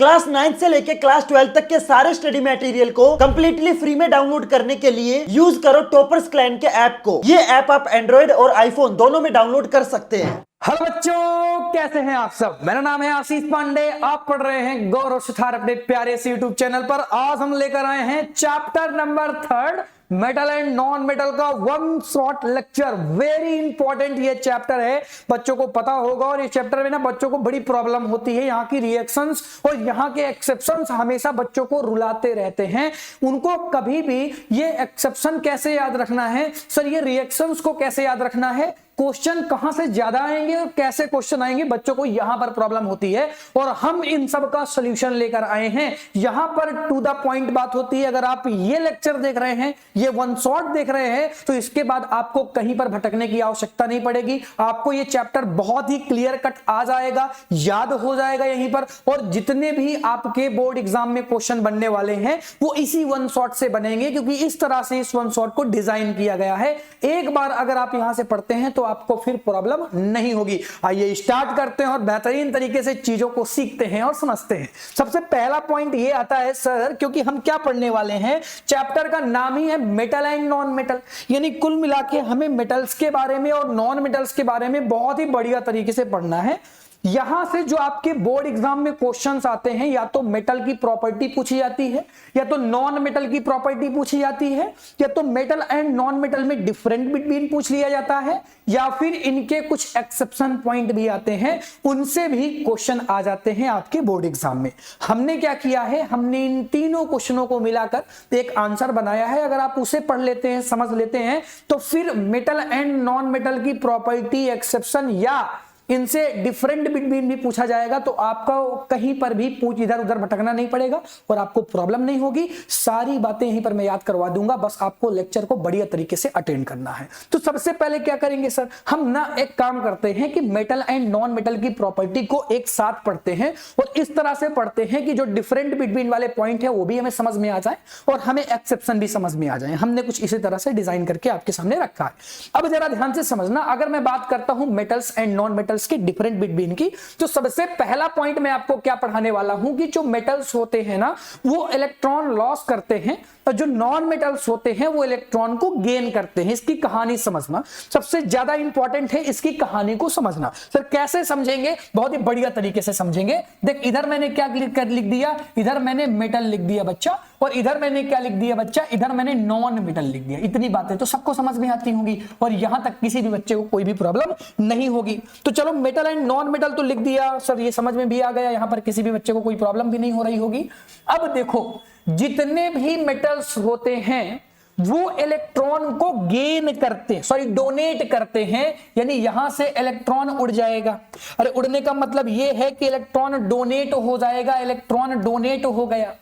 Class 9 से लेके class 12 तक के सारे स्टडी मटेरियल को कंप्लीटली फ्री में डाउनलोड करने के लिए यूज करो टॉपर्स क्लैन के ऐप को। ये ऐप आप एंड्रॉइड और आईफोन दोनों में डाउनलोड कर सकते हैं। हेलो बच्चों, कैसे हैं आप सब। मेरा नाम है आशीष पांडे। आप पढ़ रहे हैं गौरव सुथार अपने प्यारे से यूट्यूब चैनल पर। आज हम लेकर आए हैं chapter number 3 metal and non metal का one shot lecture. Very important ये चैप्टर है, बच्चों को पता होगा। और इस चैप्टर में ना बच्चों को बड़ी प्रॉब्लम होती है। यहाँ की रिएक्शंस और यहाँ के एक्सेप्शंस हमेशा बच्चों को रुलाते रहते हैं। उनको कभी भी ये एक्सेप्शन कैसे याद रखना है सर, ये रिएक्शंस को कैसे याद रखना है, क्वेश्चन कहां से ज्यादा आएंगे और कैसे क्वेश्चन आएंगे, बच्चों को यहां पर प्रॉब्लम होती है। और हम इन सब का सॉल्यूशन लेकर आए हैं। यहां पर टू द पॉइंट बात होती है। अगर आप ये लेक्चर देख रहे हैं, ये वन शॉट देख रहे हैं, तो इसके बाद आपको कहीं पर भटकने की आवश्यकता नहीं पड़ेगी। आपको ये चैप्टर बहुत ही क्लियर कट आ जाएगा, याद हो जाएगा यहीं पर। और जितने भी आपके बोर्ड एग्जाम में क्वेश्चन बनने वाले हैं वो इसी वन शॉट से बनेंगे, क्योंकि इस तरह से इस वन शॉट को डिजाइन किया गया है। एक बार अगर आप यहां से पढ़ते हैं तो आपको फिर प्रॉब्लम नहीं होगी। आइए स्टार्ट करते हैं और बेहतरीन तरीके से चीजों को सीखते हैं और समझते हैं। सबसे पहला पॉइंट ये आता है सर, क्योंकि हम क्या पढ़ने वाले हैं, चैप्टर का नाम ही है मेटल एंड नॉन मेटल, यानी कुल मिला के हमें मेटल्स के बारे में और नॉन मेटल्स के बारे में बहुत ही बढ़िया तरीके से पढ़ना है। यहां से जो आपके बोर्ड एग्जाम में क्वेश्चंस आते हैं, या तो मेटल की प्रॉपर्टी पूछी जाती है, या तो नॉन मेटल की प्रॉपर्टी पूछी जाती है, या तो मेटल एंड नॉन मेटल में डिफरेंट बिटवीन पूछ लिया जाता है, या फिर इनके कुछ एक्सेप्शन पॉइंट भी आते हैं, उनसे भी क्वेश्चन आ जाते हैं आपके बोर्ड एग्जाम में। हमने क्या किया है, हमने इन तीनों क्वेश्चनों को मिलाकर एक आंसर बनाया है। अगर आप उसे पढ़ लेते हैं, समझ लेते हैं, तो फिर मेटल एंड नॉन मेटल की प्रॉपर्टी, एक्सेप्शन या इनसे डिफरेंट बिटवीन भी पूछा जाएगा, तो आपका कहीं पर भी इधर उधर भटकना नहीं पड़ेगा और आपको प्रॉब्लम नहीं होगी। सारी बातें यहीं पर मैं याद करवा दूंगा, बस आपको लेक्चर को बढ़िया तरीके से अटेंड करना है। तो सबसे पहले क्या करेंगे सर, हम ना एक काम करते हैं कि मेटल एंड नॉन मेटल की प्रॉपर्टी को एक साथ पढ़ते हैं और इस तरह से पढ़ते हैं कि जो डिफरेंट बिटवीन वाले पॉइंट है वो भी हमें समझ में आ जाए और हमें एक्सेप्शन भी समझ में आ जाए। हमने कुछ इसी तरह से डिजाइन करके आपके सामने रखा है। अब जरा ध्यान से समझना, अगर मैं बात करता हूं मेटल्स एंड नॉन मेटल्स के डिफरेंट बिटवीन की, तो सबसे पहला पॉइंट मैं आपको क्या पढ़ाने वाला हूं कि जो मेटल्स होते हैं ना वो इलेक्ट्रॉन लॉस करते हैं और जो नॉन मेटल्स होते हैं वो इलेक्ट्रॉन को गेन करते हैं। इसकी कहानी समझना सबसे ज्यादा इंपॉर्टेंट है, इसकी कहानी को समझना। सर कैसे समझेंगे, बहुत ही बढ़िया तरीके से समझेंगे। देख इधर मैंने क्या लिख दिया, इधर मैंने मेटल लिख दिया बच्चा, और इधर मैंने क्या लिख दिया बच्चा, इधर मैंने नॉन मेटल लिख दिया। इतनी बातें तो सबको समझ में आती होंगी और यहां तक किसी भी बच्चे को कोई भी प्रॉब्लम नहीं होगी। तो चलो मेटल एंड नॉन मेटल तो लिख दिया सर, ये समझ में भी आ गया, यहां पर किसी भी बच्चे को कोई प्रॉब्लम भी नहीं हो रही होगी। अब देखो, जितने भी मेटल्स होते हैं वो इलेक्ट्रॉन को गेन करते हैं, सॉरी डोनेट करते हैं, यानी यहां से इलेक्ट्रॉन उड़ जाएगा। अरे उड़ने का मतलब यह है कि इलेक्ट्रॉन डोनेट हो जाएगा, इलेक्ट्रॉन डोनेट हो गया।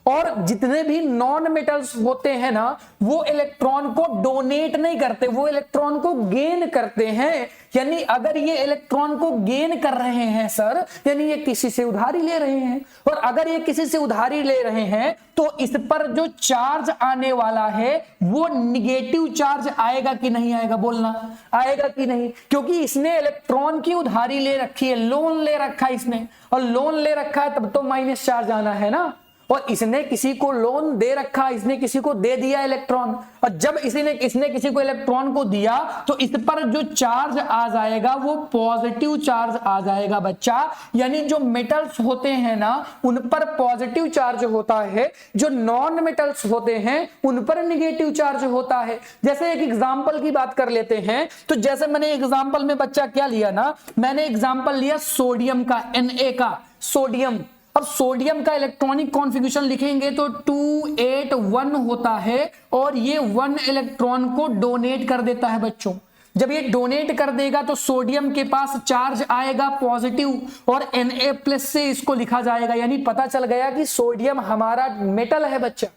और जितने भी नॉन मेटल्स होते हैं ना वो इलेक्ट्रॉन को डोनेट नहीं करते, वो इलेक्ट्रॉन को गेन करते हैं। यानी अगर ये इलेक्ट्रॉन को गेन कर रहे हैं सर, यानी ये किसी से उधारी ले रहे हैं, और अगर ये किसी से उधारी ले रहे हैं तो इस पर जो चार्ज आने वाला है वो निगेटिव चार्ज आएगा कि नहीं आएगा, बोलना आएगा कि नहीं, क्योंकि इसने इलेक्ट्रॉन की उधारी ले रखी है, लोन ले रखा है इसने, और लोन ले रखा है तब तो माइनस चार्ज आना है ना। और इसने किसी को लोन दे रखा, इसने किसी को दे दिया इलेक्ट्रॉन, और जब इसने किसी को इलेक्ट्रॉन को दिया तो इस पर जो चार्ज आ जाएगा वो पॉजिटिव चार्ज आ जाएगा बच्चा। यानी जो मेटल्स होते हैं ना उन पर पॉजिटिव चार्ज होता है, जो नॉन मेटल्स होते हैं उन पर नेगेटिव चार्ज होता है। जैसे एक एग्जांपल की बात कर लेते हैं, तो जैसे मैंने एग्जांपल में बच्चा क्या लिया ना, मैंने एग्जांपल लिया सोडियम का, Na का, सोडियम। अब सोडियम का इलेक्ट्रॉनिक कॉन्फ़िगरेशन लिखेंगे तो 281 होता है, और ये 1 इलेक्ट्रॉन को डोनेट कर देता है बच्चों। जब ये डोनेट कर देगा तो सोडियम के पास चार्ज आएगा पॉजिटिव, और Na+ से इसको लिखा जाएगा, यानी पता चल गया कि सोडियम हमारा मेटल है बच्चा।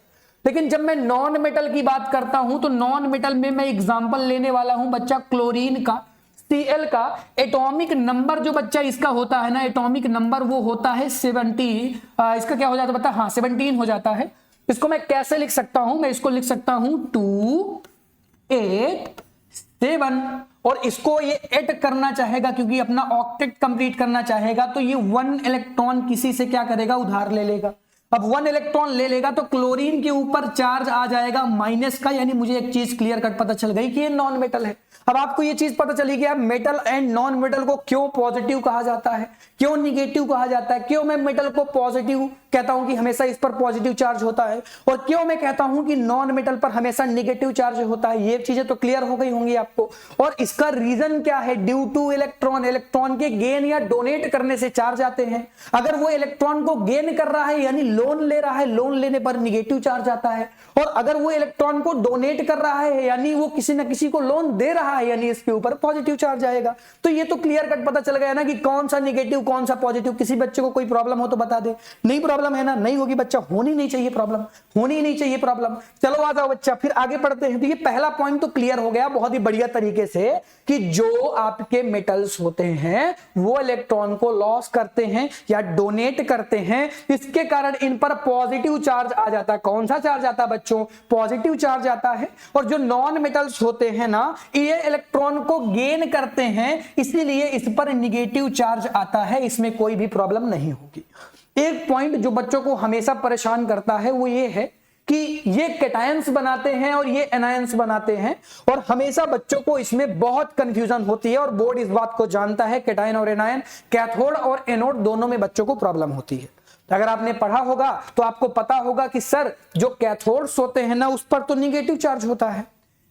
लेकिन जब मैं नॉन मेटल की बात करता हूं तो नॉन मेटल में मैं एग्जांपल लेने वाला हूं बच्चा क्लोरीन का, Cl का। एटॉमिक नंबर जो बच्चा इसका होता है ना, एटॉमिक नंबर वो होता है 70। इसका क्या हो जाता है बता, हाँ 17 हो जाता है। इसको मैं कैसे लिख सकता हूं, मैं इसको लिख सकता हूं 2 8 7, और इसको ये ऐड करना चाहेगा क्योंकि अपना ऑक्टेट कंप्लीट करना चाहेगा, तो ये 1 इलेक्ट्रॉन किसी से क्या करेगा, उधार ले लेगा। अब 1 इलेक्ट्रॉन ले लेगा तो क्लोरीन के ऊपर चार्ज आ जाएगा माइनस का, यानी मुझे एक चीज क्लियर कट पता चल गई कि ये नॉन मेटल है। अब आपको ये चीज पता चली कि मेटल एंड नॉन मेटल को क्यों पॉजिटिव कहा जाता है, क्यों निगेटिव कहा जाता है, क्यों मैं मेटल को पॉजिटिव कहता हूं कि हमेशा इस पर पॉजिटिव चार्ज होता है, और क्यों मैं कहता हूं कि नॉन मेटल पर हमेशा निगेटिव चार्ज होता है। ये चीजें तो क्लियर हो गई होंगी आपको। और इसका रीजन क्या है, ड्यू टू इलेक्ट्रॉन, इलेक्ट्रॉन के गेन या डोनेट करने से चार्ज आते हैं। अगर वो इलेक्ट्रॉन को गेन कर रहा है यानी लोन ले रहा है, लोन लेने पर निगेटिव चार्ज आता है। और अगर वो इलेक्ट्रॉन को डोनेट कर रहा है यानी वो किसी न किसी को लोन दे रहा है, यानी इसके ऊपर पॉजिटिव चार्ज आएगा। तो ये तो क्लियर कट पता चल गया ना कि कौन सा निगेटिव कौन सा पॉजिटिव। किसी बच्चे को कोई प्रॉब्लम हो तो बता दे, नहीं प्रॉब्लम है ना, नहीं होगी बच्चा, होनी नहीं चाहिए प्रॉब्लम, होनी ही नहीं चाहिए प्रॉब्लम। चलो आ जाओ बच्चा, फिर आगे पढ़ते हैं। तो ये पहला पॉइंट तो क्लियर हो गया बहुत ही बढ़िया तरीके से कि जो आपके मेटल्स होते हैं वो इलेक्ट्रॉन को लॉस करते हैं या डोनेट करते हैं, इसके कारण इन पर पॉजिटिव चार्ज आ जाता है। कौन सा चार्ज आता है बच्चों, पॉजिटिव चार्ज आता है। और जो नॉन मेटल्स होते हैं ना, ये इलेक्ट्रॉन को गेन करते हैं, इसीलिए इस पर निगेटिव चार्ज आता है, इसमें कोई भी प्रॉब्लम नहीं होगी। एक पॉइंट जो बच्चों को हमेशा परेशान करता है वो ये है कि ये कैटायंस बनाते हैं और ये एनायंस बनाते हैं, और हमेशा बच्चों को इसमें बहुत कंफ्यूजन होती है, और बोर्ड इस बात को जानता है कैटायन और एनायन, कैथोड और एनोड दोनों में बच्चों को प्रॉब्लम होती है। अगर आपने पढ़ा होगा तो आपको पता होगा कि सर जो कैथोड्स होते हैं ना उस पर तो निगेटिव चार्ज होता है,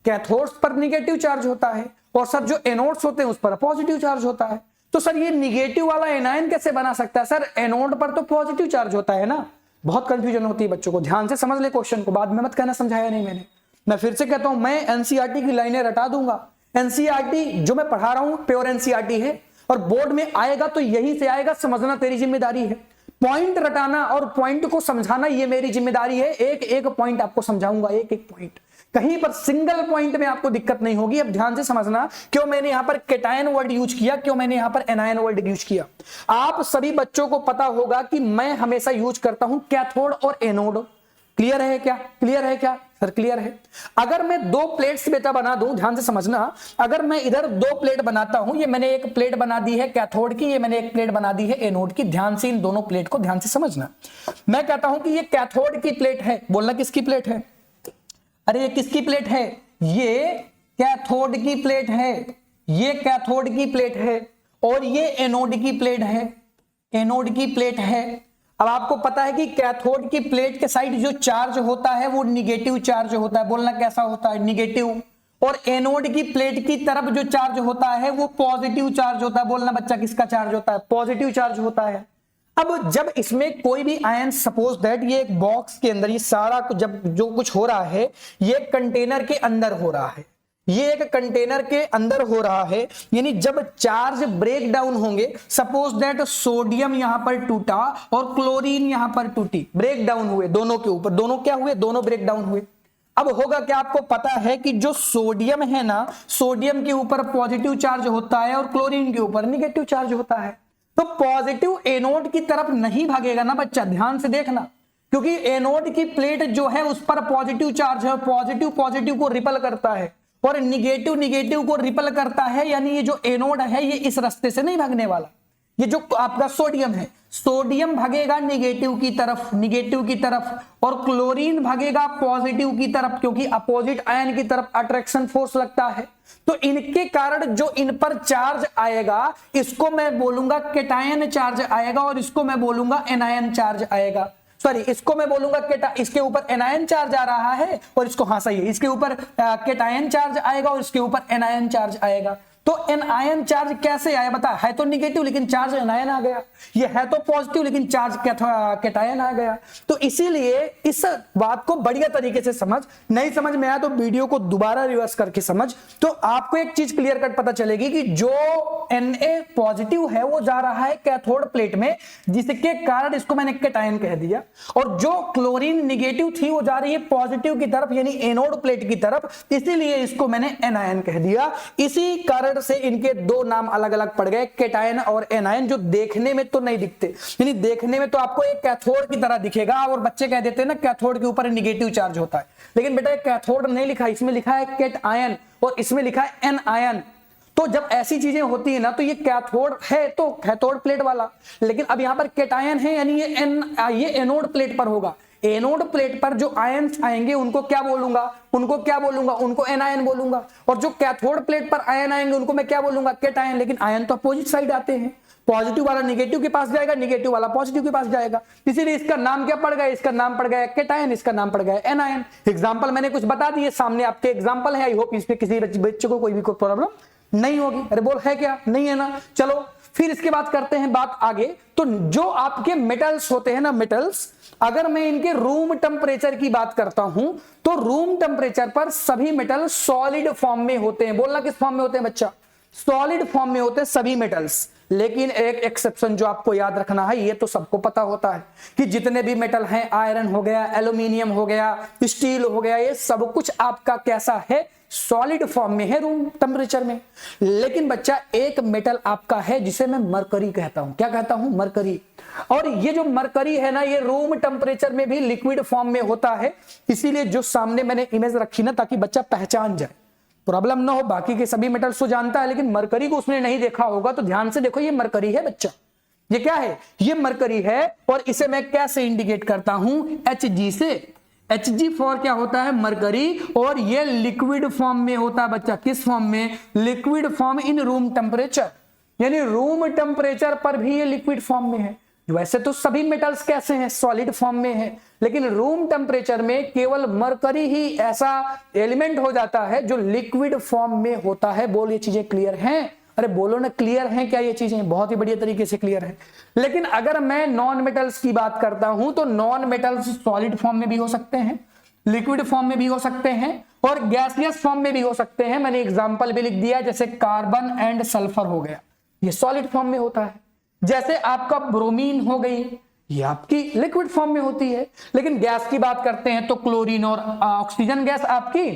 कैथोड्स पर निगेटिव चार्ज होता है, और सर जो एनोड्स होते हैं उस पर पॉजिटिव चार्ज होता है। तो सर ये निगेटिव वाला एनायन कैसे बना सकता है, सर एनोड पर तो पॉजिटिव चार्ज होता है ना। बहुत कंफ्यूजन होती है बच्चों को, ध्यान से समझ ले क्वेश्चन को, बाद में मत कहना समझाया नहीं मैंने। मैं फिर से कहता हूं, मैं एनसीईआरटी की लाइनें रटा दूंगा। एनसीईआरटी जो मैं पढ़ा रहा हूं प्योर एनसीईआरटी है, और बोर्ड में आएगा तो यही से आएगा, समझना तेरी जिम्मेदारी है। पॉइंट रटाना और पॉइंट को समझाना ये मेरी जिम्मेदारी है। एक एक पॉइंट आपको समझाऊंगा, एक एक पॉइंट, कहीं पर सिंगल पॉइंट में आपको दिक्कत नहीं होगी। अब ध्यान से समझना क्यों मैंने यहां पर कैटायन वर्ड यूज किया, क्यों मैंने यहां पर एनायन वर्ड यूज किया। आप सभी बच्चों को पता होगा कि मैं हमेशा यूज करता हूं कैथोड और एनोड। क्लियर है क्या, क्लियर है क्या सर, क्लियर है। अगर मैं 2 प्लेट्स बेटा बना दूं, ध्यान से समझना, अगर मैं इधर 2 प्लेट बनाता हूं, ये मैंने एक प्लेट बना दी है कैथोड की, ये मैंने एक प्लेट बना दी है एनोड की। ध्यान से इन दोनों प्लेट को ध्यान से समझना। मैं कहता हूं कि ये कैथोड की प्लेट है, बोलना किसकी प्लेट है, अरे ये किसकी प्लेट है, ये कैथोड की प्लेट है, ये कैथोड की प्लेट है, और ये एनोड की प्लेट है, एनोड की प्लेट है। अब आपको पता है कि कैथोड की प्लेट के साइड जो चार्ज होता है वो निगेटिव चार्ज होता है, बोलना कैसा होता है, निगेटिव। और एनोड की प्लेट की तरफ जो चार्ज होता है वो पॉजिटिव चार्ज होता है, बोलना बच्चा किसका चार्ज होता है, पॉजिटिव चार्ज होता है। अब जब इसमें कोई भी आयन, सपोज दैट ये एक बॉक्स के अंदर, ये सारा जब जो कुछ हो रहा है ये कंटेनर के अंदर हो रहा है, ये एक कंटेनर के अंदर हो रहा है, यानी जब चार्ज ब्रेक डाउन होंगे, सपोज दैट सोडियम यहां पर टूटा और क्लोरीन यहां पर टूटी, ब्रेक डाउन हुए दोनों के ऊपर, दोनों क्या हुए, दोनों ब्रेक डाउन हुए। अब होगा क्या, आपको पता है कि जो सोडियम है ना, सोडियम के ऊपर पॉजिटिव चार्ज होता है और क्लोरीन के ऊपर निगेटिव चार्ज होता है। तो पॉजिटिव एनोड की तरफ नहीं भागेगा ना बच्चा, ध्यान से देखना, क्योंकि एनोड की प्लेट जो है उस पर पॉजिटिव चार्ज है, पॉजिटिव पॉजिटिव को रिपल करता है और निगेटिव निगेटिव को रिपल करता है, यानी ये जो एनोड है ये इस रास्ते से नहीं भागने वाला। ये जो आपका सोडियम है, सोडियम भागेगा निगेटिव की तरफ, निगेटिव की तरफ, और क्लोरीन भागेगा पॉजिटिव की तरफ, क्योंकि अपोजिट आयन की तरफ अट्रैक्शन फोर्स लगता है। तो इनके कारण जो इन पर चार्ज आएगा इसको मैं बोलूंगा कैटायन चार्ज आएगा, और इसको मैं बोलूंगा एनायन चार्ज आएगा। सॉरी, इसको मैं बोलूंगा इसके ऊपर एनायन चार्ज आ रहा है, और इसको, हाँ सही है, इसके ऊपर कैटायन चार्ज आएगा और इसके ऊपर एनायन चार्ज आएगा। तो एनायन चार्ज कैसे आया बता, है तो निगेटिव लेकिन चार्ज एनायन आ गया, ये है तो पॉजिटिव लेकिन चार्ज कैटायन आ गया। तो इसीलिए इस बात को बढ़िया तरीके से समझ, नहीं समझ में आया तो वीडियो को दोबारा रिवर्स करके समझ, तो आपको एक चीज क्लियर कट पता चलेगी कि जो Na पॉजिटिव है वो जा रहा है कैथोड प्लेट में, जिसके कारण इसको मैंने कैटायन कह दिया, और जो क्लोरीन निगेटिव थी वो जा रही है पॉजिटिव की तरफ, यानी एनोड प्लेट की तरफ, इसीलिए इसको मैंने एनायन कह दिया। इसी कारण से इनके 2 नाम अलग अलग पड़ गए, कैटायन और एनायन, जो देखने में तो नहीं दिखते, यानी देखने में तो आपको एक कैथोड की तरह दिखेगा, और बच्चे कह देते हैं ना कैथोड के ऊपर निगेटिव चार्ज होता है, लेकिन बेटा कैथोड नहीं लिखा, इसमें लिखा है कैटायन और इसमें लिखा है एनायन। तो जब ऐसी चीजें होती है ना तो ये कैथोड है तो कैथोड प्लेट वाला, लेकिन अब यहां पर कैटायन है यानी ये एनोड प्लेट पर होगा। एनोड प्लेट पर जो आयन्स आएंगे उनको क्या बोलूंगा, उनको एनायन बोलूंगा, और जो कैथोड प्लेट पर आयन आएंगे उनको मैं क्या बोलूंगा, कैटायन। लेकिन आयन तो अपोजिट साइड आते हैं, पॉजिटिव वाला निगेटिव के पास जाएगा, निगेटिव वाला पॉजिटिव के पास जाएगा, इसीलिए इसका नाम क्या पड़ गया, इसका नाम पड़ गया कैटायन, इसका नाम पड़ गया एनायन। एग्जांपल मैंने कुछ बता दिए, सामने आपके एग्जांपल है, आई होप इसमें किसी बच्चे को कोई भी कोई प्रॉब्लम नहीं होगी। अरे बोल है क्या, नहीं है ना। चलो फिर इसके बाद करते हैं बात आगे। तो जो आपके मेटल्स होते हैं ना, मेटल्स, अगर मैं इनके रूम टेम्परेचर की बात करता हूं तो रूम टेम्परेचर पर सभी मेटल सॉलिड फॉर्म में होते हैं। बोलना किस फॉर्म में होते हैं बच्चा, सॉलिड फॉर्म में होते हैं सभी मेटल्स। लेकिन एक एक्सेप्शन जो आपको याद रखना है, ये तो सबको पता होता है कि जितने भी मेटल हैं, आयरन हो गया, एल्यूमिनियम हो गया, स्टील हो गया, ये सब कुछ आपका कैसा है, सॉलिड फॉर्म में है रूम टेम्परेचर में। लेकिन बच्चा एक मेटल आपका है जिसे मैं मरकरी कहता हूं। क्या कहता हूं, मरकरी। और ये जो मरकरी है ना, ये रूम टेम्परेचर में भी लिक्विड फॉर्म में होता है। इसीलिए जो सामने मैंने इमेज रखी ना, ताकि बच्चा पहचान जाए, प्रॉब्लम ना हो। बाकी के सभी मेटल्स को जानता है लेकिन मरकरी को उसने नहीं देखा होगा, तो ध्यान से देखो, ये मरकरी है बच्चा। ये क्या है, ये मरकरी है। और इसे मैं कैसे इंडिकेट करता हूं, Hg से। Hg फॉर क्या होता है, मरकरी। और ये लिक्विड फॉर्म में होता है बच्चा, किस फॉर्म में, liquid form in room temperature, यानी रूम टेम्परेचर पर भी ये लिक्विड फॉर्म में है। वैसे तो सभी मेटल्स कैसे हैं, सॉलिड फॉर्म में है, लेकिन रूम टेम्परेचर में केवल मरकरी ही ऐसा एलिमेंट हो जाता है जो लिक्विड फॉर्म में होता है। बोल, ये चीजें क्लियर हैं, अरे बोलो ना, क्लियर हैं क्या ये चीजें, बहुत ही बढ़िया तरीके से क्लियर है। लेकिन अगर मैं नॉन मेटल्स की बात करता हूं तो नॉन मेटल्स सॉलिड फॉर्म में भी हो सकते हैं, लिक्विड फॉर्म में भी हो सकते हैं, और गैसियस फॉर्म में भी हो सकते हैं। मैंने एग्जाम्पल भी लिख दिया, जैसे कार्बन एंड सल्फर हो गया, ये सॉलिड फॉर्म में होता है। जैसे आपका ब्रोमीन हो गई, ये आपकी लिक्विड फॉर्म में होती है। लेकिन गैस की बात करते हैं तो क्लोरीन और ऑक्सीजन गैस आपकी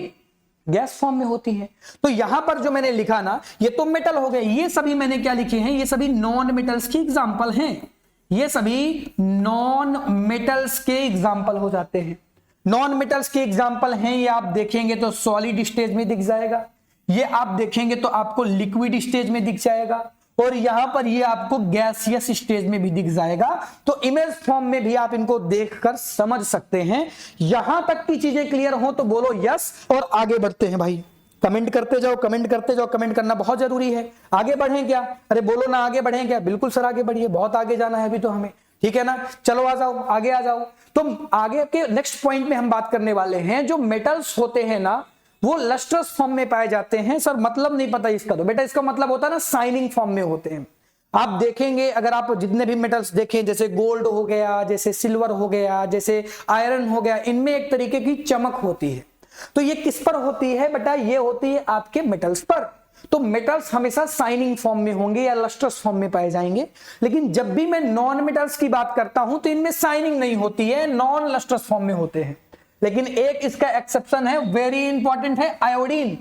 गैस फॉर्म में होती है। तो यहां पर जो मैंने लिखा ना, ये तो मेटल हो गए, ये सभी मैंने क्या लिखे हैं, ये सभी नॉन मेटल्स की एग्जांपल हैं। ये सभी नॉन मेटल्स के एग्जांपल हो जाते हैं। नॉन मेटल्स के एग्जांपल हैं, ये आप देखेंगे तो सॉलिड स्टेज में दिख जाएगा, ये आप देखेंगे तो आपको लिक्विड स्टेज में दिख जाएगा, और यहां पर ये आपको गैसियस स्टेज में भी दिख जाएगा। तो इमेज फॉर्म में भी आप इनको देखकर समझ सकते हैं। यहां तक की चीजें क्लियर हो तो बोलो यस, और आगे बढ़ते हैं भाई। कमेंट करते जाओ, कमेंट करते जाओ, कमेंट करना बहुत जरूरी है। आगे बढ़ें क्या, अरे बोलो ना, आगे बढ़ें क्या, बिल्कुल सर आगे बढ़िए, बहुत आगे जाना है अभी तो हमें, ठीक है ना। चलो आ जाओ, आगे आ जाओ। तो आगे के नेक्स्ट पॉइंट में हम बात करने वाले हैं, जो मेटल्स होते हैं ना, वो लस्ट्रस फॉर्म में पाए जाते हैं। सर मतलब नहीं पता इसका, तो बेटा इसका मतलब होता है ना, शाइनिंग फॉर्म में होते हैं। आप देखेंगे, अगर आप जितने भी मेटल्स देखें, जैसे गोल्ड हो गया, जैसे सिल्वर हो गया, जैसे आयरन हो गया, इनमें एक तरीके की चमक होती है। तो ये किस पर होती है बेटा, ये होती है आपके मेटल्स पर। तो मेटल्स हमेशा शाइनिंग फॉर्म में होंगे या लस्ट्रस फॉर्म में पाए जाएंगे। लेकिन जब भी मैं नॉन मेटल्स की बात करता हूं तो इनमें शाइनिंग नहीं होती है, नॉन लस्ट्रस फॉर्म में होते हैं। लेकिन एक इसका एक्सेप्शन है, वेरी इंपॉर्टेंट है, आयोडीन,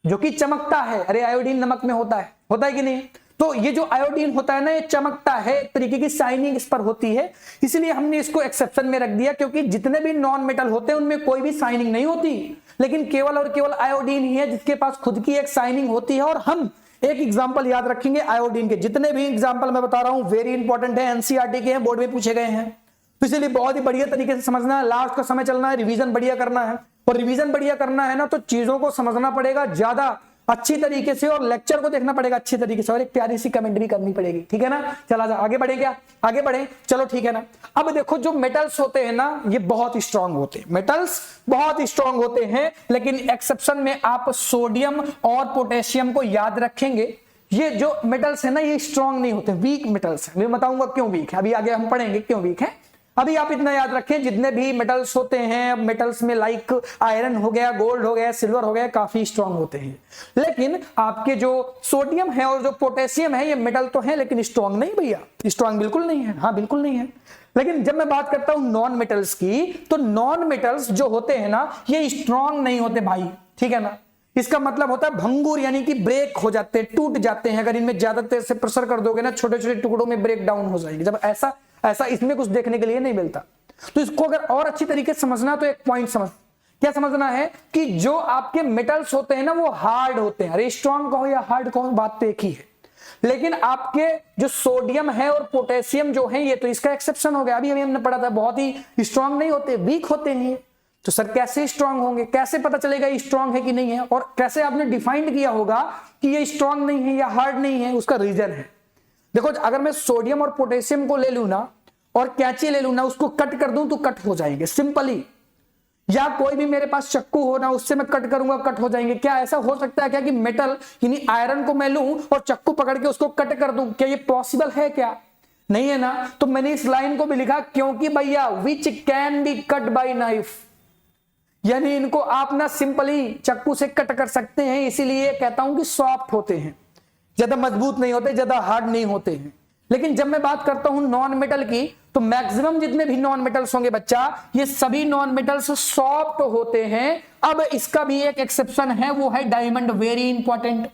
जो कि चमकता है। अरे आयोडीन नमक में होता है कि नहीं। तो ये जो आयोडीन होता है ना, ये चमकता है, एक तरीके की शाइनिंग इस पर होती है। इसलिए हमने इसको एक्सेप्शन में रख दिया, क्योंकि जितने भी नॉन मेटल होते हैं उनमें कोई भी शाइनिंग नहीं होती, लेकिन केवल और केवल आयोडीन ही है जिसके पास खुद की एक शाइनिंग होती है। और हम एक एग्जांपल याद रखेंगे आयोडीन के, जितने भी एग्जांपल मैं बता रहा हूं वेरी इंपॉर्टेंट है, एनसीईआरटी के हैं, बोर्ड में पूछे गए हैं। तो इसलिए बहुत ही बढ़िया तरीके से समझना है, लास्ट का समय चलना है, रिवीजन बढ़िया करना है। और रिवीजन बढ़िया करना है ना, तो चीजों को समझना पड़ेगा ज्यादा अच्छी तरीके से, और लेक्चर को देखना पड़ेगा अच्छी तरीके से, और एक प्यारी सी कमेंट भी करनी पड़ेगी, ठीक है ना। चला जा, आगे बढ़े क्या, आगे बढ़े, चलो ठीक है ना। अब देखो, जो मेटल्स होते हैं ना, ये बहुत स्ट्रांग होते हैं, मेटल्स बहुत स्ट्रांग होते हैं। लेकिन एक्सेप्शन में आप सोडियम और पोटेशियम को याद रखेंगे। ये जो मेटल्स है ना, ये स्ट्रांग नहीं होते, वीक मेटल्स है। मैं बताऊंगा क्यों वीक है, अभी आगे हम पढ़ेंगे क्यों वीक है। अभी आप इतना याद रखें, जितने भी मेटल्स होते हैं, मेटल्स में लाइक आयरन हो गया, गोल्ड हो गया, सिल्वर हो गया, काफी स्ट्रांग होते हैं। लेकिन आपके जो सोडियम है और जो पोटेशियम है, ये मेटल तो है लेकिन स्ट्रांग नहीं भैया, स्ट्रांग बिल्कुल नहीं है, हाँ बिल्कुल नहीं है। लेकिन जब मैं बात करता हूं नॉन मेटल्स की, तो नॉन मेटल्स जो होते हैं ना, ये स्ट्रांग नहीं होते भाई, ठीक है ना। इसका मतलब होता है भंगुर, यानी कि ब्रेक हो जाते हैं, टूट जाते हैं। अगर इनमें ज्यादा देर से प्रेशर कर दोगे ना, छोटे छोटे टुकड़ों में ब्रेक डाउन हो जाएगी। जब ऐसा इसमें कुछ देखने के लिए नहीं मिलता। तो इसको अगर और अच्छी तरीके से समझना, तो एक पॉइंट समझ क्या समझना है कि जो आपके मेटल्स होते हैं ना वो हार्ड होते हैं। अरे स्ट्रांग कहो या हार्ड कहो, बात तो एक ही है। लेकिन आपके जो सोडियम है और पोटेशियम जो है ये तो इसका एक्सेप्शन हो गया। अभी हमने पढ़ा था बहुत ही स्ट्रांग नहीं होते, वीक होते हैं। तो सर कैसे स्ट्रांग होंगे, कैसे पता चलेगा ये स्ट्रांग है कि नहीं है, और कैसे आपने डिफाइंड किया होगा कि ये स्ट्रांग नहीं है या हार्ड नहीं है? उसका रीजन है, देखो अगर मैं सोडियम और पोटेशियम को ले लू ना और कैंची ले लू ना, उसको कट कर दूं तो कट हो जाएंगे सिंपली। या कोई भी मेरे पास चक्कू हो ना, उससे मैं कट करूंगा कट हो जाएंगे। क्या ऐसा हो सकता है क्या कि मेटल यानी आयरन को मैं लूं और चक्कू पकड़ के उसको कट कर दूं? क्या ये पॉसिबल है? क्या नहीं है ना। तो मैंने इस लाइन को भी लिखा क्योंकि भैया which can be cut by knife, यानी इनको आप ना सिंपली चक्कू से कट कर सकते हैं, इसीलिए कहता हूं कि सॉफ्ट होते हैं, ज्यादा मजबूत नहीं होते, ज्यादा हार्ड नहीं होते हैं। लेकिन जब मैं बात करता हूं नॉन मेटल की, तो मैक्सिमम जितने भी नॉन मेटल्स होंगे बच्चा, ये सभी नॉन मेटल्स सॉफ्ट होते हैं। अब इसका भी एक एक्सेप्शन है, वो है डायमंड, वेरी इंपॉर्टेंट।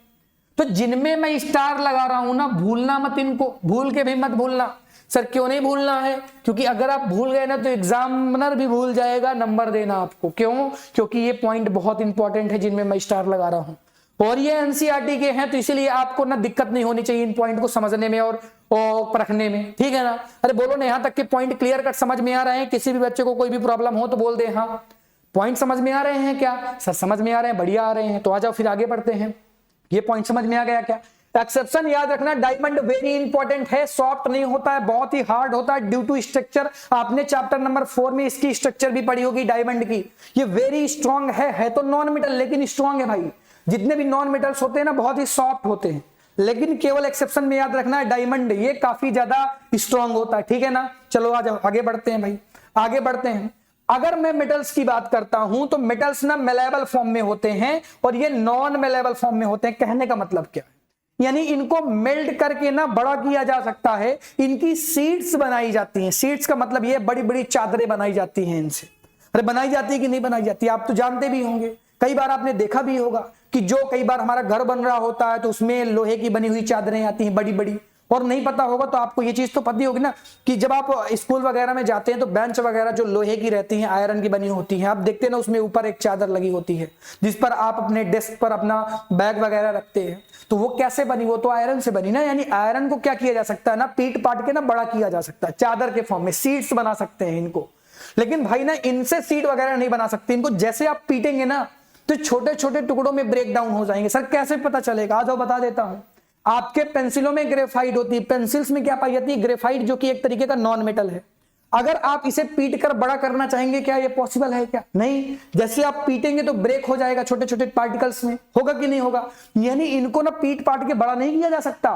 तो जिनमें मैं स्टार लगा रहा हूं ना, भूलना मत, इनको भूल के भी मत भूलना। सर क्यों नहीं भूलना है? क्योंकि अगर आप भूल गए ना तो एग्जामिनर भी भूल जाएगा नंबर देना आपको। क्यों? क्योंकि ये पॉइंट बहुत इंपॉर्टेंट है जिनमें मैं स्टार लगा रहा हूं, और ये एनसीईआरटी के हैं, तो इसीलिए आपको ना दिक्कत नहीं होनी चाहिए इन पॉइंट को समझने में और परखने में, ठीक है ना। अरे बोलो ना, यहां तक के पॉइंट क्लियर कट समझ में आ रहे हैं? किसी भी बच्चे को कोई भी प्रॉब्लम हो तो बोल दे हाँ। पॉइंट समझ में आ रहे हैं क्या? सर समझ में आ रहे हैं, बढ़िया आ रहे हैं, तो आ जाओ फिर आगे बढ़ते हैं। ये पॉइंट समझ में आ गया क्या? एक्सेप्शन याद रखना, डायमंड वेरी इंपॉर्टेंट है, सॉफ्ट नहीं होता है, बहुत ही हार्ड होता है ड्यू टू स्ट्रक्चर। आपने चैप्टर नंबर 4 में इसकी स्ट्रक्चर भी पढ़ी होगी डायमंड की। ये वेरी स्ट्रांग है तो नॉन मेटल लेकिन स्ट्रांग है भाई। जितने भी नॉन मेटल्स होते हैं ना बहुत ही सॉफ्ट होते हैं, लेकिन केवल एक्सेप्शन में याद रखना है डायमंड, ये काफी ज्यादा स्ट्रांग होता है, ठीक है ना। चलो आ जाओ आगे बढ़ते हैं भाई, आगे बढ़ते हैं। अगर मैं मेटल्स की बात करता हूं तो मेटल्स ना मेलेबल फॉर्म में होते हैं और ये नॉन मेलेबल फॉर्म में होते हैं। कहने का मतलब क्या है? यानी इनको मेल्ट करके ना बड़ा किया जा सकता है, इनकी सीड्स बनाई जाती हैं। सीड्स का मतलब ये बड़ी बड़ी चादरें बनाई जाती हैं इनसे। अरे बनाई जाती है कि नहीं बनाई जाती? आप तो जानते भी होंगे, कई बार आपने देखा भी होगा कि जो कई बार हमारा घर बन रहा होता है तो उसमें लोहे की बनी हुई चादरें आती हैं बड़ी बड़ी। और नहीं पता होगा तो आपको ये चीज तो पता ही होगी ना कि जब आप स्कूल वगैरह में जाते हैं तो बेंच वगैरह जो लोहे की रहती हैं, आयरन की बनी होती हैं, आप देखते हैं ना उसमें ऊपर एक चादर लगी होती है जिस पर आप अपने डेस्क पर अपना बैग वगैरह रखते हैं। तो वो कैसे बनी? वो तो आयरन से बनी ना। यानी आयरन को क्या किया जा सकता है ना, पीट पाट के ना बड़ा किया जा सकता है चादर के फॉर्म में, सीट्स बना सकते हैं इनको। लेकिन भाई ना इनसे सीट वगैरह नहीं बना सकते, इनको जैसे आप पीटेंगे ना तो छोटे छोटे टुकड़ों में ब्रेक डाउन हो जाएंगे। सर कैसे पता चलेगा? आ जाओ बता देता हूं। आपके पेंसिलों में ग्रेफाइट होती है, पेंसिल्स में क्या पाई जाती है? ग्रेफाइट, जो कि एक तरीके का नॉन मेटल है। अगर आप इसे पीट कर बड़ा करना चाहेंगे, क्या ये पॉसिबल है? क्या नहीं। जैसे आप पीटेंगे तो ब्रेक हो जाएगा छोटे छोटे पार्टिकल्स में, होगा कि नहीं होगा? यानी इनको ना पीट पाट के बड़ा नहीं किया जा सकता,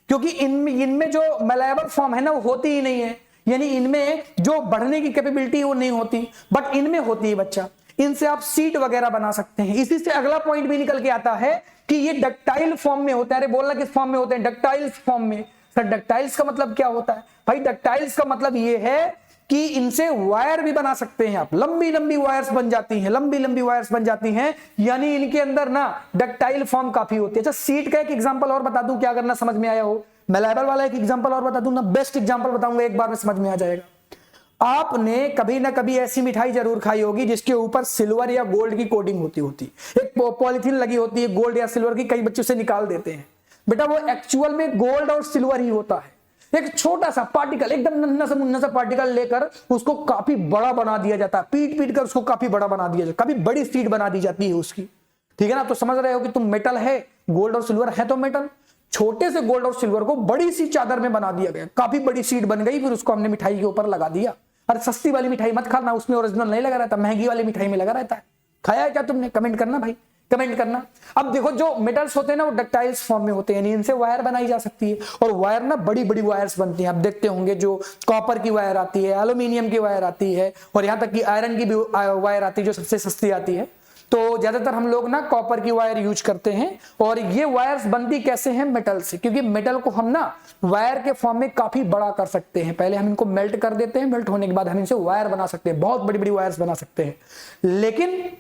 क्योंकि इनमें जो मेलेबल फॉर्म है ना वो होती ही नहीं है। यानी इनमें जो बढ़ने की कैपेबिलिटी वो नहीं होती, बट इनमें होती है बच्चा। इनसे आप सीट वगैरह बना सकते हैं। इसी से अगला पॉइंट भी निकल के आता है कि ये डक्टाइल फॉर्म में होता है। अरे बोलना किस फॉर्म में होते हैं? डक्टाइल फॉर्म में। सर डक्टाइल्स का मतलब क्या होता है? भाई डक्टाइल्स का मतलब ये है कि इनसे वायर भी बना सकते हैं आप, लंबी लंबी वायर्स बन जाती हैं, लंबी लंबी वायर्स बन जाती हैं। यानी इनके अंदर ना डक्टाइल फॉर्म काफी होती है। अच्छा सीट का एक एग्जांपल और बता दूं, क्या करना समझ में आया हो? मेलेबल वाला एक एग्जांपल और बता दूं ना, बेस्ट एग्जांपल बताऊंगा, एक बार में समझ में आ जाएगा। आपने कभी ना कभी ऐसी मिठाई जरूर खाई होगी जिसके ऊपर सिल्वर या गोल्ड की कोटिंग होती एक पॉलिथीन लगी होती है गोल्ड या सिल्वर की, कई बच्चे उसे निकाल देते हैं। बेटा वो एक्चुअल में गोल्ड और सिल्वर ही होता है। एक छोटा सा पार्टिकल, एकदम नन्हा सा मुन्ना सा पार्टिकल लेकर उसको काफी बड़ा बना दिया जाता है, पीट पीट कर उसको काफी बड़ा बना दिया जाता है, काफी बड़ी सीट बना दी जाती है उसकी, ठीक है ना। तो समझ रहे हो कि तुम मेटल है, गोल्ड और सिल्वर है तो मेटल, छोटे से गोल्ड और सिल्वर को बड़ी सी चादर में बना दिया गया, काफी बड़ी सीट बन गई, फिर उसको हमने मिठाई के ऊपर लगा दिया। अरे सस्ती वाली मिठाई मत खाना, उसमें ओरिजिनल नहीं लगा रहता, महंगी वाली मिठाई में लगा रहता है। खाया है क्या तुमने? कमेंट करना भाई, कमेंट करना। अब देखो जो मेटल्स होते हैं ना वो डक्टाइल्स फॉर्म में होते हैं, इनसे वायर बनाई जा सकती है, और वायर ना बड़ी बड़ी वायर्स बनती हैं। आप देखते होंगे जो कॉपर की वायर आती है, एल्यूमिनियम की वायर आती है, और यहाँ तक कि आयरन की भी वायर आती है जो सबसे सस्ती आती है। तो ज्यादातर हम लोग ना कॉपर की वायर यूज करते हैं, और ये वायर्स बनती कैसे हैं? मेटल से, क्योंकि मेटल को हम ना वायर के फॉर्म में काफी बड़ा कर सकते हैं। पहले हम इनको मेल्ट कर देते हैं, मेल्ट होने के बाद हम इनसे वायर बना सकते हैं, बहुत बड़ी बड़ी वायर्स बना सकते हैं। लेकिन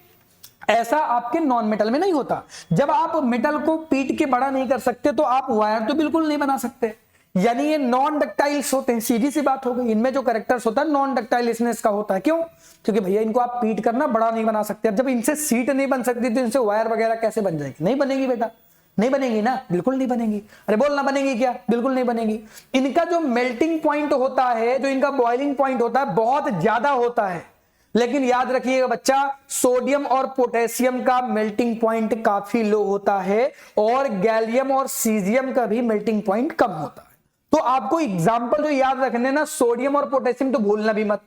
ऐसा आपके नॉन मेटल में नहीं होता। जब आप मेटल को पीट के बड़ा नहीं कर सकते तो आप वायर तो बिल्कुल नहीं बना सकते। यानी ये नॉन डक्टाइल्स होते हैं, सीधी सी बात हो गई। इनमें जो कैरेक्टर्स होता है नॉन डक्टाइल्सनेस का होता है। क्यों? क्योंकि भैया इनको आप पीट करना बड़ा नहीं बना सकते। अब जब इनसे सीट नहीं बन सकती तो इनसे वायर वगैरह कैसे बन जाएगी? नहीं बनेगी बेटा, नहीं बनेगी ना, बिल्कुल नहीं बनेगी। अरे बोलना बनेगी क्या? बिल्कुल नहीं बनेगी। इनका जो मेल्टिंग पॉइंट होता है, जो इनका बॉइलिंग पॉइंट होता है, बहुत ज्यादा होता है। लेकिन याद रखिएगा बच्चा, सोडियम और पोटेशियम का मेल्टिंग पॉइंट काफी लो होता है और गैलियम और सीजियम का भी मेल्टिंग पॉइंट कम होता है। तो आपको एग्जाम्पल जो याद रखने ना, सोडियम और पोटेशियम तो भूलना भी मत।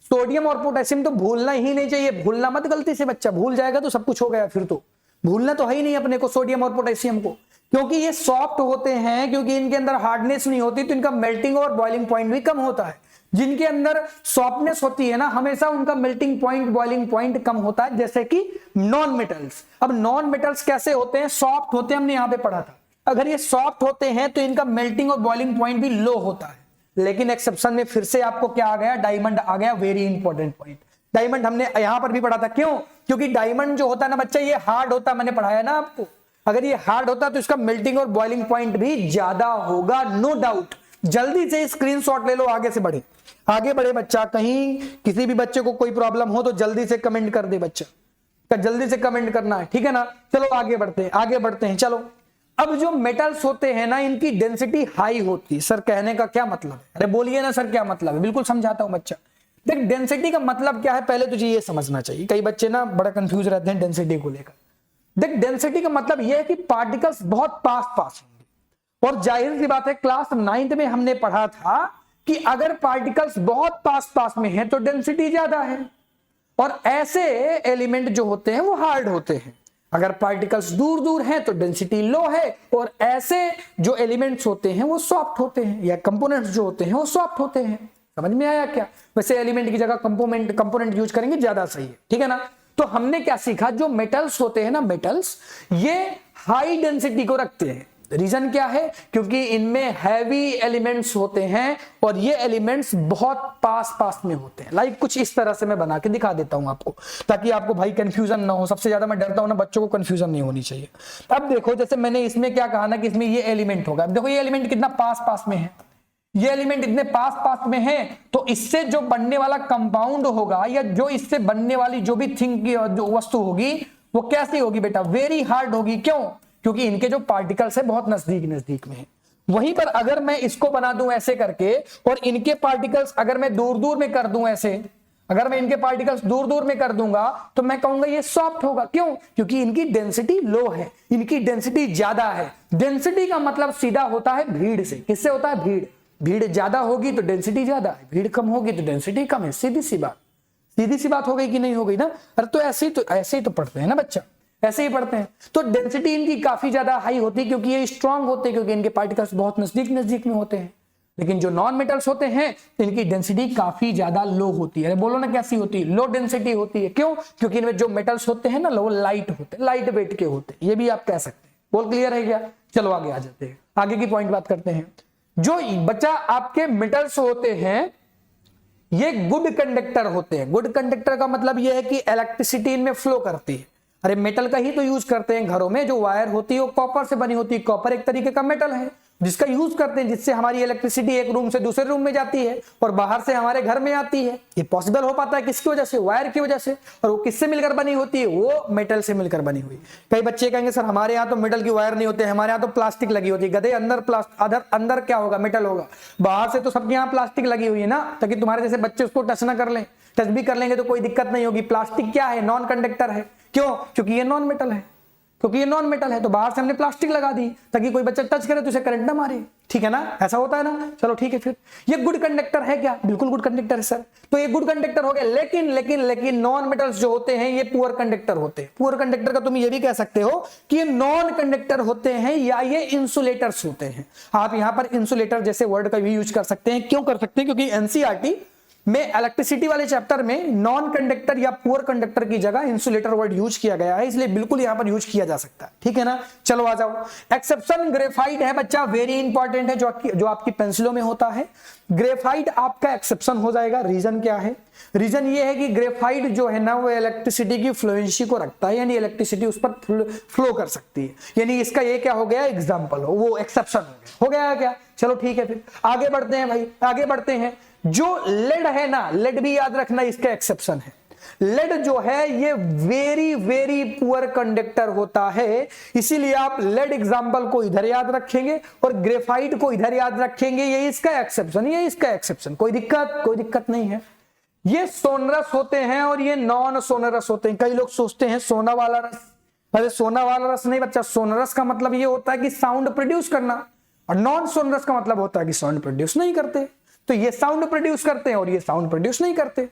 सोडियम और पोटेशियम तो भूलना ही नहीं चाहिए, भूलना मत गलती से। बच्चा भूल जाएगा तो सब कुछ हो गया, फिर तो भूलना तो है ही नहीं अपने को सोडियम और पोटेशियम को, क्योंकि ये सॉफ्ट होते हैं, क्योंकि इनके अंदर हार्डनेस नहीं होती, तो इनका मेल्टिंग और बॉइलिंग पॉइंट भी कम होता है। जिनके अंदर सॉफ्टनेस होती है ना, हमेशा उनका मेल्टिंग पॉइंट, बॉइलिंग पॉइंट कम होता है, जैसे कि नॉन मेटल्स। अब नॉन मेटल्स कैसे होते हैं? सॉफ्ट होते हैं, हमने यहां पे पढ़ा था। अगर ये सॉफ्ट होते हैं तो इनका मेल्टिंग और बॉइलिंग पॉइंट भी लो होता है। लेकिन एक्सेप्शन में फिर से आपको क्या आ गया? डायमंड आ गया, वेरी इंपॉर्टेंट पॉइंट। डायमंड हमने यहां पर भी पढ़ा था। क्यों? क्योंकि डायमंड जो होता है ना बच्चा, ये हार्ड होता है, मैंने पढ़ाया ना आपको। अगर ये हार्ड होता तो इसका मेल्टिंग और बॉइलिंग पॉइंट भी ज्यादा होगा, नो डाउट। जल्दी से स्क्रीनशॉट ले लो, आगे से बढ़े, आगे बढ़े बच्चा। कहीं किसी भी बच्चे को कोई प्रॉब्लम हो तो जल्दी से कमेंट कर दे बच्चा, जल्दी से कमेंट करना है, ठीक है ना। चलो आगे बढ़ते हैं, आगे बढ़ते हैं। चलो, अब जो मेटल्स होते हैं ना, इनकी डेंसिटी हाई होती है। सर कहने का क्या मतलब है? अरे बोलिए ना सर, क्या मतलब है? बिल्कुल समझाता हूं बच्चा। देख, डेंसिटी का मतलब क्या है, पहले तुझे ये समझना चाहिए। कई बच्चे ना बड़ा कंफ्यूज रहते हैं डेंसिटी को लेकर। देख, डेंसिटी का मतलब यह है कि पार्टिकल्स बहुत पास पास होंगे। और जाहिर सी बात है, क्लास 9th में हमने पढ़ा था कि अगर पार्टिकल्स बहुत पास पास में हैं तो डेंसिटी ज्यादा है, और ऐसे एलिमेंट जो होते हैं वो हार्ड होते हैं। अगर पार्टिकल्स दूर दूर हैं तो डेंसिटी लो है, और ऐसे जो एलिमेंट्स होते हैं वो सॉफ्ट होते हैं, या कंपोनेंट्स जो होते हैं वो सॉफ्ट होते हैं। समझ में आया क्या? वैसे एलिमेंट की जगह कंपोनेंट यूज करेंगे, ज्यादा सही है, ठीक है ना। तो हमने क्या सीखा? जो मेटल्स होते हैं ना, मेटल्स ये हाई डेंसिटी को रखते हैं। रीजन क्या है? क्योंकि इनमें हैवी एलिमेंट्स होते हैं और ये एलिमेंट्स बहुत पास पास में होते हैं। लाइक कुछ इस तरह से मैं बना के दिखा देता हूं आपको, ताकि आपको भाई कंफ्यूजन ना हो। सबसे ज्यादा मैं डरता हूं ना, बच्चों को कंफ्यूजन नहीं होनी चाहिए। अब देखो, जैसे मैंने इसमें क्या कहा ना कि इसमें ये एलिमेंट होगा। अब देखो ये एलिमेंट कितना पास पास में है, ये एलिमेंट इतने पास पास में है, तो इससे जो बनने वाला कंपाउंड होगा, या जो इससे बनने वाली जो भी थिंग की जो वस्तु होगी, वो कैसी होगी बेटा? वेरी हार्ड होगी। क्यों? क्योंकि इनके जो पार्टिकल्स है बहुत नजदीक नजदीक में है। वहीं पर अगर मैं इसको बना दूं ऐसे करके, और इनके पार्टिकल्स अगर मैं दूर दूर में कर दूं ऐसे, अगर मैं इनके पार्टिकल्स दूर दूर में कर दूंगा, तो मैं कहूंगा ये सॉफ्ट होगा। क्यों? क्योंकि इनकी डेंसिटी लो है, इनकी डेंसिटी ज्यादा है। डेंसिटी का मतलब सीधा होता है भीड़ से। किससे होता है? भीड़। भीड़ ज्यादा होगी तो डेंसिटी ज्यादा है, भीड़ कम होगी तो डेंसिटी कम है। सीधी सी बात, सीधी सी बात हो गई कि नहीं हो गई ना? अरे तो ऐसे ही तो पढ़ते हैं ना बच्चा, ऐसे ही पढ़ते हैं। तो डेंसिटी इनकी काफी ज्यादा हाई होती है, क्योंकि ये स्ट्रांग होते हैं, क्योंकि इनके पार्टिकल्स बहुत नजदीक नजदीक में होते हैं। लेकिन जो नॉन मेटल्स होते हैं इनकी डेंसिटी काफी ज्यादा लो होती है। बोलो ना कैसी होती है? लो डेंसिटी होती है। क्यों? क्योंकि इनमें जो मेटल्स होते हैं ना, वो लाइट होते हैं, लाइट वेट के होते हैं। ये भी आप कह सकते हैं। बोल क्लियर है क्या? चलो आगे आ जाते हैं, आगे की पॉइंट बात करते हैं। जो बच्चा आपके मेटल्स होते हैं ये गुड कंडक्टर होते हैं। गुड कंडक्टर का मतलब यह है कि इलेक्ट्रिसिटी इनमें फ्लो करती है। अरे मेटल का ही तो यूज करते हैं घरों में। जो वायर होती है वो कॉपर से बनी होती है। कॉपर एक तरीके का मेटल है जिसका यूज करते हैं, जिससे हमारी इलेक्ट्रिसिटी एक रूम से दूसरे रूम में जाती है और बाहर से हमारे घर में आती है। ये पॉसिबल हो पाता है किसकी वजह से? वायर की वजह से। और वो किससे मिलकर बनी होती है? वो मेटल से मिलकर बनी हुई। कई बच्चे कहेंगे सर हमारे यहाँ तो मेटल की वायर नहीं होते, हमारे यहाँ तो प्लास्टिक लगी होती है। गधे, अंदर क्या होगा? मेटल होगा। बाहर से तो सबके यहाँ प्लास्टिक लगी हुई है ना, ताकि तुम्हारे जैसे बच्चे उसको टच ना कर लें। टच भी कर लेंगे तो कोई दिक्कत नहीं होगी। प्लास्टिक क्या है? नॉन कंडक्टर है। क्यों? क्योंकि ये नॉन मेटल है। क्योंकि ये नॉन मेटल है तो बाहर से हमने प्लास्टिक लगा दी ताकि कोई बच्चा टच करे तो उसे करंट ना मारे। ठीक है ना? ऐसा होता है ना? चलो ठीक है। फिर ये गुड कंडक्टर है क्या? बिल्कुल गुड कंडक्टर है सर। तो ये गुड कंडक्टर हो गया। लेकिन नॉन मेटल्स जो होते हैं ये पुअर कंडक्टर होते हैं। पुअर कंडक्टर का तुम ये भी कह सकते हो कि ये नॉन कंडक्टर होते हैं या ये इंसुलेटर्स होते हैं। आप यहां पर इंसुलेटर जैसे वर्ड का भी यूज कर सकते हैं। क्यों कर सकते हैं? क्योंकि एनसीईआरटी में इलेक्ट्रिसिटी वाले चैप्टर में नॉन कंडक्टर या पुअर कंडक्टर की जगह इंसुलेटर वर्ड यूज किया गया है, इसलिए बिल्कुल यहां पर यूज किया जा सकता है। ठीक है ना, चलो आ जाओ। एक्सेप्शन ग्रेफाइट है बच्चा, वेरी इंपॉर्टेंट है, जो आपकी पेंसिलों में होता है। ग्रेफाइट आपका एक्सेप्शन हो जाएगा। रीजन क्या है? रीजन ये है कि ग्रेफाइट जो है ना वो इलेक्ट्रिसिटी की फ्लुएंसी को रखता है, यानी इलेक्ट्रिसिटी उस पर फ्लो कर सकती है, यानी इसका ये क्या हो गया? एग्जाम्पल वो एक्सेप्शन हो गया क्या? चलो ठीक है, फिर आगे बढ़ते हैं भाई, आगे बढ़ते हैं। जो लेड है ना, लेड भी याद रखना इसका एक्सेप्शन है। लेड जो है ये वेरी वेरी पुअर कंडक्टर होता है, इसीलिए आप लेड एग्जाम्पल को इधर याद रखेंगे और ग्रेफाइट को इधर याद रखेंगे। ये इसका एक्सेप्शन, ये इसका एक्सेप्शन। कोई दिक्कत नहीं है। ये सोनरस होते हैं और ये नॉन सोनरस होते हैं। कई लोग सोचते हैं सोना वाला रस, अरे सोना वाला रस नहीं बच्चा। सोनरस का मतलब ये होता है कि साउंड प्रोड्यूस करना, और नॉन सोनरस का मतलब होता है कि साउंड प्रोड्यूस नहीं करते। तो ये साउंड प्रोड्यूस करते हैं और ये साउंड प्रोड्यूस नहीं करते।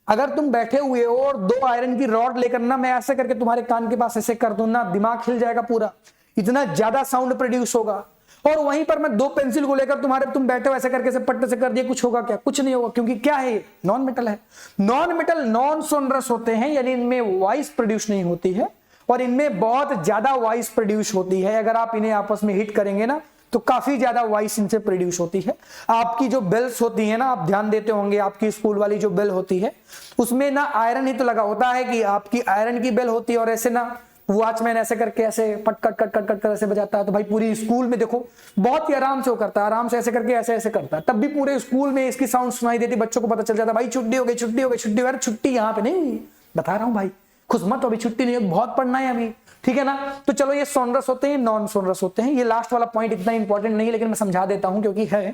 अगर तुम बैठे हुए हो और 2 आयरन की रॉड लेकर ना मैं ऐसे करके तुम्हारे कान के पास ऐसे कर दूं ना, दिमाग हिल जाएगा पूरा, इतना ज्यादा साउंड प्रोड्यूस होगा। और वहीं पर मैं 2 पेंसिल को लेकर तुम बैठे हो ऐसे करके से पट्टे से कर दिए, कुछ होगा क्या? कुछ नहीं होगा, क्योंकि क्या है? नॉन मेटल है। नॉन मेटल नॉन सोनरस होते हैं, यानी इनमें वॉइस प्रोड्यूस नहीं होती है और इनमें बहुत ज्यादा वॉइस प्रोड्यूस होती है। अगर आप इन्हें आपस में हिट करेंगे ना तो काफी ज्यादा वॉइस इनसे प्रोड्यूस होती है। आपकी जो बेल्स होती है ना, आप ध्यान देते होंगे, आपकी स्कूल वाली जो बेल होती है उसमें ना आयरन ही तो लगा होता है कि आपकी आयरन की बेल होती है, और ऐसे ना वॉचमैन ऐसे करके ऐसे पट कट कट कट कट कर ऐसे बजाता है। तो भाई पूरी स्कूल में देखो बहुत ही आराम से वो करता है, आराम से ऐसे करके ऐसे ऐसे करता है, तब भी पूरे स्कूल में इसकी साउंड सुनाई देती। बच्चों को पता चल जाता भाई छुट्टी हो गई, छुट्टी हो गई, छुट्टी हो गई। छुट्टी यहाँ पे नहीं, बता रहा हूँ भाई, खुश मत हो, अभी छुट्टी नहीं होगी, बहुत पढ़ना है अभी। ठीक है ना। तो चलो ये सोनरस होते हैं, नॉन सोनरस होते हैं। ये लास्ट वाला पॉइंट इतना इंपॉर्टेंट नहीं, लेकिन मैं समझा देता हूं क्योंकि है।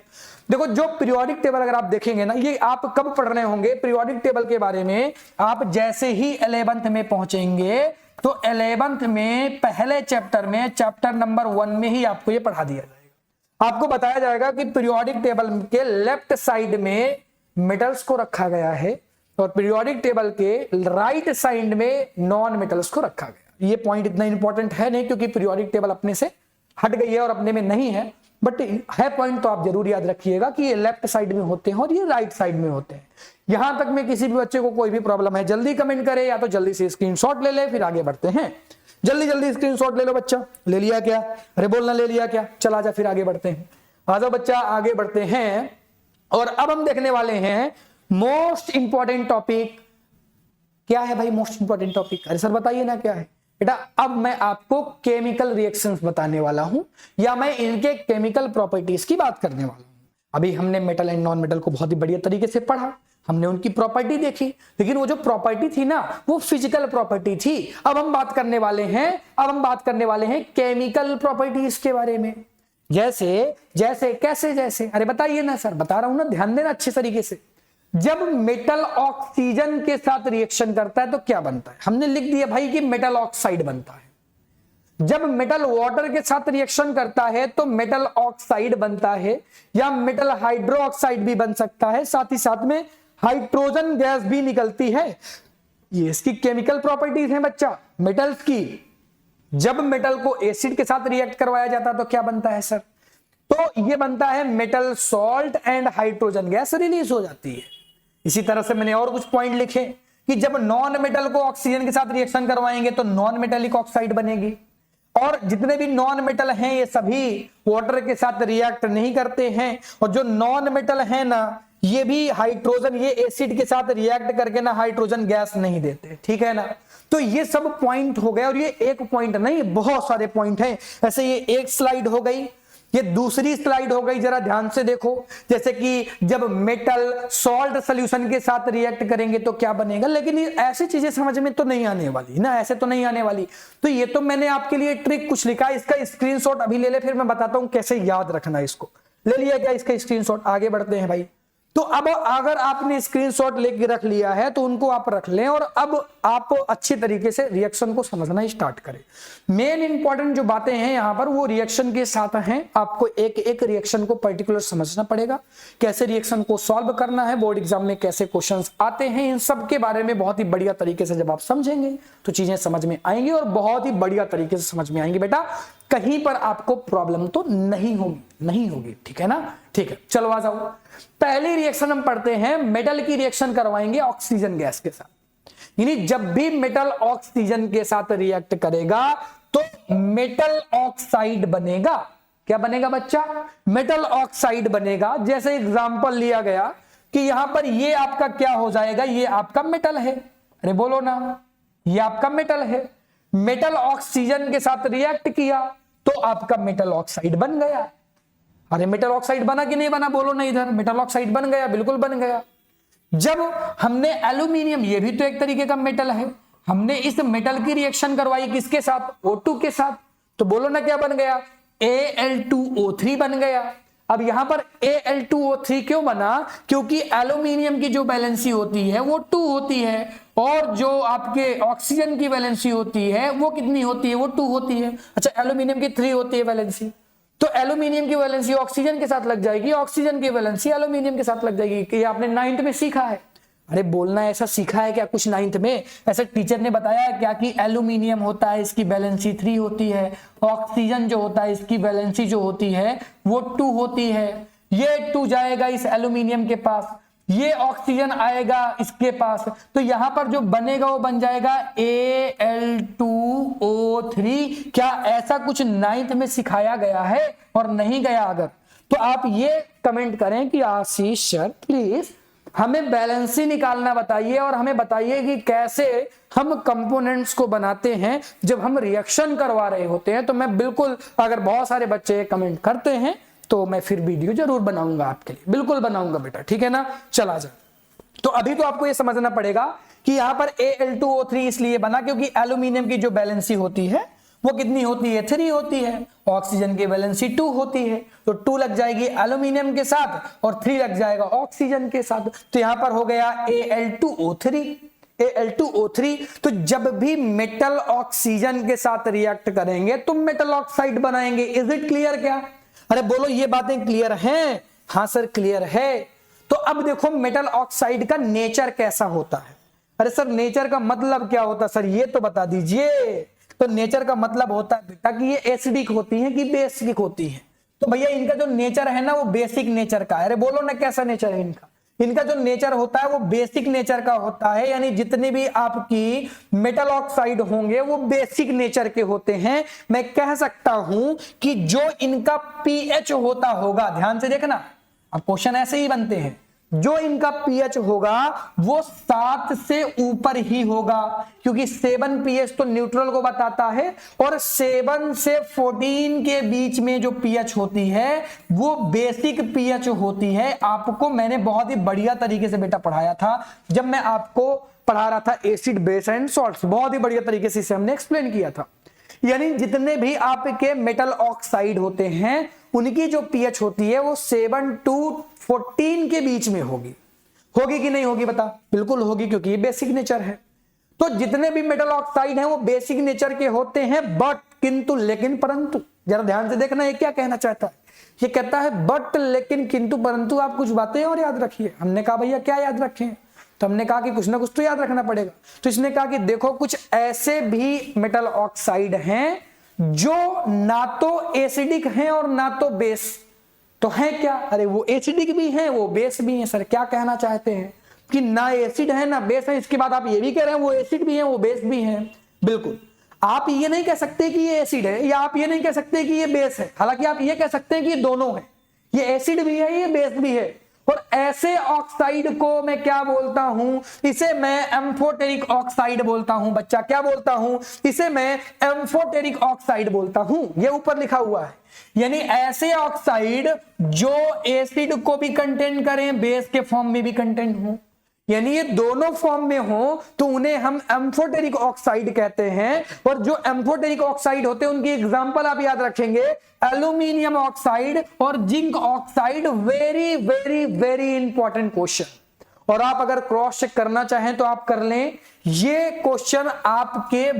देखो जो पीरियोडिक टेबल अगर आप देखेंगे ना, ये आप कब पढ़ रहे होंगे पीरियोडिक टेबल के बारे में? आप जैसे ही 11th में पहुंचेंगे तो 11th में पहले चैप्टर में, चैप्टर नंबर 1 में ही आपको ये पढ़ा दिया जाएगा। आपको बताया जाएगा कि पीरियोडिक टेबल के लेफ्ट साइड में मेटल्स को रखा गया है और पीरियोडिक टेबल के राइट साइड में नॉन मेटल्स को रखा गया। ये पॉइंट इतना इंपॉर्टेंट है नहीं, क्योंकि पीरियोडिक टेबल अपने से हट गई है और अपने में नहीं है, बट है पॉइंट तो आप जरूर याद रखिएगा कि ये लेफ्ट साइड में होते हैं और ये राइट साइड में होते हैं। यहां तक में किसी भी बच्चे को कोई भी प्रॉब्लम है जल्दी कमेंट करे, या तो जल्दी से स्क्रीनशॉट ले ले, फिर आगे बढ़ते हैं। जल्दी जल्दी स्क्रीनशॉट ले लो बच्चा। ले लिया क्या? अरे बोलना ले लिया क्या? चला जा, फिर आगे बढ़ते हैं। आ जाओ बच्चा, आगे बढ़ते हैं। और अब हम देखने वाले हैं मोस्ट इंपॉर्टेंट टॉपिक। क्या है भाई मोस्ट इंपॉर्टेंट टॉपिक? अरे सर बताइए ना क्या है बेटा। अब मैं आपको केमिकल रिएक्शंस बताने वाला हूं, या मैं इनके केमिकल प्रॉपर्टीज की बात करने वाला हूं। अभी हमने मेटल एंड नॉन मेटल को बहुत ही बढ़िया तरीके से पढ़ा, हमने उनकी प्रॉपर्टी देखी, लेकिन वो जो प्रॉपर्टी थी ना वो फिजिकल प्रॉपर्टी थी। अब हम बात करने वाले हैं केमिकल प्रॉपर्टीज के बारे में। जैसे जैसे कैसे जैसे, अरे बताइए ना सर, बता रहा हूं ना, ध्यान देना अच्छे तरीके से। जब मेटल ऑक्सीजन के साथ रिएक्शन करता है तो क्या बनता है? हमने लिख दिया भाई कि मेटल ऑक्साइड बनता है। जब मेटल वाटर के साथ रिएक्शन करता है तो मेटल ऑक्साइड बनता है, या मेटल हाइड्रोक्साइड भी बन सकता है, साथ ही साथ में हाइड्रोजन गैस भी निकलती है। ये इसकी केमिकल प्रॉपर्टीज हैं बच्चा मेटल्स की। जब मेटल को एसिड के साथ रिएक्ट करवाया जाता है तो क्या बनता है सर? तो ये बनता है metal salt and hydrogen gas release हो जाती है। इसी तरह से मैंने और कुछ पॉइंट लिखे कि जब नॉन मेटल को ऑक्सीजन के साथ रिएक्शन करवाएंगे तो नॉन मेटेलिक ऑक्साइड बनेगी, और जितने भी नॉन मेटल हैं ये सभी वाटर के साथ रिएक्ट नहीं करते हैं, और जो नॉन मेटल है ना ये भी हाइड्रोजन, ये एसिड के साथ रिएक्ट करके ना हाइड्रोजन गैस नहीं देते। ठीक है ना। तो ये सब पॉइंट हो गए, और ये एक पॉइंट नहीं बहुत सारे पॉइंट हैं। ऐसे ये एक स्लाइड हो गई, ये दूसरी स्लाइड हो गई, जरा ध्यान से देखो। जैसे कि जब मेटल सॉल्ट सॉल्यूशन के साथ रिएक्ट करेंगे तो क्या बनेगा, लेकिन ये ऐसी चीजें समझ में तो नहीं आने वाली ना, ऐसे तो नहीं आने वाली। तो ये तो मैंने आपके लिए ट्रिक कुछ लिखा, इसका स्क्रीनशॉट अभी ले ले, फिर मैं बताता हूं कैसे याद रखना है इसको। ले लिया क्या इसका स्क्रीनशॉट? आगे बढ़ते हैं भाई। तो अब अगर आपने स्क्रीनशॉट लेके रख लिया है तो उनको आप रख लें, और अब आप अच्छी तरीके से रिएक्शन को समझना स्टार्ट करें। मेन इंपॉर्टेंट जो बातें हैं यहां पर वो रिएक्शन के साथ हैं। आपको एक एक रिएक्शन को पर्टिकुलर समझना पड़ेगा, कैसे रिएक्शन को सॉल्व करना है, बोर्ड एग्जाम में कैसे क्वेश्चंस आते हैं, इन सब के बारे में बहुत ही बढ़िया तरीके से जब आप समझेंगे तो चीजें समझ में आएंगी, और बहुत ही बढ़िया तरीके से समझ में आएंगी बेटा। कहीं पर आपको प्रॉब्लम तो नहीं होगी, ठीक है ना। ठीक है, चलो आ जाओ। पहली रिएक्शन हम पढ़ते हैं, मेटल की रिएक्शन करवाएंगे ऑक्सीजन गैस के साथ। यानी जब भी मेटल ऑक्सीजन के साथ रिएक्ट करेगा तो मेटल ऑक्साइड बनेगा। क्या बनेगा बच्चा? मेटल ऑक्साइड बनेगा। जैसे एग्जांपल लिया गया कि यहां पर ये आपका क्या हो जाएगा, ये आपका मेटल है। अरे बोलो ना, ये आपका मेटल है। मेटल ऑक्सीजन के साथ रिएक्ट किया तो आपका मेटल ऑक्साइड बन गया। अरे मेटल ऑक्साइड बना कि नहीं बना, बोलो ना इधर। मेटल ऑक्साइड बन गया, बिल्कुल बन गया। जब हमने एल्यूमिनियम, ये भी तो एक तरीके का मेटल है, हमने इस मेटल की रिएक्शन करवाई किसके साथ? O2 के साथ। तो बोलो ना क्या बन गया? Al2O3 बन गया। अब यहां पर Al2O3 क्यों बना? क्योंकि एल्यूमिनियम की जो वैलेंसी होती है वो 2 होती है और जो आपके ऑक्सीजन की वैलेंसी होती है वो कितनी होती है? वो 2 होती है। अच्छा, एल्यूमिनियम की 3 होती है वैलेंसी, तो एल्यूमिनियम की वैलेंसी ऑक्सीजन के साथ लग जाएगी, ऑक्सीजन की वैलेंसी एल्यूमिनियम के साथ लग जाएगी। कि आपने 9th में सीखा है। अरे बोलना ऐसा सीखा है क्या कुछ 9th में? ऐसे टीचर ने बताया क्या कि एल्यूमिनियम होता है इसकी वैलेंसी 3 होती है, ऑक्सीजन जो होता है इसकी वैलेंसी जो होती है वो 2 होती है। ये 2 जाएगा इस एल्यूमिनियम के पास, ये ऑक्सीजन आएगा इसके पास, तो यहां पर जो बनेगा वो बन जाएगा Al2O3। क्या ऐसा कुछ 9th में सिखाया गया है? और नहीं गया अगर तो आप ये कमेंट करें कि आशीष सर प्लीज हमें बैलेंसी निकालना बताइए और हमें बताइए कि कैसे हम कंपोनेंट्स को बनाते हैं जब हम रिएक्शन करवा रहे होते हैं। तो मैं बिल्कुल, अगर बहुत सारे बच्चे कमेंट करते हैं तो मैं फिर वीडियो जरूर बनाऊंगा आपके लिए, बिल्कुल बनाऊंगा बेटा, ठीक है ना। चला जा। तो अभी तो आपको यह समझना पड़ेगा कि यहां पर Al2O3 इसलिए बना क्योंकि एल्यूमिनियम की जो बैलेंसी होती है वो कितनी होती है? 3 होती है। ऑक्सीजन की वैलेंसी 2 होती है, तो 2 लग जाएगी एल्यूमिनियम के साथ और 3 लग जाएगा ऑक्सीजन के साथ। तो यहां पर हो गया Al2O3। Al2O3। तो जब भी मेटल ऑक्सीजन के साथ रिएक्ट करेंगे तो मेटल ऑक्साइड बनाएंगे। इज इट क्लियर क्या? अरे बोलो ये बातें क्लियर हैं? हाँ सर क्लियर है। तो अब देखो मेटल ऑक्साइड का नेचर कैसा होता है। अरे सर नेचर का मतलब क्या होता है सर, ये तो बता दीजिए। तो नेचर का मतलब होता है बेटा कि ये एसिडिक होती है कि बेसिक होती है। तो भैया इनका जो नेचर है ना वो बेसिक नेचर का है। अरे बोलो ना कैसा नेचर है इनका? इनका जो नेचर होता है वो बेसिक नेचर का होता है, यानी जितने भी आपकी मेटल ऑक्साइड होंगे वो बेसिक नेचर के होते हैं। मैं कह सकता हूं कि जो इनका पीएच होता होगा, ध्यान से देखना, अब क्वेश्चन ऐसे ही बनते हैं, जो इनका पीएच होगा वो 7 से ऊपर ही होगा, क्योंकि 7 पीएच तो न्यूट्रल को बताता है और 7 से 14 के बीच में जो पीएच होती है वो बेसिक पीएच होती है। आपको मैंने बहुत ही बढ़िया तरीके से बेटा पढ़ाया था जब मैं आपको पढ़ा रहा था एसिड, बेस एंड सॉल्ट्स। बहुत ही बढ़िया तरीके से इसे हमने एक्सप्लेन किया था। यानी जितने भी आपके मेटल ऑक्साइड होते हैं उनकी जो पीएच होती है वो 7 to 14 के बीच में होगी। होगी कि नहीं होगी बता? बिल्कुल होगी, क्योंकि ये बेसिक नेचर है। तो जितने भी मेटल ऑक्साइड हैं वो बेसिक नेचर के होते हैं। बट, किंतु, लेकिन, परंतु, जरा ध्यान से देखना ये क्या कहना चाहता है। ये कहता है बट, लेकिन, किंतु, परंतु। आप कुछ बातें और याद रखिए। हमने कहा भैया क्या याद रखें? तो हमने कहा कि कुछ ना कुछ तो याद रखना पड़ेगा। तो इसने कहा कि देखो कुछ ऐसे भी मेटल ऑक्साइड हैं जो ना तो एसिडिक हैं और ना तो बेस। तो है क्या? अरे वो एसिडिक भी हैं वो बेस भी हैं। सर क्या कहना चाहते हैं कि ना एसिड है ना बेस है, इसके बाद आप ये भी कह रहे हैं वो एसिड भी है वो बेस भी है? बिल्कुल। आप ये नहीं कह सकते कि ये एसिड है या आप ये नहीं कह सकते कि ये बेस है। हालांकि आप ये कह सकते हैं कि ये दोनों है, ये एसिड भी है ये बेस भी है। और ऐसे ऑक्साइड को मैं क्या बोलता हूं? इसे मैं एम्फोटेरिक ऑक्साइड बोलता हूं। बच्चा क्या बोलता हूं? इसे मैं एम्फोटेरिक ऑक्साइड बोलता हूं। ये ऊपर लिखा हुआ है। यानी ऐसे ऑक्साइड जो एसिड को भी कंटेन करें, बेस के फॉर्म में भी कंटेन हो, यानी ये दोनों फॉर्म में हो, तो उन्हें हम एम्फोटेरिक ऑक्साइड कहते हैं। और जो एम्फोटेरिक ऑक्साइड होते हैं उनकी एग्जांपल आप याद रखेंगे, एल्यूमिनियम ऑक्साइड और zinc oxide. Very very very important question. और आप अगर क्रॉस चेक करना चाहें तो आप कर लें। ये क्वेश्चन आपके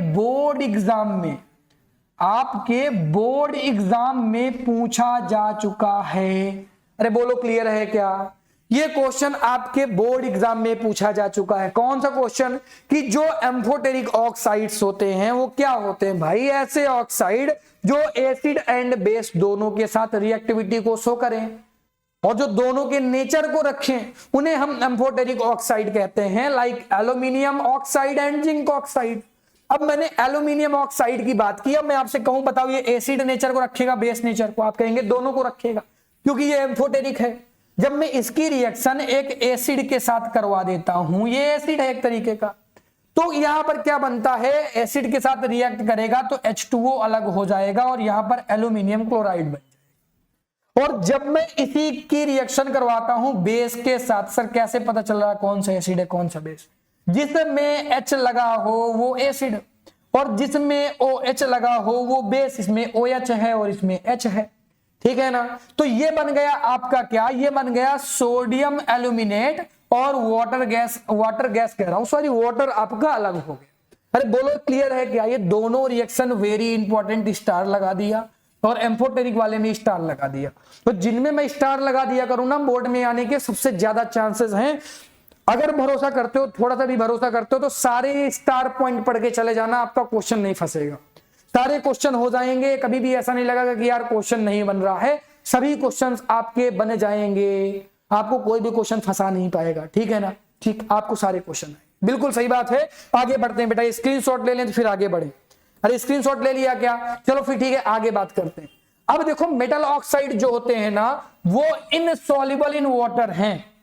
बोर्ड एग्जाम में पूछा जा चुका है। अरे बोलो क्लियर है क्या? ये क्वेश्चन आपके बोर्ड एग्जाम में पूछा जा चुका है। कौन सा क्वेश्चन? कि जो एम्फोटेरिक ऑक्साइड्स होते हैं वो क्या होते हैं भाई? ऐसे ऑक्साइड जो एसिड एंड बेस दोनों के साथ रिएक्टिविटी को शो करें और जो दोनों के नेचर को रखें, उन्हें हम एम्फोटेरिक ऑक्साइड कहते हैं, like aluminium oxide and zinc oxide. अब मैंने एल्यूमिनियम ऑक्साइड की बात की, अब मैं आपसे कहूं बताओ ये एसिड नेचर को रखेगा बेस नेचर को? आप कहेंगे दोनों को रखेगा, क्योंकि ये एम्फोटेरिक है। जब मैं इसकी रिएक्शन एक एसिड के साथ करवा देता हूं, ये एसिड है एक तरीके का, तो यहां पर क्या बनता है? एसिड के साथ रिएक्ट करेगा तो H2O अलग हो जाएगा और यहां पर एल्यूमिनियम क्लोराइड बन जाएगा। और जब मैं इसी की रिएक्शन करवाता हूं बेस के साथ, सर कैसे पता चल रहा है कौन सा एसिड है कौन सा बेस? जिसमें H लगा हो वो एसिड और जिसमें OH लगा हो वो बेस। इसमें OH है और इसमें H है, ठीक है ना? तो ये बन गया आपका क्या? ये बन गया सोडियम एल्यूमिनेट और वाटर गैस कह रहा हूं, सॉरी वाटर आपका अलग हो गया। अरे बोलो क्लियर है क्या? ये दोनों रिएक्शन वेरी इंपॉर्टेंट, स्टार लगा दिया और एम्फोटेरिक वाले में स्टार लगा दिया। तो जिनमें मैं स्टार लगा दिया करूं ना, बोर्ड में आने के सबसे ज्यादा चांसेस हैं। अगर भरोसा करते हो, थोड़ा सा भी भरोसा करते हो, तो सारे स्टार पॉइंट पढ़ के चले जाना, आपका क्वेश्चन नहीं फंसेगा, सारे क्वेश्चन हो जाएंगे। कभी भी ऐसा नहीं लगेगा कि यार क्वेश्चन नहीं बन रहा है, सभी क्वेश्चंस आपके बने जाएंगे, आपको कोई भी क्वेश्चन फंसा नहीं पाएगा, ठीक है ना? ठीक, आपको सारे क्वेश्चन है, बिल्कुल सही बात है। आगे बढ़ते हैं बेटा, स्क्रीनशॉट ले लें तो फिर आगे बढ़े। अरे स्क्रीनशॉट ले लिया क्या? चलो फिर ठीक है, आगे बात करते हैं। अब देखो मेटल ऑक्साइड जो होते हैं ना, वो इनसॉल्युबल इन वाटर हैं।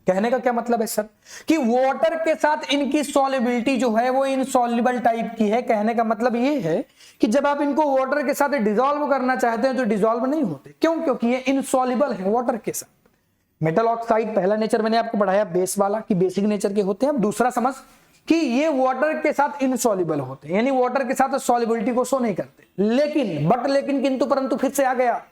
कहने का क्या मतलब है सर? कि वाटर के साथ इनकी सॉल्युबिलिटी जो है वो इनसॉल्युबल टाइप की है। कहने का मतलब ये है कि जब आप इनको वाटर के साथ डिसॉल्व करना चाहते हैं तो डिसॉल्व नहीं होते। क्यों? क्योंकि ये इनसॉल्युबल है वाटर के साथ। मेटल ऑक्साइड पहला नेचर मैंने आपको पढ़ाया बेस वाला, कि बेसिक नेचर के होते हैं। अब दूसरा समझ कि ये वाटर के साथ इनसॉल्युबल होते हैं, यानी वाटर के साथ सॉल्युबिलिटी को शो नहीं करते। लेकिन किंतु परंतु फिर से आ गया।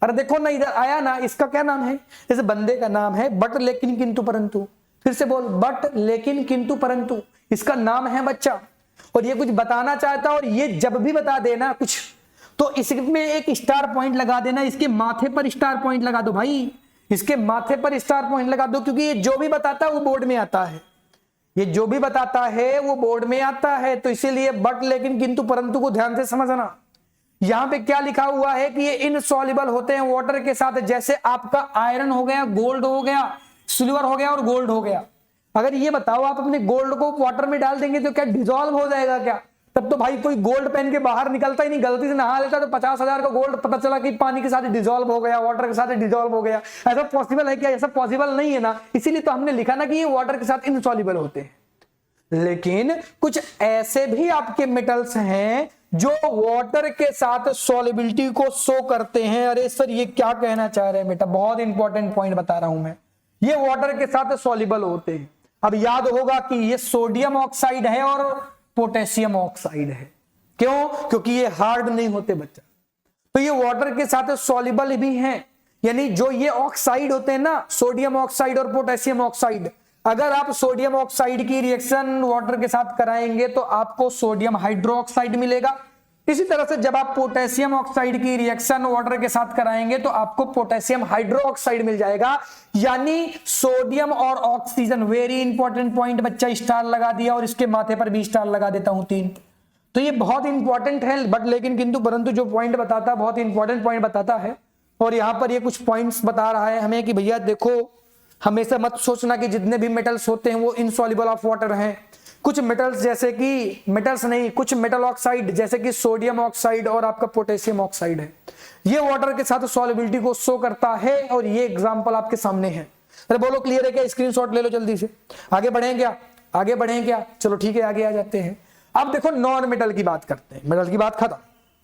अरे देखो ना, इधर आया ना, इसका क्या नाम है? इस बंदे का नाम है बट लेकिन किंतु परंतु। फिर से बोल, बट लेकिन किंतु परंतु, इसका नाम है बच्चा। और ये कुछ बताना चाहता है, और ये जब भी बता देना कुछ, तो इसमें एक स्टार पॉइंट लगा देना, इसके माथे पर स्टार पॉइंट लगा दो भाई, इसके माथे पर स्टार पॉइंट लगा दो, क्योंकि ये जो भी बताता है वो बोर्ड में आता है, ये जो भी बताता है वो बोर्ड में आता है। तो इसीलिए बट लेकिन किंतु परंतु को ध्यान से समझना। यहां पे क्या लिखा हुआ है कि ये इनसॉल्युबल होते हैं वाटर के साथ। जैसे आपका आयरन हो गया, गोल्ड हो गया, सिल्वर हो गया और गोल्ड हो गया। अगर ये बताओ आप अपने गोल्ड को वाटर में डाल देंगे तो क्या डिसॉल्व हो जाएगा क्या? तब तो भाई कोई गोल्ड पहन के बाहर निकलता ही नहीं, गलती से नहा लेता तो 50,000 का गोल्ड पता चला कि पानी के साथ डिसॉल्व हो गया, वाटर के साथ डिसॉल्व हो गया। ऐसा पॉसिबल है क्या? ऐसा पॉसिबल नहीं है ना, इसीलिए तो हमने लिखा ना कि ये वाटर के साथ इनसॉल्युबल होते हैं। लेकिन कुछ ऐसे भी आपके मेटल्स हैं जो वाटर के साथ सॉल्युबिलिटी को शो करते हैं। अरे सर ये क्या कहना चाह रहे हैं बेटा? बहुत इंपॉर्टेंट पॉइंट बता रहा हूं मैं। ये वाटर के साथ सॉल्युबल होते हैं। अब याद होगा कि ये सोडियम ऑक्साइड है और पोटेशियम ऑक्साइड है। क्यों? क्योंकि ये हार्ड नहीं होते बच्चा, तो ये वाटर के साथ सॉल्युबल भी हैं। यानी जो ये ऑक्साइड होते हैं ना, सोडियम ऑक्साइड और पोटेशियम ऑक्साइड, अगर आप सोडियम ऑक्साइड की रिएक्शन वाटर के साथ कराएंगे तो आपको सोडियम हाइड्रोक्साइड मिलेगा। इसी तरह से जब आप पोटेशियम ऑक्साइड की रिएक्शन वाटर के साथ कराएंगे तो आपको पोटेशियम हाइड्रोक्साइड मिल जाएगा। यानी सोडियम और ऑक्सीजन, वेरी इंपॉर्टेंट पॉइंट बच्चा, स्टार लगा दिया और इसके माथे पर भी स्टार लगा देता हूं 3। तो ये बहुत इंपॉर्टेंट है। बट लेकिन किंतु परंतु जो पॉइंट बताता है, बहुत इंपॉर्टेंट पॉइंट बताता है। और यहां पर ये कुछ पॉइंट्स बता रहा है हमें कि भैया देखो, हमेशा मत सोचना कि जितने भी मेटल्स होते हैं वो इनसॉल्युबल ऑफ वाटर हैं। कुछ मेटल्स जैसे कि कुछ मेटल ऑक्साइड जैसे कि सोडियम ऑक्साइड और आपका पोटेशियम ऑक्साइड है, ये वाटर के साथ सॉल्युबिलिटी को शो करता है। और ये एग्जांपल आपके सामने है। अरे बोलो क्लियर है क्या? स्क्रीनशॉट ले लो जल्दी से। आगे बढ़ें क्या? आगे बढ़ें क्या? चलो ठीक है, आगे आ जाते हैं। अब देखो नॉन मेटल की बात करते हैं। मेटल की बात खत्म,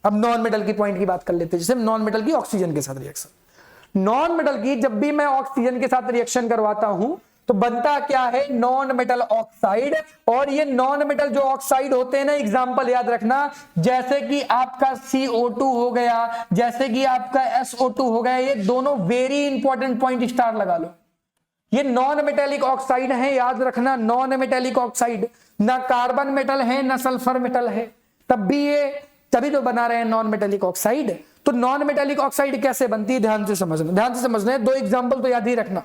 अब नॉन मेटल की पॉइंट की बात कर लेते हैं। जैसे नॉन मेटल की ऑक्सीजन के साथ रिएक्शन, नॉन मेटल की जब भी मैं ऑक्सीजन के साथ रिएक्शन करवाता हूं तो बनता क्या है? Non metal oxide. और ये नॉन मेटल जो ऑक्साइड होते हैं ना, एग्जांपल याद रखना, जैसे कि आपका CO2 हो गया, जैसे कि आपका SO2 हो गया, ये दोनों वेरी इंपॉर्टेंट पॉइंट, स्टार लगा लो। ये नॉन मेटेलिक ऑक्साइड है, याद रखना, नॉन मेटेलिक ऑक्साइड। ना कार्बन मेटल है ना सल्फर मेटल है, तभी तो बना रहे हैं नॉन मेटेलिक ऑक्साइड। तो नॉन मेटेलिक ऑक्साइड कैसे बनती है? ध्यान से समझना है। 2 एग्जांपल तो याद ही रखना।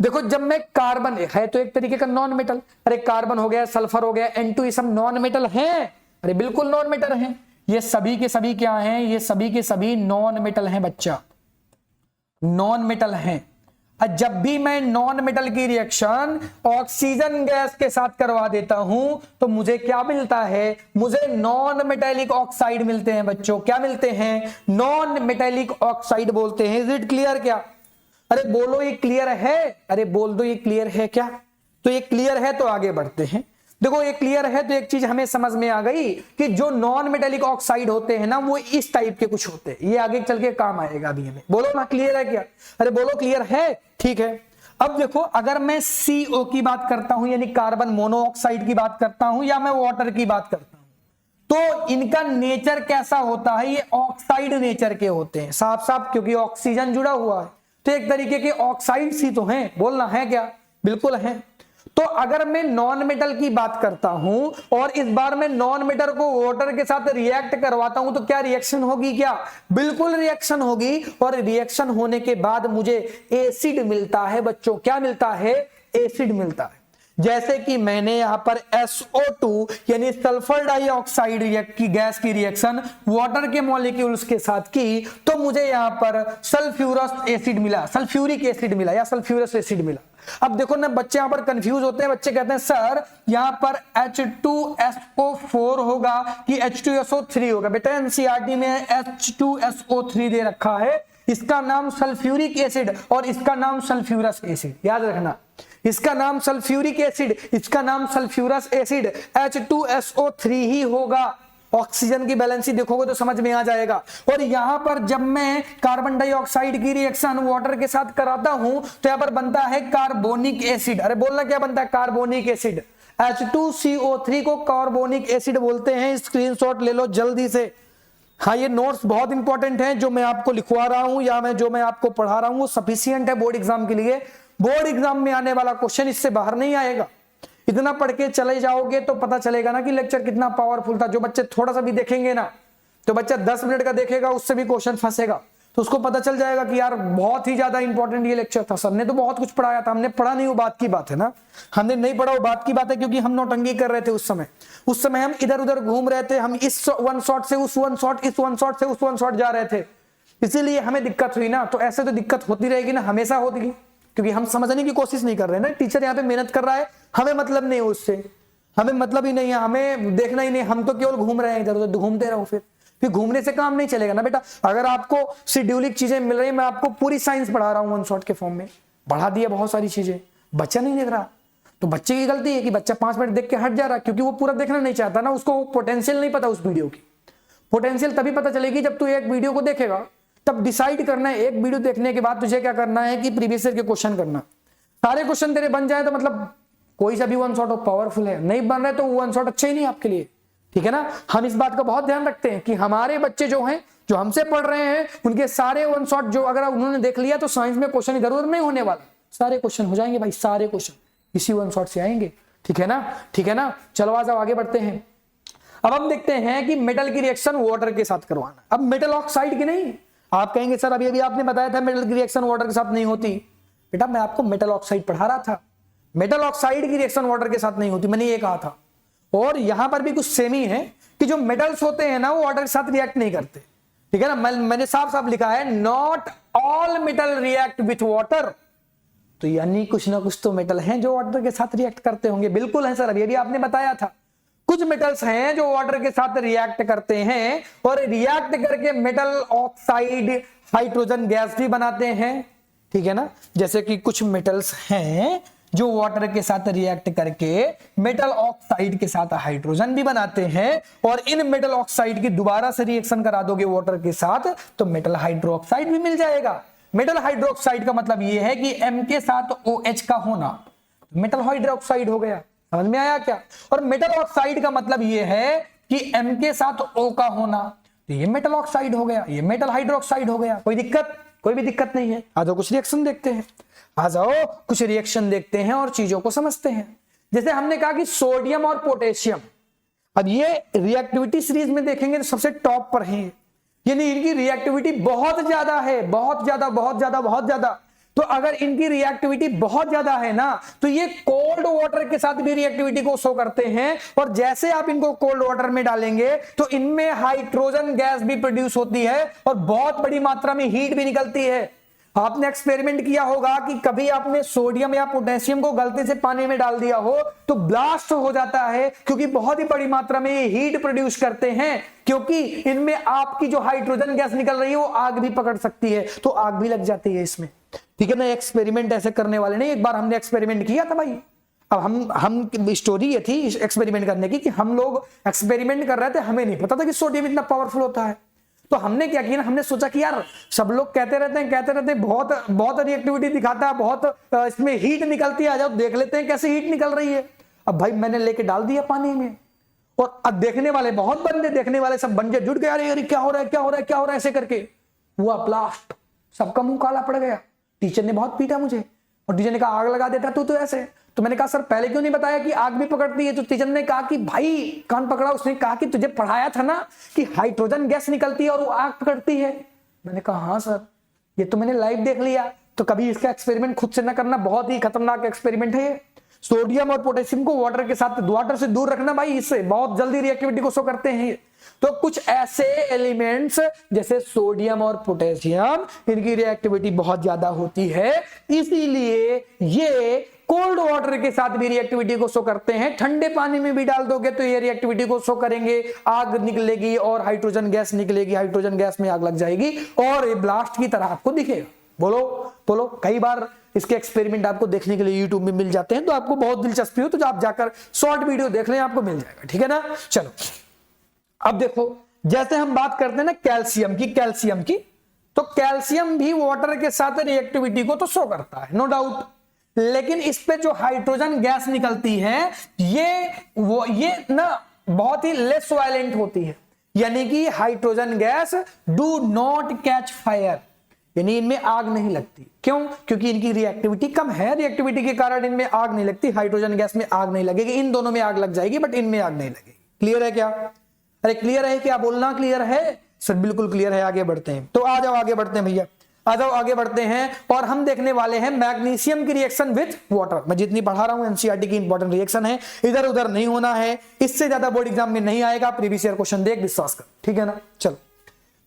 देखो जब मैं कार्बन है तो एक तरीके का नॉन मेटल, अरे कार्बन हो गया, सल्फर हो गया, N2, ये सब नॉन मेटल हैं। अरे बिल्कुल नॉन मेटल हैं, ये सभी के सभी क्या हैं, ये सभी के सभी नॉन मेटल हैं बच्चा, नॉन मेटल हैं। जब भी मैं नॉन मेटल की रिएक्शन ऑक्सीजन गैस के साथ करवा देता हूं तो मुझे क्या मिलता है, मुझे नॉन मेटेलिक ऑक्साइड मिलते हैं बच्चों। क्या मिलते हैं, नॉन मेटेलिक ऑक्साइड बोलते हैं। इज इट क्लियर क्या? अरे बोलो ये क्लियर है, अरे बोल दो ये क्लियर है क्या? तो ये क्लियर है तो आगे बढ़ते हैं। देखो ये क्लियर है तो एक चीज हमें समझ में आ गई कि जो नॉन मेटेलिक ऑक्साइड होते हैं ना वो इस टाइप के कुछ होते हैं, ये आगे चल के काम आएगा अभी हमें। बोलो ना क्लियर है क्या? अरे बोलो क्लियर है, ठीक है। अब देखो अगर मैं CO की बात करता हूं यानी कार्बन मोनोऑक्साइड की बात करता हूं या मैं वाटर की बात करता हूं तो इनका नेचर कैसा होता है, ये ऑक्साइड नेचर के होते हैं साफ साफ, क्योंकि ऑक्सीजन जुड़ा हुआ है तो एक तरीके के ऑक्साइड ही तो हैं। बोलना है क्या? बिल्कुल है। तो अगर मैं नॉन मेटल की बात करता हूं और इस बार मैं नॉन मेटल को वाटर के साथ रिएक्ट करवाता हूं तो क्या रिएक्शन होगी? क्या बिल्कुल रिएक्शन होगी। और रिएक्शन होने के बाद मुझे एसिड मिलता है बच्चों। क्या मिलता है? एसिड मिलता है। जैसे कि मैंने यहां पर SO2 यानी सल्फर डाइऑक्साइड की गैस की रिएक्शन वाटर के मॉलिक्यूल्स के साथ की तो मुझे यहां पर सल्फ्यूरस एसिड मिला, सल्फ्यूरिक एसिड मिला या सल्फ्यूरस एसिड मिला। अब देखो ना बच्चे यहां पर कंफ्यूज होते हैं, बच्चे कहते हैं सर यहां पर H2SO4 होगा कि H2SO3 होगा। बेटा एनसीईआरटी में H2SO3 दे रखा है, इसका नाम सल्फ्यूरिक एसिड और इसका नाम सल्फ्यूरस एसिड, याद रखना। इसका नाम सल्फ्यूरिक एसिड, इसका नाम सल्फ्यूरस एसिड, H2SO3 ही होगा। ऑक्सीजन की बैलेंस देखोगे तो समझ में आ जाएगा। और यहां पर जब मैं कार्बन डाइऑक्साइड की रिएक्शन वाटर के साथ कराता हूं तो यहां पर बनता है कार्बोनिक एसिड। अरे बोलना क्या बनता है? Carbonic acid. H2CO3 को कार्बोनिक एसिड बोलते हैं। स्क्रीनशॉट ले लो जल्दी से। हाँ ये नोट्स बहुत इंपॉर्टेंट हैं, जो मैं आपको लिखवा रहा हूं या जो मैं आपको पढ़ा रहा हूं वो सफिशिएंट है बोर्ड एग्जाम के लिए। बोर्ड एग्जाम में आने वाला क्वेश्चन इससे बाहर नहीं आएगा। इतना पढ़ के चले जाओगे तो पता चलेगा ना कि लेक्चर कितना पावरफुल था। जो बच्चे थोड़ा सा भी देखेंगे ना तो बच्चा 10 मिनट का देखेगा उससे भी क्वेश्चन फंसेगा तो उसको पता चल जाएगा कि यार बहुत ही ज्यादा इंपॉर्टेंट ये लेक्चर था। सर ने तो बहुत कुछ पढ़ाया था, हमने पढ़ा नहीं वो बात की बात है ना, हमने नहीं पढ़ा वो बात की बात है, क्योंकि हम नौटंकी कर रहे थे उस समय हम इधर उधर घूम रहे थे, हम इस वन शॉट से उस वन शॉट, इस वन शॉट से उस वन शॉट जा रहे थे, इसीलिए हमें दिक्कत हुई ना। तो ऐसे तो दिक्कत होती रहेगी ना, हमेशा होती, क्योंकि हम समझने की कोशिश नहीं कर रहे ना। टीचर यहाँ पे मेहनत कर रहा है, हमें मतलब नहीं है उससे, हमें मतलब ही नहीं है, हमें देखना ही नहीं, हम तो केवल घूम रहे हैं, इधर उधर घूमते रहो। फिर घूमने से काम नहीं चलेगा ना बेटा। अगर आपको शेड्यूलिक चीजें मिल रही है, मैं आपको पूरी साइंस पढ़ा रहा हूँ वन शॉट के फॉर्म में, बढ़ा दिया बहुत सारी चीजें, बच्चा नहीं देख रहा तो बच्चे की गलती है कि बच्चा 5 मिनट देख के हट जा रहा, क्योंकि वो पूरा देखना नहीं चाहता ना, उसको पोटेंशियल नहीं पता उस वीडियो की। पोटेंशियल तभी पता चलेगी जब तू एक वीडियो को देखेगा, तब डिसाइड करना है एक वीडियो देखने के बाद तुझे क्या करना है कि प्रीवियस ईयर के क्वेश्चन करना। सारे क्वेश्चन तेरे बन जाए तो मतलब कोई सा भी वन शॉट पावरफुल है, नहीं बन रहे तो वन शॉट अच्छा ही नहीं आपके लिए, ठीक है ना। हम इस बात का बहुत ध्यान रखते हैं कि हमारे बच्चे जो हैं, जो हमसे पढ़ रहे हैं, उनके सारे वन शॉट जो अगर उन्होंने देख लिया तो साइंस में क्वेश्चन इधर उधर नहीं होने वाला, सारे क्वेश्चन हो जाएंगे भाई, सारे क्वेश्चन इसी वन शॉट से आएंगे, ठीक है ना, ठीक है ना। चलो आ जाओ आगे बढ़ते हैं। अब हम देखते हैं कि मेटल की रिएक्शन वाटर के साथ करवाना। अब मेटल ऑक्साइड की नहीं, आप कहेंगे सर अभी आपने बताया था मेटल की रिएक्शन वाटर के साथ नहीं होती। बेटा मैं आपको मेटल ऑक्साइड पढ़ा रहा था, मेटल ऑक्साइड की रिएक्शन वाटर के साथ नहीं होती, मैंने ये कहा था। और यहां पर भी कुछ सेम ही है कि जो मेटल्स होते हैं ना वो वाटर के साथ रिएक्ट नहीं करते, ठीक है ना। मैंने साफ साफ लिखा है not all metal react with water, तो यानी कुछ ना कुछ तो मेटल हैं जो वाटर के साथ रिएक्ट करते होंगे। बिल्कुल है सर, अभी आपने बताया था कुछ मेटल्स हैं जो वाटर के साथ रिएक्ट करते हैं और रिएक्ट करके मेटल ऑक्साइड हाइड्रोजन गैस भी बनाते हैं, ठीक है ना। जैसे कि कुछ मेटल्स हैं जो वाटर के साथ रिएक्ट करके मेटल ऑक्साइड के साथ हाइड्रोजन भी बनाते हैं, और इन मेटल ऑक्साइड की दोबारा से रिएक्शन करा दोगे वाटर के साथ तो मेटल हाइड्रोक्साइड भी मिल जाएगा। मेटल हाइड्रोक्साइड का मतलब यह है कि M के साथ OH का होना, मेटल हाइड्रोक्साइड हो गया, समझ में आया क्या। और मेटल ऑक्साइड का मतलब यह है कि M के साथ O का होना, तो ये मेटल ऑक्साइड हो गया, ये मेटल हाइड्रोक्साइड हो गया। कोई दिक्कत? कोई भी दिक्कत नहीं है। आ जाओ कुछ रिएक्शन देखते हैं, आ जाओ कुछ रिएक्शन देखते हैं और चीजों को समझते हैं। जैसे हमने कहा कि सोडियम और पोटेशियम, अब ये रिएक्टिविटी सीरीज में देखेंगे तो सबसे टॉप पर है, यानी इनकी रिएक्टिविटी बहुत ज्यादा है, बहुत ज्यादा बहुत ज्यादा बहुत ज्यादा। तो अगर इनकी रिएक्टिविटी बहुत ज्यादा है ना, तो ये कोल्ड वाटर के साथ भी रिएक्टिविटी को शो करते हैं। और जैसे आप इनको कोल्ड वाटर में डालेंगे तो इनमें हाइड्रोजन गैस भी प्रोड्यूस होती है और बहुत बड़ी मात्रा में हीट भी निकलती है। आपने एक्सपेरिमेंट किया होगा कि कभी आपने सोडियम या पोटेशियम को गलती से पानी में डाल दिया हो तो ब्लास्ट हो जाता है, क्योंकि बहुत ही बड़ी मात्रा में ये हीट प्रोड्यूस करते हैं, क्योंकि इनमें आपकी जो हाइड्रोजन गैस निकल रही है वो आग भी पकड़ सकती है, तो आग भी लग जाती है इसमें। ठीक है ना, एक्सपेरिमेंट ऐसे करने वाले नहीं, एक बार हमने एक्सपेरिमेंट किया था भाई। अब हम स्टोरी ये थी एक्सपेरिमेंट करने की कि हम लोग एक्सपेरिमेंट कर रहे थे, हमें नहीं पता था कि सोडियम इतना पावरफुल होता है। तो हमने क्या किया ना, हमने सोचा कि यार सब लोग कहते रहते हैं बहुत बहुत रिएक्टिविटी दिखाता है, बहुत इसमें हीट निकलती है, आ जाओ देख लेते हैं कैसे हीट निकल रही है। अब भाई मैंने लेके डाल दिया पानी में, और अब देखने वाले बहुत बंदे, देखने वाले सब बन के जुट गए, अरे क्या हो रहा है, क्या हो रहा है, क्या हो रहा है, ऐसे करके हुआ ब्लास्ट, सबका मुंह काला पड़ गया। टीचर ने बहुत पीटा मुझे, और टीचर ने कहा आग लगा देता तू तो ऐसे। तो मैंने कहा सर पहले क्यों नहीं बताया कि आग भी पकड़ती है? तो टीचर ने कहा कि भाई कान पकड़ा, उसने कहा कि तुझे पढ़ाया था ना कि हाइड्रोजन गैस निकलती है और वो आग पकड़ती है। मैंने कहा हाँ सर, ये तो मैंने लाइव देख लिया। तो कभी इसका एक्सपेरिमेंट खुद से ना करना, बहुत ही खतरनाक एक्सपेरिमेंट है ये। सोडियम और पोटेशियम को वाटर के साथ, वाटर से दूर रखना भाई, इससे बहुत जल्दी रिएक्टिविटी को शो करते हैं। तो कुछ ऐसे एलिमेंट्स जैसे सोडियम और पोटेशियम, इनकी रिएक्टिविटी बहुत ज्यादा होती है, इसीलिए ये कोल्ड वाटर के साथ भी रिएक्टिविटी को शो करते हैं। ठंडे पानी में भी डाल दोगे तो ये रिएक्टिविटी को शो करेंगे, आग निकलेगी और हाइड्रोजन गैस निकलेगी, हाइड्रोजन गैस में आग लग जाएगी और ये ब्लास्ट की तरह आपको दिखेगा। बोलो बोलो, कई बार इसके एक्सपेरिमेंट आपको देखने के लिए यूट्यूब में मिल जाते हैं, तो आपको बहुत दिलचस्पी हो तो आप जाकर शॉर्ट वीडियो देख लें, आपको मिल जाएगा। ठीक है ना, चलो अब देखो, जैसे हम बात करते हैं ना कैल्शियम की, तो कैल्शियम भी वाटर के साथ रिएक्टिविटी को तो शो करता है, नो डाउट। लेकिन इस पे जो हाइड्रोजन गैस निकलती है ये ना बहुत ही लेस वायलेंट होती है, यानी कि hydrogen gas do not catch fire, यानी इनमें आग नहीं लगती। क्यों? क्योंकि इनकी रिएक्टिविटी कम है, रिएक्टिविटी के कारण इनमें आग नहीं लगती। हाइड्रोजन गैस में आग नहीं लगेगी, इन दोनों में आग लग जाएगी बट इनमें आग नहीं लगेगी। क्लियर है क्या? अरे क्लियर है क्या? बोलना क्लियर है सर? बिल्कुल क्लियर है। आगे बढ़ते हैं, तो आ जाओ आगे बढ़ते हैं भैया, आ जाओ आगे बढ़ते हैं। और हम देखने वाले हैं मैग्नीशियम की रिएक्शन विद वाटर। मैं जितनी पढ़ा रहा हूं एनसीईआरटी की इंपॉर्टेंट रिएक्शन है, इधर उधर नहीं होना है, इससे ज्यादा बोर्ड एग्जाम में नहीं आएगा। प्रीवियस ईयर क्वेश्चन देख, विश्वास कर, ठीक है ना। चलो,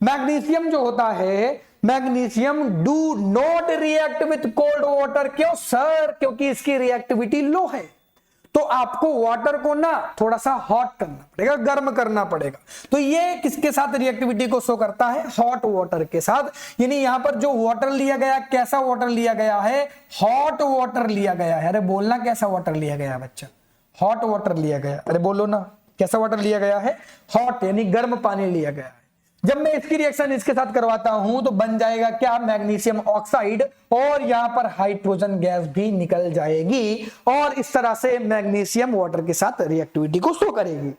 मैग्नीशियम जो होता है, magnesium do not react with cold water. क्यों सर? क्योंकि इसकी रिएक्टिविटी लो है, तो आपको वाटर को ना थोड़ा सा हॉट करना पड़ेगा, गर्म करना पड़ेगा। तो ये किसके साथ रिएक्टिविटी को शो करता है? हॉट वाटर के साथ। यानी यहां पर जो वाटर लिया गया, कैसा वाटर लिया गया है? हॉट वाटर लिया गया है। अरे बोलना, कैसा वाटर लिया गया बच्चा? हॉट वाटर लिया गया। अरे बोलो ना, कैसा वाटर लिया गया है? हॉट, यानी गर्म पानी लिया गया है। जब मैं इसकी रिएक्शन इसके साथ करवाता हूं तो बन जाएगा क्या? मैग्नीशियम ऑक्साइड, और यहां पर हाइड्रोजन गैस भी निकल जाएगी, और इस तरह से मैग्नीशियम वाटर के साथ रिएक्टिविटी को शो करेगी।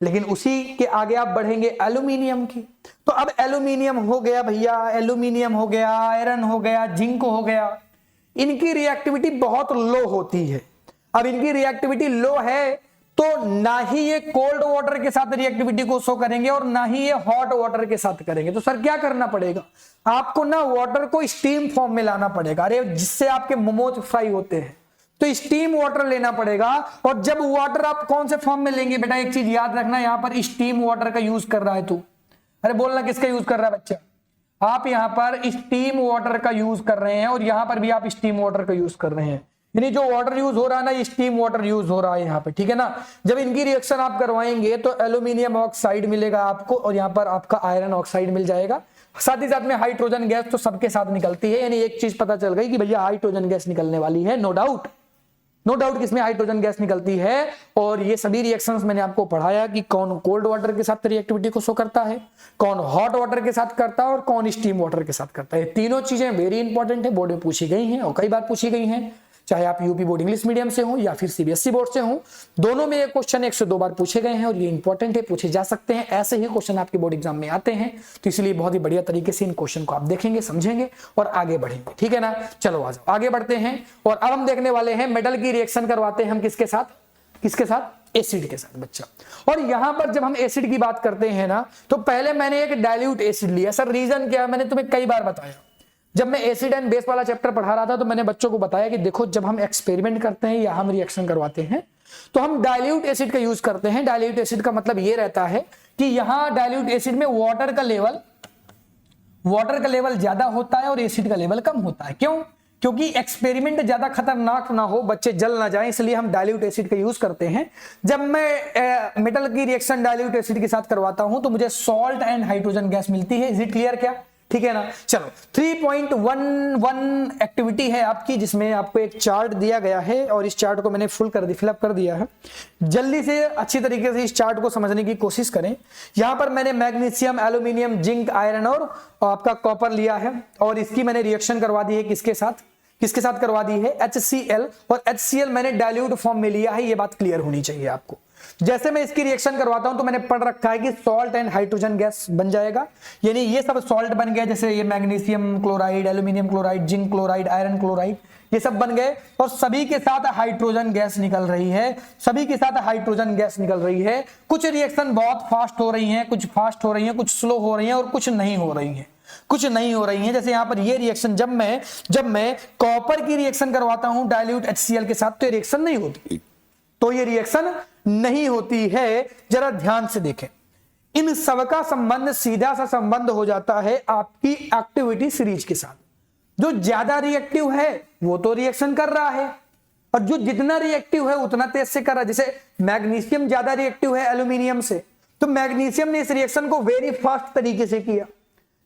लेकिन उसी के आगे आप बढ़ेंगे एल्यूमिनियम की, तो अब एल्यूमिनियम हो गया भैया, एल्यूमिनियम हो गया, आयरन हो गया, जिंक हो गया, इनकी रिएक्टिविटी बहुत लो होती है। अब इनकी रिएक्टिविटी लो है तो ना ही ये कोल्ड वाटर के साथ रिएक्टिविटी को शो करेंगे और ना ही ये हॉट वाटर के साथ करेंगे। तो सर क्या करना पड़ेगा? आपको ना वाटर को स्टीम फॉर्म में लाना पड़ेगा। अरे जिससे आपके मोमोज फ्राई होते हैं, तो स्टीम वाटर लेना पड़ेगा। और जब वाटर आप कौन से फॉर्म में लेंगे बेटा, एक चीज याद रखना, यहां पर स्टीम वाटर का यूज कर रहा है तू। अरे बोलना, किसका यूज कर रहा है बच्चा? आप यहां पर स्टीम वाटर का यूज कर रहे हैं, और यहां पर भी आप स्टीम वाटर का यूज कर रहे हैं। यानी जो वाटर यूज हो रहा है ना, ये स्टीम वाटर यूज हो रहा है यहाँ पे, ठीक है ना। जब इनकी रिएक्शन आप करवाएंगे तो एल्यूमिनियम ऑक्साइड मिलेगा आपको, और यहाँ पर आपका आयरन ऑक्साइड मिल जाएगा। साथ ही साथ में हाइड्रोजन गैस तो सबके साथ निकलती है, यानी एक चीज पता चल गई कि भैया हाइड्रोजन गैस निकलने वाली है, नो डाउट, नो डाउट किसमें हाइड्रोजन गैस निकलती है। और ये सभी रिएक्शंस मैंने आपको पढ़ाया कि कौन कोल्ड वाटर के साथ रिएक्टिविटी को शो करता है, कौन हॉट वाटर के साथ करता है, और कौन स्टीम वाटर के साथ करता है। तीनों चीजें वेरी इंपॉर्टेंट है, बोर्ड में पूछी गई हैं और कई बार पूछी गई हैं, चाहे आप यूपी बोर्ड इंग्लिश मीडियम से हो या फिर सीबीएसई बोर्ड से हो, दोनों में ये क्वेश्चन 1 से 2 बार पूछे गए हैं और ये इंपॉर्टेंट है, पूछे जा सकते हैं। ऐसे ही क्वेश्चन आपके बोर्ड एग्जाम में आते हैं, तो इसलिए बहुत ही बढ़िया तरीके से इन क्वेश्चन को आप देखेंगे, समझेंगे और आगे बढ़ेंगे, ठीक है ना। चलो आ जाओ, आगे बढ़ते हैं। और अब हम देखने वाले हैं मेटल की रिएक्शन करवाते हैं हम किसके साथ? किसके साथ? एसिड के साथ बच्चा। और यहां पर जब हम एसिड की बात करते हैं ना, तो पहले मैंने एक डाइल्यूट एसिड लिया। सर रीजन क्या है? मैंने तुम्हें कई बार बताया, जब मैं एसिड एंड बेस वाला चैप्टर पढ़ा रहा था तो मैंने बच्चों को बताया कि देखो जब हम एक्सपेरिमेंट करते हैं या हम रिएक्शन करवाते हैं तो हम डाइल्यूट एसिड का यूज करते हैं। डाइल्यूट एसिड का मतलब ये रहता है कि यहां डाइल्यूट एसिड में वाटर का लेवल ज्यादा होता है और एसिड का लेवल कम होता है। क्यों? क्योंकि एक्सपेरिमेंट ज्यादा खतरनाक ना हो, बच्चे जल ना जाएं, इसलिए हम डाइल्यूट एसिड का यूज करते हैं। जब मैं मेटल की रिएक्शन डाइल्यूट एसिड के साथ करवाता हूं तो मुझे सॉल्ट एंड हाइड्रोजन गैस मिलती है। Is it clear? क्या ठीक है ना? चलो 3.11 एक्टिविटी है आपकी, जिसमें आपको एक चार्ट दिया गया है और इस चार्ट को मैंने फिलअप कर दिया है। जल्दी से अच्छी तरीके से इस चार्ट को समझने की कोशिश करें। यहां पर मैंने मैग्नीशियम, एल्यूमिनियम, जिंक, आयरन और आपका कॉपर लिया है और इसकी मैंने रिएक्शन करवा दी है किसके साथ करवा दी है? HCl, और HCl मैंने डाइल्यूट फॉर्म में लिया है। ये बात क्लियर होनी चाहिए आपको। जैसे मैं इसकी रिएक्शन करवाता हूं तो मैंने पढ़ रखा है कि सॉल्ट एंड हाइड्रोजन गैस बन जाएगा, यानी ये सब सॉल्ट बन गया। जैसे ये magnesium chloride, aluminium chloride, zinc chloride, iron chloride, ये सब बन गए और सभी के साथ हाइड्रोजन गैस निकल रही है। कुछ रिएक्शन बहुत फास्ट हो रही हैं, कुछ फास्ट हो रही हैं, कुछ स्लो हो रही हैं और कुछ नहीं हो रही हैं। जैसे यहां पर ये रिएक्शन जब मैं कॉपर की रिएक्शन करवाता हूं डाइल्यूट HCl के साथ तो ये रिएक्शन नहीं होती है। जरा ध्यान से देखें, इन सब का संबंध सीधा सा संबंध हो जाता है आपकी एक्टिविटी सीरीज के साथ। जो ज्यादा रिएक्टिव है वो तो रिएक्शन कर रहा है और जो जितना रिएक्टिव है उतना तेज से कर रहा है। जैसे मैग्नीशियम ज्यादा रिएक्टिव है एल्यूमिनियम से, तो मैग्नीशियम ने इस रिएक्शन को वेरी फास्ट तरीके से किया,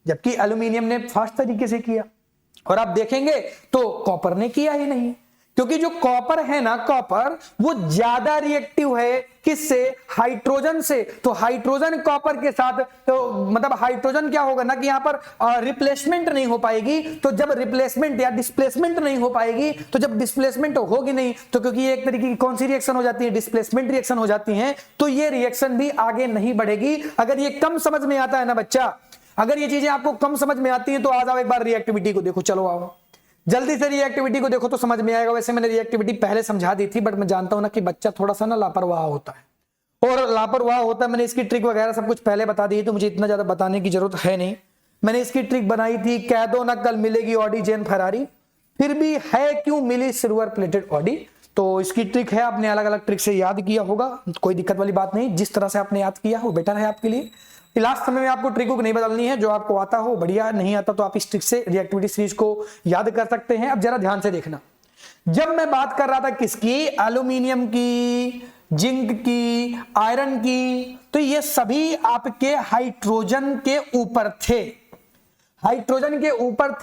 जबकि एल्यूमिनियम ने फास्ट तरीके से किया। और आप देखेंगे तो कॉपर ने किया ही नहीं, क्योंकि जो कॉपर है ना, कॉपर वो ज्यादा रिएक्टिव है किससे? हाइड्रोजन से। तो हाइड्रोजन कॉपर के साथ तो मतलब हाइड्रोजन क्या होगा ना कि यहां पर रिप्लेसमेंट नहीं हो पाएगी। तो जब रिप्लेसमेंट या डिस्प्लेसमेंट नहीं हो पाएगी, तो जब डिस्प्लेसमेंट होगी नहीं तो क्योंकि ये एक तरीके की कौन सी रिएक्शन हो जाती है? डिस्प्लेसमेंट रिएक्शन हो जाती है। तो ये रिएक्शन भी आगे नहीं बढ़ेगी। अगर ये कम समझ में आता है ना बच्चा, अगर ये चीजें आपको कम समझ में आती है तो आ जाओ एक बार रिएक्टिविटी को देखो। चलो आओ जल्दी से रिएक्टिविटी को देखो तो समझ में आएगा। वैसे मैंने रिएक्टिविटी पहले समझा दी थी, बट मैं जानता हूं ना कि बच्चा थोड़ा सा ना लापरवाह होता है मैंने इसकी ट्रिक वगैरह सब कुछ पहले बता दी, तो मुझे इतना ज्यादा बताने की जरूरत है नहीं। मैंने इसकी ट्रिक बनाई थी, कह दो ना कल मिलेगी ऑडी जेन फरारी, फिर भी है क्यों मिली सिल्वर प्लेटेड ऑडी। तो इसकी ट्रिक है, आपने अलग अलग ट्रिक से याद किया होगा, कोई दिक्कत वाली बात नहीं। जिस तरह से आपने याद किया वो बेटर है आपके लिए। लास्ट समय में आपको ट्रिक को नहीं बदलनी है, जो आपको आता हो बढ़िया, नहीं आता तो आप इस ट्रिक से रिएक्टिविटी सीरीज को याद कर सकते हैं। अब जरा ध्यान से देखना, जब मैं बात कर रहा था किसकी? एल्यूमिनियम की, जिंक की, आयरन की, तो ये सभी आपके हाइड्रोजन के ऊपर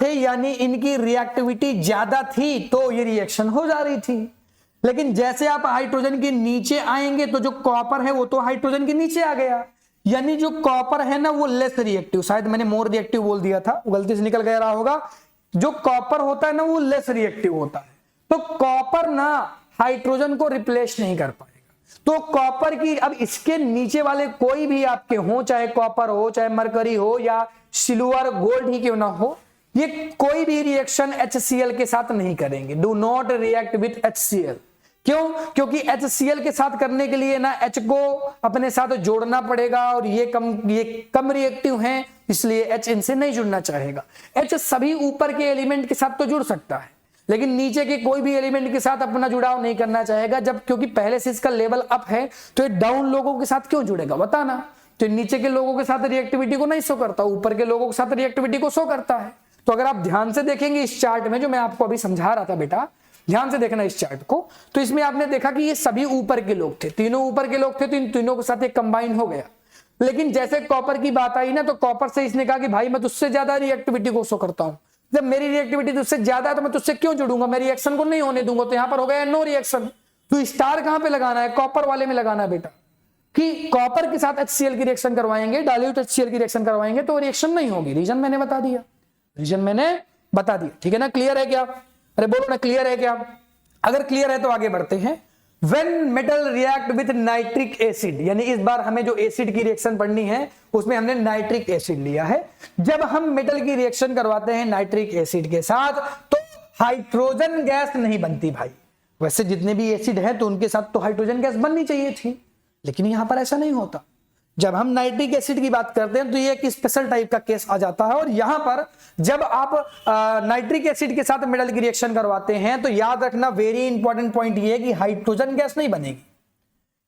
थे, यानी इनकी रिएक्टिविटी ज्यादा थी तो ये रिएक्शन हो जा रही थी। लेकिन जैसे आप हाइड्रोजन के नीचे आएंगे तो जो कॉपर है वो तो हाइड्रोजन के नीचे आ गया, यानी जो कॉपर है ना वो लेस रिएक्टिव, शायद मैंने मोर रिएक्टिव बोल दिया था, गलती से निकल गया रहा होगा। जो कॉपर होता है ना वो लेस रिएक्टिव होता है, तो कॉपर ना हाइड्रोजन को रिप्लेस नहीं कर पाएगा। तो कॉपर की, अब इसके नीचे वाले कोई भी आपके हो, चाहे कॉपर हो, चाहे मरकरी हो, या सिल्वर, गोल्ड ही क्यों ना हो, ये कोई भी रिएक्शन HCl के साथ नहीं करेंगे। Do not react with HCl। क्यों? क्योंकि HCl के साथ करने के लिए ना H को अपने साथ जोड़ना पड़ेगा और ये कम रिएक्टिव हैं, इसलिए H इनसे नहीं जुड़ना चाहेगा। H सभी ऊपर के एलिमेंट के साथ तो जुड़ सकता है, लेकिन नीचे के कोई भी एलिमेंट के साथ अपना जुड़ाव नहीं करना चाहेगा। जब क्योंकि पहले से इसका लेवल अप है तो ये डाउन लोगों के साथ क्यों जुड़ेगा बताना? तो नीचे के लोगों के साथ रिएक्टिविटी को नहीं शो करता, ऊपर के लोगों के साथ रिएक्टिविटी को शो करता है। तो अगर आप ध्यान से देखेंगे इस चार्ट में, जो मैं आपको अभी समझा रहा था बेटा, ध्यान से देखना इस चार्ट को, तो इसमें आपने देखा कि ये सभी ऊपर के लोग थे, तीनों ऊपर के लोग थे, तो इन तीनों के साथ एक कंबाइन हो गया। लेकिन जैसे कॉपर की बात आई ना, तो कॉपर से इसने कहा कि भाई मैं तुझसे ज्यादा रिएक्टिविटी को शो करता हूं, जब मेरी रिएक्टिविटी तुझसे ज्यादा है तो मैं तुझसे क्यों जुड़ूंगा, मैं रिएक्शन को नहीं होने दूंगा। तो यहां पर हो गया नो रिएक्शन। तो स्टार कहां पे लगाना है? कॉपर वाले में लगाना है बेटा, कि कॉपर के साथ HCl की रिएक्शन करवाएंगे, डाइल्यूट HCl की रिएक्शन करवाएंगे तो रिएक्शन नहीं होगी। रीजन मैंने बता दिया, ठीक है ना? क्लियर है क्या? अरे बोलो ना, क्लियर है क्या? अगर क्लियर है तो आगे बढ़ते हैं। When metal react with nitric acid, यानी इस बार हमें जो एसिड की रिएक्शन पढ़नी है उसमें हमने नाइट्रिक एसिड लिया है। जब हम मेटल की रिएक्शन करवाते हैं नाइट्रिक एसिड के साथ तो हाइड्रोजन गैस नहीं बनती भाई। वैसे जितने भी एसिड है तो उनके साथ तो हाइड्रोजन गैस बननी चाहिए थी, लेकिन यहां पर ऐसा नहीं होता। जब हम नाइट्रिक एसिड की बात करते हैं तो ये एक स्पेशल टाइप का केस आ जाता है। और यहां पर जब आप नाइट्रिक एसिड के साथ मेटल की रिएक्शन करवाते हैं तो याद रखना वेरी इंपॉर्टेंट पॉइंट ये है कि हाइड्रोजन गैस नहीं बनेगी।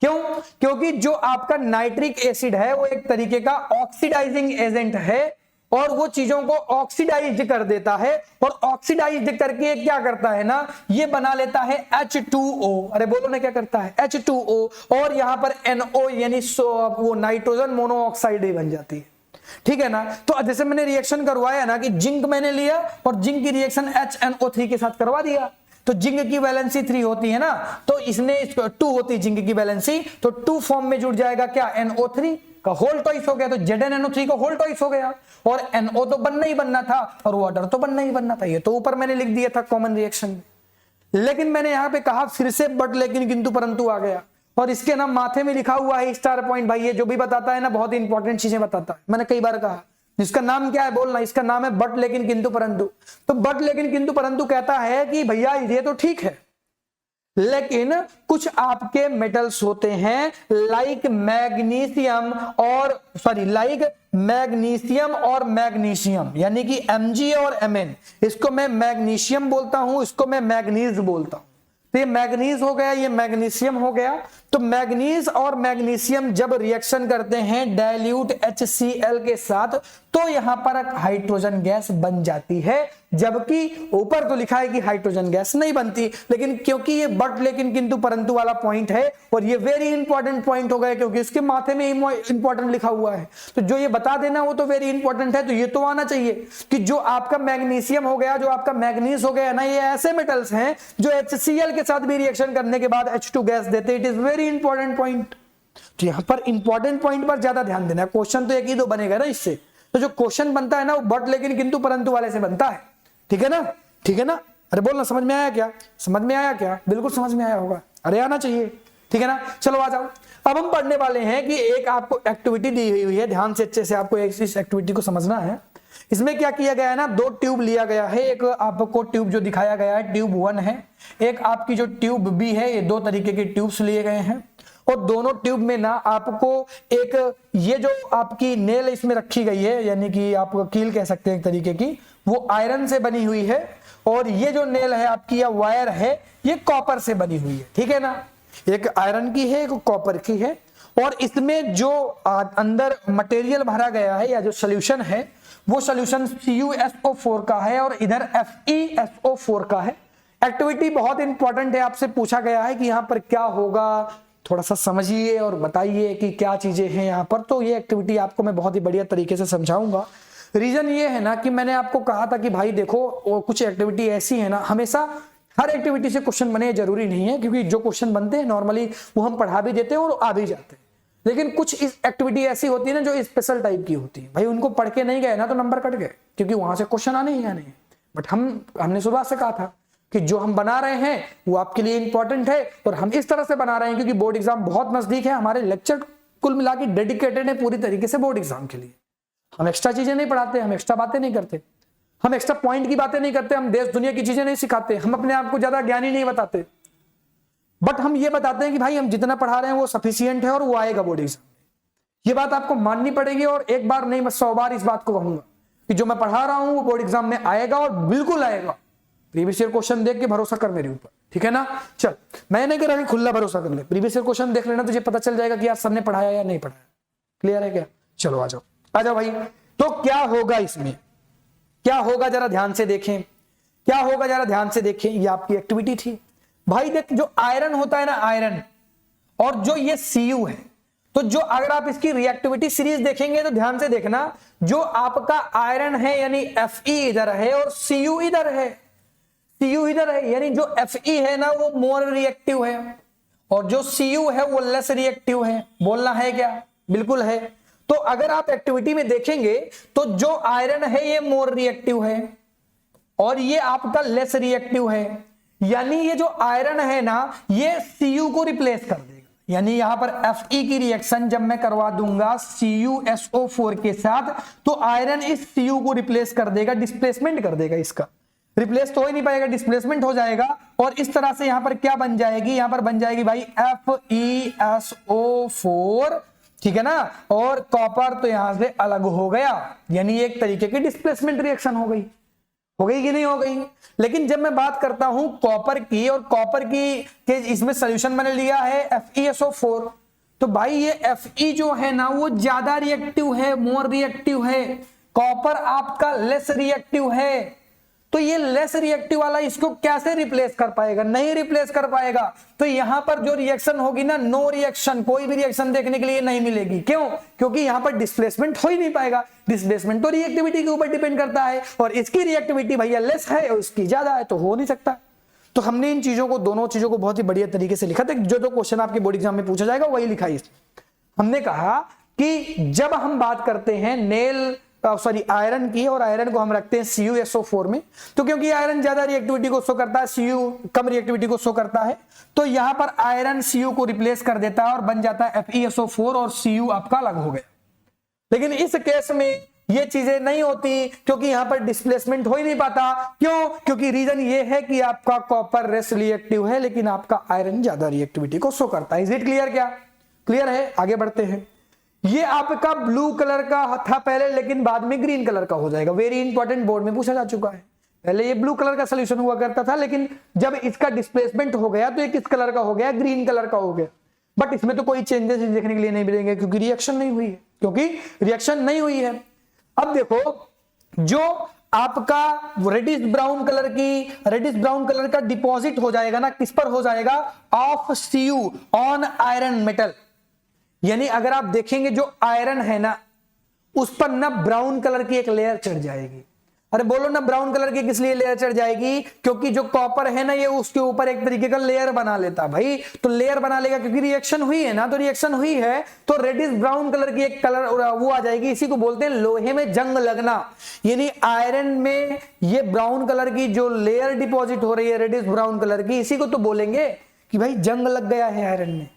क्यों? क्योंकि जो आपका नाइट्रिक एसिड है वो एक तरीके का ऑक्सीडाइजिंग एजेंट है और वो चीजों को ऑक्सीडाइज कर देता है और ऑक्सीडाइज करके क्या करता है ना, ये बना लेता है H2O। अरे बोलो ना क्या करता है, H2O। और यहां पर NO यानी वो नाइट्रोजन मोनोऑक्साइड ही बन जाती है। ठीक है ना। तो जैसे मैंने रिएक्शन करवाया ना कि जिंक मैंने लिया और जिंक की रिएक्शन HNO3 के साथ करवा दिया, तो जिंक की वैलेंसी 3 होती है ना, तो इसने 2 होती है जिंक की वैलेंसी, तो 2 फॉर्म में जुड़ जाएगा क्या, NO3 का होल टॉइस हो गया, तो ZnNO3 का होल टॉइस हो गया। और NO तो बनना ही बनना था और वाटर तो बनना ही बनना था, ये तो ऊपर मैंने लिख दिया था कॉमन रिएक्शन में। लेकिन मैंने यहां पे कहा फिर से बट लेकिन किंतु परंतु आ गया और इसके ना माथे में लिखा हुआ है स्टार पॉइंट। भाई ये जो भी बताता है ना बहुत इंपॉर्टेंट चीजें बताता है, मैंने कई बार कहा। इसका नाम क्या है बोलना, इसका नाम है बट लेकिन किंतु परंतु। तो बट लेकिन किंतु परंतु कहता है कि भैया ये तो ठीक है लेकिन कुछ आपके मेटल्स होते हैं लाइक मैग्नीशियम और मैग्नीशियम यानी कि Mg और Mn, इसको मैं मैग्नीशियम बोलता हूं, इसको मैं मैग्नीज बोलता हूं। तो ये मैग्नीज हो गया, ये मैग्नीशियम हो गया। तो मैग्नीज और मैग्नीशियम जब रिएक्शन करते हैं डाइल्यूट HCl के साथ तो यहां पर हाइड्रोजन गैस बन जाती है, जबकि ऊपर तो लिखा है कि हाइड्रोजन गैस नहीं बनती। लेकिन क्योंकि ये बट लेकिन किंतु परंतु वाला पॉइंट है और ये वेरी इंपॉर्टेंट पॉइंट हो गया क्योंकि इसके माथे में इंपॉर्टेंट लिखा हुआ है, तो जो ये बता देना वो तो वेरी इंपॉर्टेंट है। तो ये तो आना चाहिए कि जो आपका मैग्नीशियम हो गया, जो आपका मैग्नीज हो गया ना, ये ऐसे मेटल्स हैं जो HCl के साथ भी रिएक्शन करने के बाद H2 गैस देते। It is very important point. तो यहां पर इंपॉर्टेंट पॉइंट पर ज्यादा ध्यान देना है। क्वेश्चन तो एक ही दो बनेगा ना इससे, तो जो क्वेश्चन बनता है ना वो बट लेकिन किंतु परंतु वाले से बनता है। ठीक है ना, ठीक है ना। अरे बोलना समझ में आया क्या, समझ में आया क्या, बिल्कुल समझ में आया होगा, अरे आना चाहिए। ठीक है ना, चलो आ जाओ। अब हम पढ़ने वाले हैं कि एक आपको एक्टिविटी दी हुई है, ध्यान से अच्छे से आपको इस एक्टिविटी को समझना है। इसमें क्या किया गया है ना, 2 ट्यूब लिया गया है। एक आपको ट्यूब जो दिखाया गया है ट्यूब 1 है, एक आपकी जो ट्यूब B है। ये 2 तरीके के ट्यूब्स लिए गए हैं और दोनों ट्यूब में ना आपको एक ये जो आपकी नेल इसमें रखी गई है यानी कि आप कील कह सकते हैं एक तरीके की, वो आयरन से बनी हुई है और ये जो नेल है आपकी या वायर है ये कॉपर से बनी हुई है। ठीक है ना, एक आयरन की है एक कॉपर की है। और इसमें जो अंदर मटेरियल भरा गया है या जो सोल्यूशन है वो सोल्यूशन CuSO4 का है और इधर FeSO4 का है। एक्टिविटी बहुत इंपॉर्टेंट है, आपसे पूछा गया है कि यहां पर क्या होगा, थोड़ा सा समझिए और बताइए कि क्या चीजें हैं यहां पर। तो ये एक्टिविटी आपको मैं बहुत ही बढ़िया तरीके से समझाऊंगा। रीजन ये है ना कि मैंने आपको कहा था कि भाई देखो कुछ एक्टिविटी ऐसी है ना, हमेशा हर एक्टिविटी से क्वेश्चन बने जरूरी नहीं है, क्योंकि जो क्वेश्चन बनते हैं नॉर्मली वो हम पढ़ा भी देते हैं और आ भी जाते हैं। लेकिन कुछ इस एक्टिविटी ऐसी होती है ना जो स्पेशल टाइप की होती है, भाई उनको पढ़ के नहीं गए ना तो नंबर कट गए, क्योंकि वहां से क्वेश्चन आने ही आने हैं। बट हमने शुरुआत से कहा था कि जो हम बना रहे हैं वो आपके लिए इंपॉर्टेंट है और हम इस तरह से बना रहे हैं क्योंकि बोर्ड एग्जाम बहुत नजदीक है। हमारे लेक्चर कुल मिला के डेडिकेटेड है पूरी तरीके से बोर्ड एग्जाम के लिए। हम एक्स्ट्रा चीजें नहीं पढ़ाते, हम एक्स्ट्रा बातें नहीं करते, हम एक्स्ट्रा पॉइंट की बातें नहीं करते, हम देश दुनिया की चीजें नहीं सिखाते, हम अपने आप को ज्यादा ज्ञानी नहीं बताते। बट हम ये बताते हैं कि भाई हम जितना पढ़ा रहे हैं वो सफिशियंट है और वो आएगा बोर्ड एग्जाम। ये बात आपको माननी पड़ेगी और एक बार नहीं मैं 100 बार इस बात को कहूंगा कि जो मैं पढ़ा रहा हूं वो बोर्ड एग्जाम में आएगा और बिल्कुल आएगा। प्रीवियस ईयर क्वेश्चन देख के भरोसा कर मेरे ऊपर, ठीक है ना। चल मैं नहीं कह रहा कि खुला भरोसा कर ले, प्रीवियस ईयर क्वेश्चन देख लेना तुझे पता चल जाएगा कि यार सबने पढ़ाया या नहीं पढ़ाया। क्लियर है क्या? चलो आ जाओ भाई। तो क्या होगा इसमें, क्या होगा जरा ध्यान से देखें, क्या होगा जरा ध्यान से देखें। ये आपकी एक्टिविटी थी भाई। देख जो आयरन होता है ना, आयरन और जो ये Cu है, तो जो अगर आप इसकी रिएक्टिविटी सीरीज देखेंगे तो ध्यान से देखना, जो आपका आयरन है यानी Fe इधर है और Cu इधर है, Cu इधर है, यानी जो Fe है ना वो मोर रिएक्टिव है और जो Cu है वो लेस रिएक्टिव है। बोलना है क्या? बिल्कुल है। तो अगर आप एक्टिविटी में देखेंगे तो जो आयरन है ये मोर रिएक्टिव है और ये आपका लेस रिएक्टिव है, यानी ये जो आयरन है ना ये Cu को रिप्लेस कर देगा। यानी यहां पर Fe की रिएक्शन जब मैं करवा दूंगा CuSO4 के साथ तो आयरन इस Cu को रिप्लेस कर देगा, डिस्प्लेसमेंट कर देगा। इसका रिप्लेस तो हो ही नहीं पाएगा, डिस्प्लेसमेंट हो जाएगा और इस तरह से यहां पर क्या बन जाएगी, यहां पर बन जाएगी भाई FeSO4। ठीक है ना, और कॉपर तो यहां से अलग हो गया, यानी एक तरीके की डिस्प्लेसमेंट रिएक्शन हो गई कि नहीं हो गई। लेकिन जब मैं बात करता हूं कॉपर की, और कॉपर की के इसमें सोल्यूशन मैंने लिया है FeSO4, तो भाई ये Fe जो है ना वो ज्यादा रिएक्टिव है, मोर रिएक्टिव है, कॉपर आपका लेस रिएक्टिव है। तो ये लेस रिएक्टिव वाला इसको कैसे रिप्लेस कर पाएगा, नहीं रिप्लेस कर पाएगा। तो यहां पर जो रिएक्शन होगी ना, नो रिएक्शन, कोई भी रिएक्शन देखने के लिए नहीं मिलेगी। क्यों? क्योंकि यहां पर डिस्प्लेसमेंट हो ही नहीं पाएगा। डिस्प्लेसमेंट तो रिएक्टिविटी के ऊपर डिपेंड करता है, और इसकी रिएक्टिविटी भैया लेस है और इसकी ज्यादा है, तो हो नहीं सकता। तो हमने इन चीजों को, दोनों चीजों को बहुत ही बढ़िया तरीके से लिखा था। जो क्वेश्चन आपके बोर्ड एग्जाम में पूछा जाएगा वही लिखा है। हमने कहा कि जब हम बात करते हैं आयरन की, और आयरन को हम रखते हैं CuSO4 में, तो क्योंकि आयरन ज्यादा रिएक्टिविटी को शो करता है, Cu कम रिएक्टिविटी को शो करता है, तो यहां पर आयरन Cu को रिप्लेस कर देता है और बन जाता है FeSO4, और Cu आपका अलग हो गया। लेकिन इस केस में ये चीजें नहीं होती, क्योंकि यहां पर डिस्प्लेसमेंट हो ही नहीं पाता। क्यों? क्योंकि रीजन ये है कि आपका कॉपर लेस रिएक्टिव है, लेकिन आपका आयरन ज्यादा रिएक्टिविटी को शो करता है। Is it clear? क्या क्लियर है? आगे बढ़ते हैं। ये आपका ब्लू कलर का था पहले, लेकिन बाद में ग्रीन कलर का हो जाएगा। वेरी इंपॉर्टेंट, बोर्ड में पूछा जा चुका है। पहले ये ब्लू कलर का सोल्यूशन हुआ करता था, लेकिन जब इसका डिस्प्लेसमेंट हो गया तो ये किस कलर का हो गया? ग्रीन कलर का हो गया। बट इसमें तो कोई चेंजेस देखने के लिए नहीं मिलेंगे, क्योंकि रिएक्शन नहीं हुई है। अब देखो, जो आपका रेडिश ब्राउन कलर का डिपॉजिट हो जाएगा ना, किस पर हो जाएगा? Of Cu on iron metal. यानी अगर आप देखेंगे जो आयरन है ना, उस पर ना ब्राउन कलर की एक लेयर चढ़ जाएगी। अरे बोलो ना, ब्राउन कलर की किस लिए लेयर चढ़ जाएगी? क्योंकि जो कॉपर है ना, ये उसके ऊपर एक तरीके का लेयर बना लेता भाई। तो लेयर बना लेगा, क्योंकि रिएक्शन हुई है ना, तो रिएक्शन हुई है तो रेडिश ब्राउन कलर की एक कलर वो आ जाएगी। इसी को बोलते हैं लोहे में जंग लगना। यानी आयरन में ये ब्राउन कलर की जो लेयर डिपॉजिट हो रही है, रेडिश ब्राउन कलर की, इसी को तो बोलेंगे कि भाई जंग लग गया है आयरन में।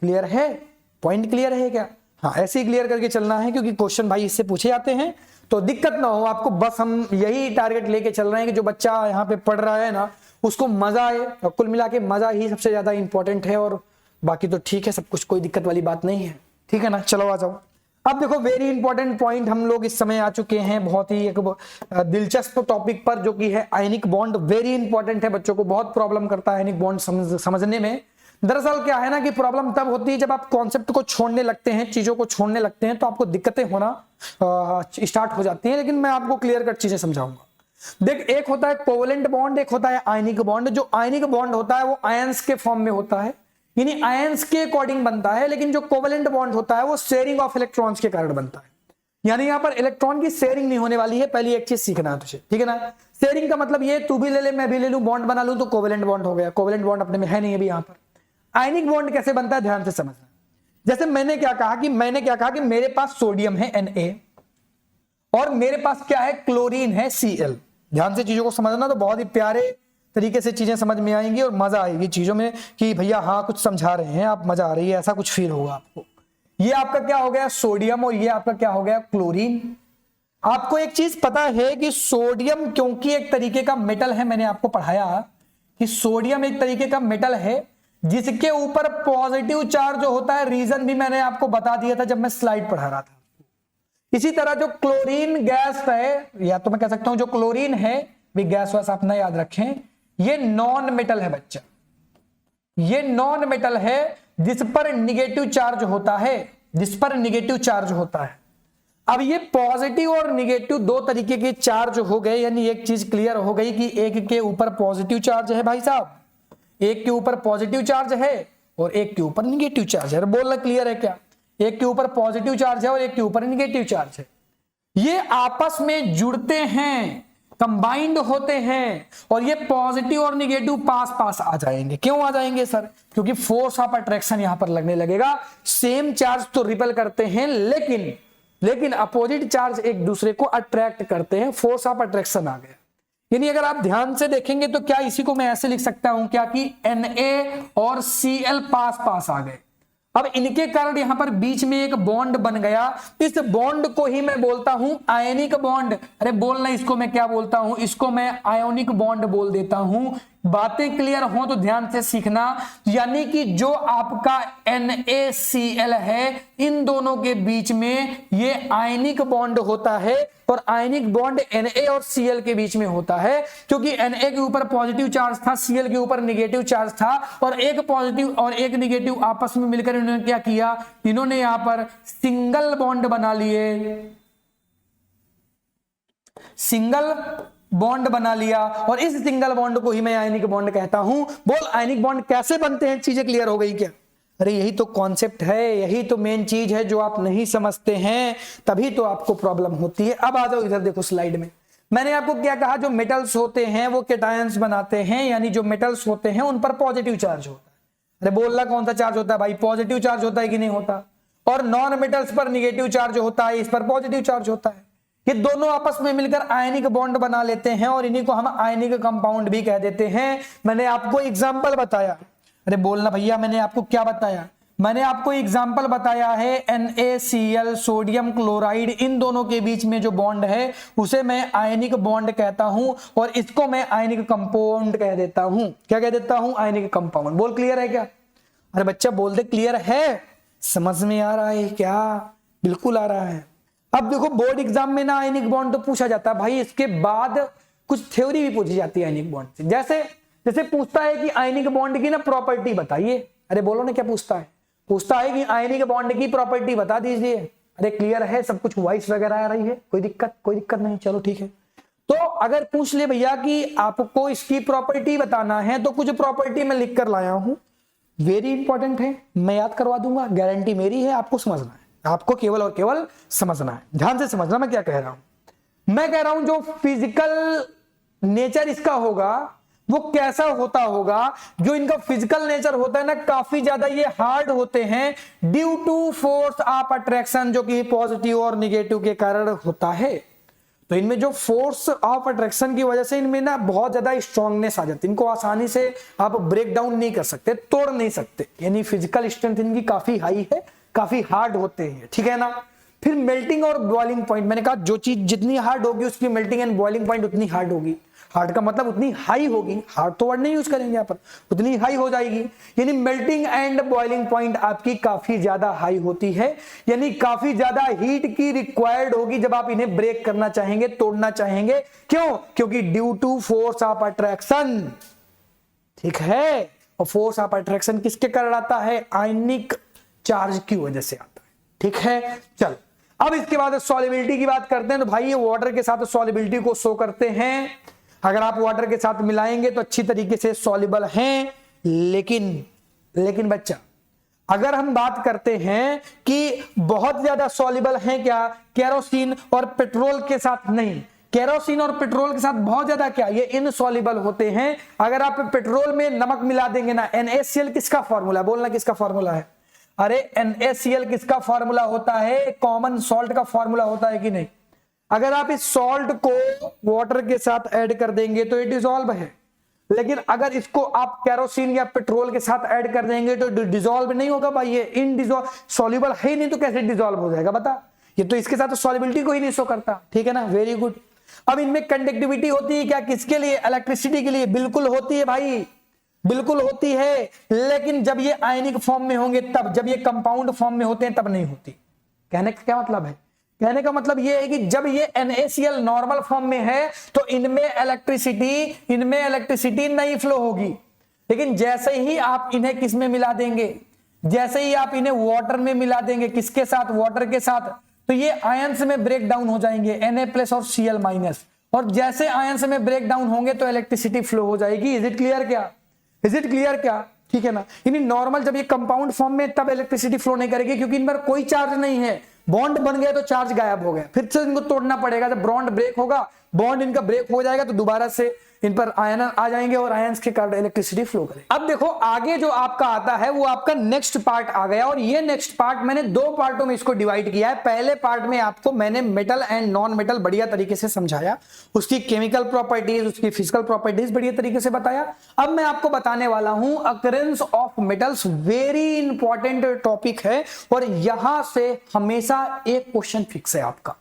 क्लियर है? पॉइंट क्लियर है क्या? हाँ, ऐसे ही क्लियर करके चलना है, क्योंकि क्वेश्चन भाई इससे पूछे जाते हैं, तो दिक्कत ना हो आपको। बस हम यही टारगेट लेके चल रहे हैं कि जो बच्चा यहाँ पे पढ़ रहा है ना, उसको मजा आए। और कुल मिला के मजा ही सबसे ज्यादा इंपॉर्टेंट है, और बाकी तो ठीक है सब कुछ, कोई दिक्कत वाली बात नहीं है। ठीक है ना? चलो आ जाओ। अब देखो, वेरी इंपॉर्टेंट पॉइंट हम लोग इस समय आ चुके हैं, बहुत ही एक दिलचस्प टॉपिक पर, जो कि है आयनिक बॉन्ड। वेरी इंपॉर्टेंट है, बच्चों को बहुत प्रॉब्लम करता है आयनिक बॉन्ड समझने में। दरअसल क्या है ना कि प्रॉब्लम तब होती है जब आप कॉन्सेप्ट को छोड़ने लगते हैं, चीजों को छोड़ने लगते हैं, तो आपको दिक्कतें होना स्टार्ट हो जाती हैं। लेकिन मैं आपको क्लियर कट चीजें समझाऊंगा। देख, एक होता है कोवेलेंट बॉन्ड, एक होता है आयनिक बॉन्ड। जो आयनिक बॉन्ड होता है वो आयंस के फॉर्म में होता है, यानी आयंस के अकॉर्डिंग बनता है। लेकिन जो कोवेलेंट बॉन्ड होता है वो शेयरिंग ऑफ इलेक्ट्रॉन्स के कारण बनता है। यानी यहाँ पर इलेक्ट्रॉन की शेयरिंग नहीं होने वाली है। पहली एक चीज सीखना है तुझे, ठीक है ना? शेयरिंग का मतलब ये, तू भी ले ले मैं भी ले लूं, बॉन्ड बना लूं, तो कोवेलेंट बॉन्ड हो गया। कोवेलेंट बॉन्ड अपने में है नहीं अभी यहाँ पर। आयनिक बॉन्ड कैसे बनता है, ध्यान से समझना। जैसे मैंने क्या कहा कि मेरे पास सोडियम है Na, और मेरे पास क्या है? क्लोरीन है Cl। ध्यान से चीजों को समझना, तो बहुत ही प्यारे तरीके से चीजें समझ में आएंगी और मजा आएगी चीजों में, कि भैया हाँ कुछ समझा रहे हैं आप, मजा आ रही है, ऐसा कुछ फील होगा आपको। ये आपका क्या हो गया? सोडियम, और ये आपका क्या हो गया? क्लोरीन। आपको एक चीज पता है कि सोडियम क्योंकि एक तरीके का मेटल है, मैंने आपको पढ़ाया कि सोडियम एक तरीके का मेटल है जिसके ऊपर पॉजिटिव चार्ज होता है। रीजन भी मैंने आपको बता दिया था जब मैं स्लाइड पढ़ा रहा था। इसी तरह जो क्लोरीन गैस है, या तो मैं कह सकता हूं जो क्लोरीन है, भी गैस वैस अपना याद रखें, ये नॉन मेटल है बच्चा। ये नॉन मेटल है जिस पर निगेटिव चार्ज होता है, अब ये पॉजिटिव और निगेटिव दो तरीके के चार्ज हो गए। यानी एक चीज क्लियर हो गई कि एक के ऊपर पॉजिटिव चार्ज है भाई साहब, एक के ऊपर पॉजिटिव चार्ज है और एक के ऊपर निगेटिव चार्ज है। बोलना क्लियर है क्या? एक के ऊपर पॉजिटिव चार्ज है और एक के ऊपर निगेटिव चार्ज है। ये आपस में जुड़ते हैं, कंबाइंड होते हैं, और ये पॉजिटिव और निगेटिव पास पास आ जाएंगे। क्यों आ जाएंगे सर? क्योंकि फोर्स ऑफ अट्रैक्शन यहां पर लगने लगेगा। सेम चार्ज तो रिपेल करते हैं, लेकिन अपोजिट चार्ज एक दूसरे को अट्रैक्ट करते हैं। फोर्स ऑफ अट्रैक्शन आ गया। यानी अगर आप ध्यान से देखेंगे तो क्या इसी को मैं ऐसे लिख सकता हूं क्या कि Na और Cl पास पास आ गए। अब इनके कारण यहां पर बीच में एक बॉन्ड बन गया। इस बॉन्ड को ही मैं बोलता हूं आयनिक बॉन्ड। अरे बोलना, इसको मैं क्या बोलता हूं? इसको मैं आयोनिक बॉन्ड बोल देता हूं। बातें क्लियर हो तो ध्यान से सीखना। यानी कि जो आपका NaCl है, इन दोनों के बीच में ये आयनिक बॉन्ड होता है और आयनिक बॉन्ड Na और Cl के बीच में होता है, क्योंकि Na के ऊपर पॉजिटिव चार्ज था, Cl के ऊपर निगेटिव चार्ज था, और एक पॉजिटिव और एक निगेटिव आपस में मिलकर इन्होंने क्या किया, इन्होंने यहां पर सिंगल बॉन्ड बना लिए, सिंगल बॉन्ड बना लिया, और इस सिंगल बॉन्ड को ही मैं आयनिक बॉन्ड कहता हूं। बोल आयनिक बॉन्ड कैसे बनते हैं, चीजें क्लियर हो गई क्या? अरे यही तो कॉन्सेप्ट है, यही तो मेन चीज है जो आप नहीं समझते हैं, तभी तो आपको प्रॉब्लम होती है। अब आ जाओ इधर देखो स्लाइड में, मैंने आपको क्या कहा, जो मेटल्स होते हैं वो कैटायंस बनाते हैं, यानी जो मेटल्स होते हैं उन पर पॉजिटिव चार्ज होता है। अरे बोलना कौन सा चार्ज होता है भाई, पॉजिटिव चार्ज होता है कि नहीं होता, और नॉन मेटल्स पर निगेटिव चार्ज होता है, इस पर पॉजिटिव चार्ज होता है। ये दोनों आपस में मिलकर आयनिक बॉन्ड बना लेते हैं और इन्हीं को हम आयनिक कंपाउंड भी कह देते हैं। मैंने आपको एग्जांपल बताया, अरे बोलना भैया मैंने आपको क्या बताया, मैंने आपको एग्जांपल बताया है NaCl सोडियम क्लोराइड, इन दोनों के बीच में जो बॉन्ड है उसे मैं आयनिक बॉन्ड कहता हूं और इसको मैं आयनिक कंपाउंड कह देता हूं। क्या कह देता हूं? Ionic compound. बोल क्लियर है क्या? अरे बच्चा बोल दे क्लियर है, समझ में आ रहा है क्या? बिल्कुल आ रहा है। अब देखो बोर्ड एग्जाम में ना आयनिक बॉन्ड तो पूछा जाता है भाई, इसके बाद कुछ थ्योरी भी पूछी जाती है आयनिक बॉन्ड से। जैसे पूछता है कि आयनिक बॉन्ड की ना प्रॉपर्टी बताइए। अरे बोलो ना क्या पूछता है? पूछता है कि आयनिक बॉन्ड की प्रॉपर्टी बता दीजिए। अरे क्लियर है, सब कुछ वॉइस वगैरह आ रही है, कोई दिक्कत नहीं, चलो ठीक है। तो अगर पूछ ले भैया कि आपको इसकी प्रॉपर्टी बताना है, तो कुछ प्रॉपर्टी मैं लिख कर लाया हूं, वेरी इंपॉर्टेंट है, मैं याद करवा दूंगा, गारंटी मेरी है, आपको समझना है, आपको केवल और केवल समझना है। ध्यान से समझना मैं क्या कह रहा हूं। मैं कह रहा हूं जो फिजिकल नेचर इसका होगा वो कैसा होता होगा, जो इनका फिजिकल नेचर होता है ना, काफी ज्यादा ये हार्ड होते हैं due to force of attraction, जो कि पॉजिटिव और निगेटिव के कारण होता है। तो इनमें जो फोर्स ऑफ अट्रैक्शन की वजह से इनमें ना बहुत ज्यादा स्ट्रांगनेस आ जाती है, इनको आसानी से आप ब्रेक डाउन नहीं कर सकते, तोड़ नहीं सकते, यानी फिजिकल स्ट्रेंथ इनकी काफी हाई है, काफी हार्ड होते हैं, ठीक है ना। फिर मेल्टिंग और बॉइलिंग पॉइंट, मैंने कहा जो चीज जितनी हार्ड होगी उसकी मेल्टिंग एंड बॉइलिंग पॉइंट उतनी हार्ड होगी। हार्ड का मतलब उतनी हाई होगी, हार्ड तो वर्ड नहीं यूज करेंगे यहाँ पर, उतनी हाई हो जाएगी, यानी मेल्टिंग एंड बॉइलिंग पॉइंट आपकी काफी ज्यादा हाई होती है, यानी काफी ज्यादा हीट की रिक्वायर्ड होगी जब आप इन्हें ब्रेक करना चाहेंगे, तोड़ना चाहेंगे। क्यों? क्योंकि due to force of attraction, ठीक है। और फोर्स ऑफ अट्रैक्शन किसके कारण आता है? आयनिक चार्ज की वजह से आता है, ठीक है। चल अब इसके बाद सॉल्युबिलिटी की बात करते हैं। तो भाई ये वाटर के साथ सॉल्युबिलिटी को शो करते हैं, अगर आप वाटर के साथ मिलाएंगे तो अच्छी तरीके से सॉल्युबल हैं। लेकिन बच्चा अगर हम बात करते हैं कि बहुत ज्यादा सॉल्युबल हैं क्या, केरोसिन और पेट्रोल के साथ नहीं, केरोसिन और पेट्रोल के साथ बहुत ज्यादा क्या, ये इनसॉल्युबल होते हैं। अगर आप पेट्रोल में नमक मिला देंगे ना, NaCl किसका फॉर्मूला, बोलना किसका फॉर्मूला है? अरे NaCl किसका फॉर्मूला होता है? कॉमन सॉल्ट का फॉर्मूला होता है कि नहीं? अगर आप इस सॉल्ट को वाटर के साथ ऐड कर देंगे तो ये डिसॉल्व है, लेकिन अगर इसको आप केरोसिन या पेट्रोल के साथ ऐड कर देंगे तो डिसॉल्व नहीं होगा भाई, ये इनडिसॉल्व सॉल्युबल है ही नहीं, तो कैसे डिसॉल्व हो जाएगा बता? ये तो इसके साथ तो सॉल्युबिलिटी को ही नहीं शो करता, ठीक है ना। Very good. अब इनमें कंडक्टिविटी होती है क्या, किसके लिए? इलेक्ट्रिसिटी के लिए। बिल्कुल होती है भाई, बिल्कुल होती है, लेकिन जब ये आयनिक फॉर्म में होंगे तब, जब ये कंपाउंड फॉर्म में होते हैं तब नहीं होती। कहने का क्या मतलब है? कहने का मतलब ये है कि जब ये NaCl नॉर्मल फॉर्म में है तो इनमें इलेक्ट्रिसिटी नहीं फ्लो होगी, लेकिन जैसे ही आप इन्हें किस में मिला देंगे, जैसे ही आप इन्हें वाटर में मिला देंगे, किसके साथ? वाटर के साथ, तो ये आयंस में ब्रेक डाउन हो जाएंगे, Na+ और Cl-, और जैसे आयंस में ब्रेक डाउन होंगे तो इलेक्ट्रिसिटी फ्लो हो जाएगी। इज इट क्लियर क्या? इज इट क्लियर क्या? ठीक है ना। यानी नॉर्मल जब ये कंपाउंड फॉर्म में तब इलेक्ट्रिसिटी फ्लो नहीं करेगी, क्योंकि इन पर कोई चार्ज नहीं है, बॉन्ड बन गया तो चार्ज गायब हो गया, फिर से इनको तोड़ना पड़ेगा। जब बॉन्ड ब्रेक होगा, बॉन्ड इनका ब्रेक हो जाएगा तो दोबारा से इन पर आयन आ जाएंगे और आयंस के कारण इलेक्ट्रिसिटी फ्लो करेगी। अब देखो आगे जो आपका आता है वो आपका नेक्स्ट पार्ट आ गया, और ये नेक्स्ट पार्ट मैंने दो पार्टों में इसको डिवाइड किया है। पहले पार्ट में आपको मैंने मेटल एंड नॉन मेटल बढ़िया तरीके से समझाया, उसकी केमिकल प्रॉपर्टीज, उसकी फिजिकल प्रॉपर्टीज बढ़िया तरीके से बताया। अब मैं आपको बताने वाला हूं occurrence of metals, very important topic है, और यहां से हमेशा एक क्वेश्चन फिक्स है आपका,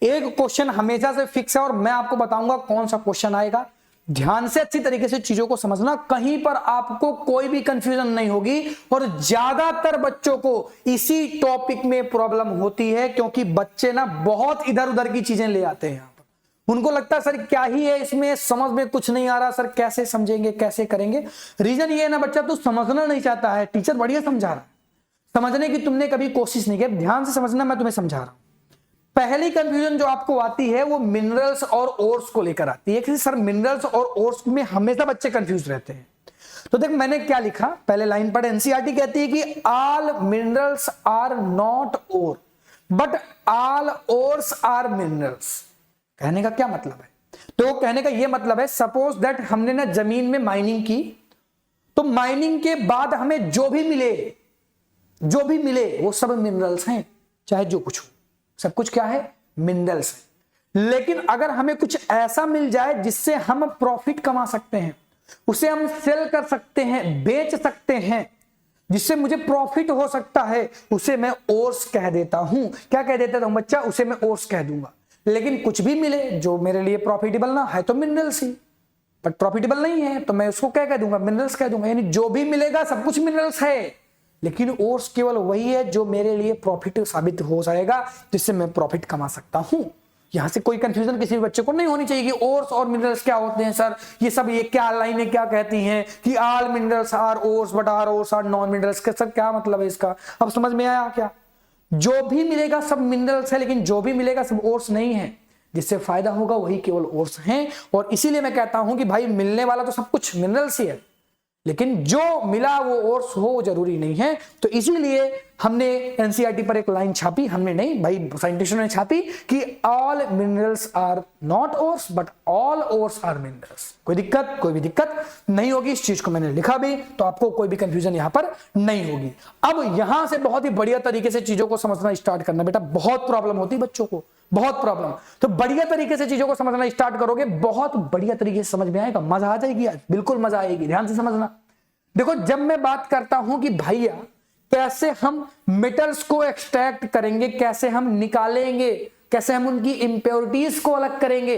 एक क्वेश्चन हमेशा से फिक्स है, और मैं आपको बताऊंगा कौन सा क्वेश्चन आएगा। ध्यान से अच्छी तरीके से चीजों को समझना, कहीं पर आपको कोई भी कंफ्यूजन नहीं होगी। और ज्यादातर बच्चों को इसी टॉपिक में प्रॉब्लम होती है, क्योंकि बच्चे ना बहुत इधर उधर की चीजें ले आते हैं। उनको लगता है सर क्या ही है इसमें, समझ में कुछ नहीं आ रहा, सर कैसे समझेंगे, कैसे करेंगे। रीजन ये है ना, बच्चा तू समझना नहीं चाहता है, टीचर बढ़िया समझा रहा है, समझने की तुमने कभी कोशिश नहीं की। ध्यान से समझना, मैं तुम्हें समझा रहा हूं। पहली कंफ्यूजन जो आपको आती है वो मिनरल्स और ओर्स को लेकर आती है कि सर मिनरल्स और ओर्स में हमेशा बच्चे कंफ्यूज रहते हैं। तो देख मैंने क्या लिखा, पहले लाइन पढ़। एनसीईआरटी कहती है कि all minerals are not ore but all ores are minerals. कहने का क्या मतलब है? तो कहने का यह मतलब है, सपोज दैट हमने ना जमीन में माइनिंग की, तो माइनिंग के बाद हमें जो भी मिले वो सब मिनरल्स हैं, चाहे जो कुछ हो, सब कुछ क्या है? मिनरल्स है। लेकिन अगर हमें कुछ ऐसा मिल जाए जिससे हम प्रॉफिट कमा सकते हैं, उसे हम सेल कर सकते हैं, बेच सकते हैं, जिससे मुझे प्रॉफिट हो सकता है, उसे मैं ओर्स कह देता हूं। क्या कह देता हूं बच्चा? उसे मैं ओर्स कह दूंगा। लेकिन कुछ भी मिले जो मेरे लिए प्रॉफिटेबल ना है तो मिनरल्स ही, बट प्रॉफिटेबल नहीं है तो मैं उसको क्या कह दूंगा? मिनरल्स कह दूंगा। यानी जो भी मिलेगा सब कुछ मिनरल्स है, लेकिन ओर्स केवल वही है जो मेरे लिए प्रॉफिट साबित हो जाएगा, जिससे मैं प्रॉफिट कमा सकता हूं। यहां से कोई कंफ्यूजन किसी भी बच्चे को नहीं होनी चाहिए कि ओर्स और मिनरल्स क्या होते हैं सर, ये सब ये क्या लाइनें क्या कहती हैं कि all minerals are ores but are ores are non minerals, का सर क्या मतलब है इसका? अब समझ में आया क्या? जो भी मिलेगा सब मिनरल्स है, लेकिन जो भी मिलेगा सब ओर्स नहीं है। जिससे फायदा होगा वही केवल ओर्स हैं। और इसीलिए मैं कहता हूं कि भाई मिलने वाला तो सब कुछ मिनरल्स ही है, लेकिन जो मिला वो ओर्स हो जरूरी नहीं है। तो इसीलिए हमने एनसीईआरटी पर एक लाइन छापी, हमने नहीं भाई साइंटिस्टों ने छापी कि all minerals are not ores but all ores are minerals. कोई भी दिक्कत नहीं होगी, इस चीज को मैंने लिखा भी, तो आपको कोई भी कंफ्यूजन यहां पर नहीं होगी। अब यहां से बहुत ही बढ़िया तरीके से चीजों को समझना स्टार्ट करना। बेटा बहुत प्रॉब्लम होती है बच्चों को, बहुत प्रॉब्लम, तो बढ़िया तरीके से चीजों को समझना स्टार्ट करोगे, बहुत बढ़िया तरीके से समझ में आएगा, मजा आ जाएगी आज, बिल्कुल मजा आएगी। ध्यान से समझना। देखो जब मैं बात करता हूं कि भैया कैसे हम मेटल्स को एक्सट्रैक्ट करेंगे, कैसे हम निकालेंगे, कैसे हम उनकी इंप्योरिटीज को अलग करेंगे।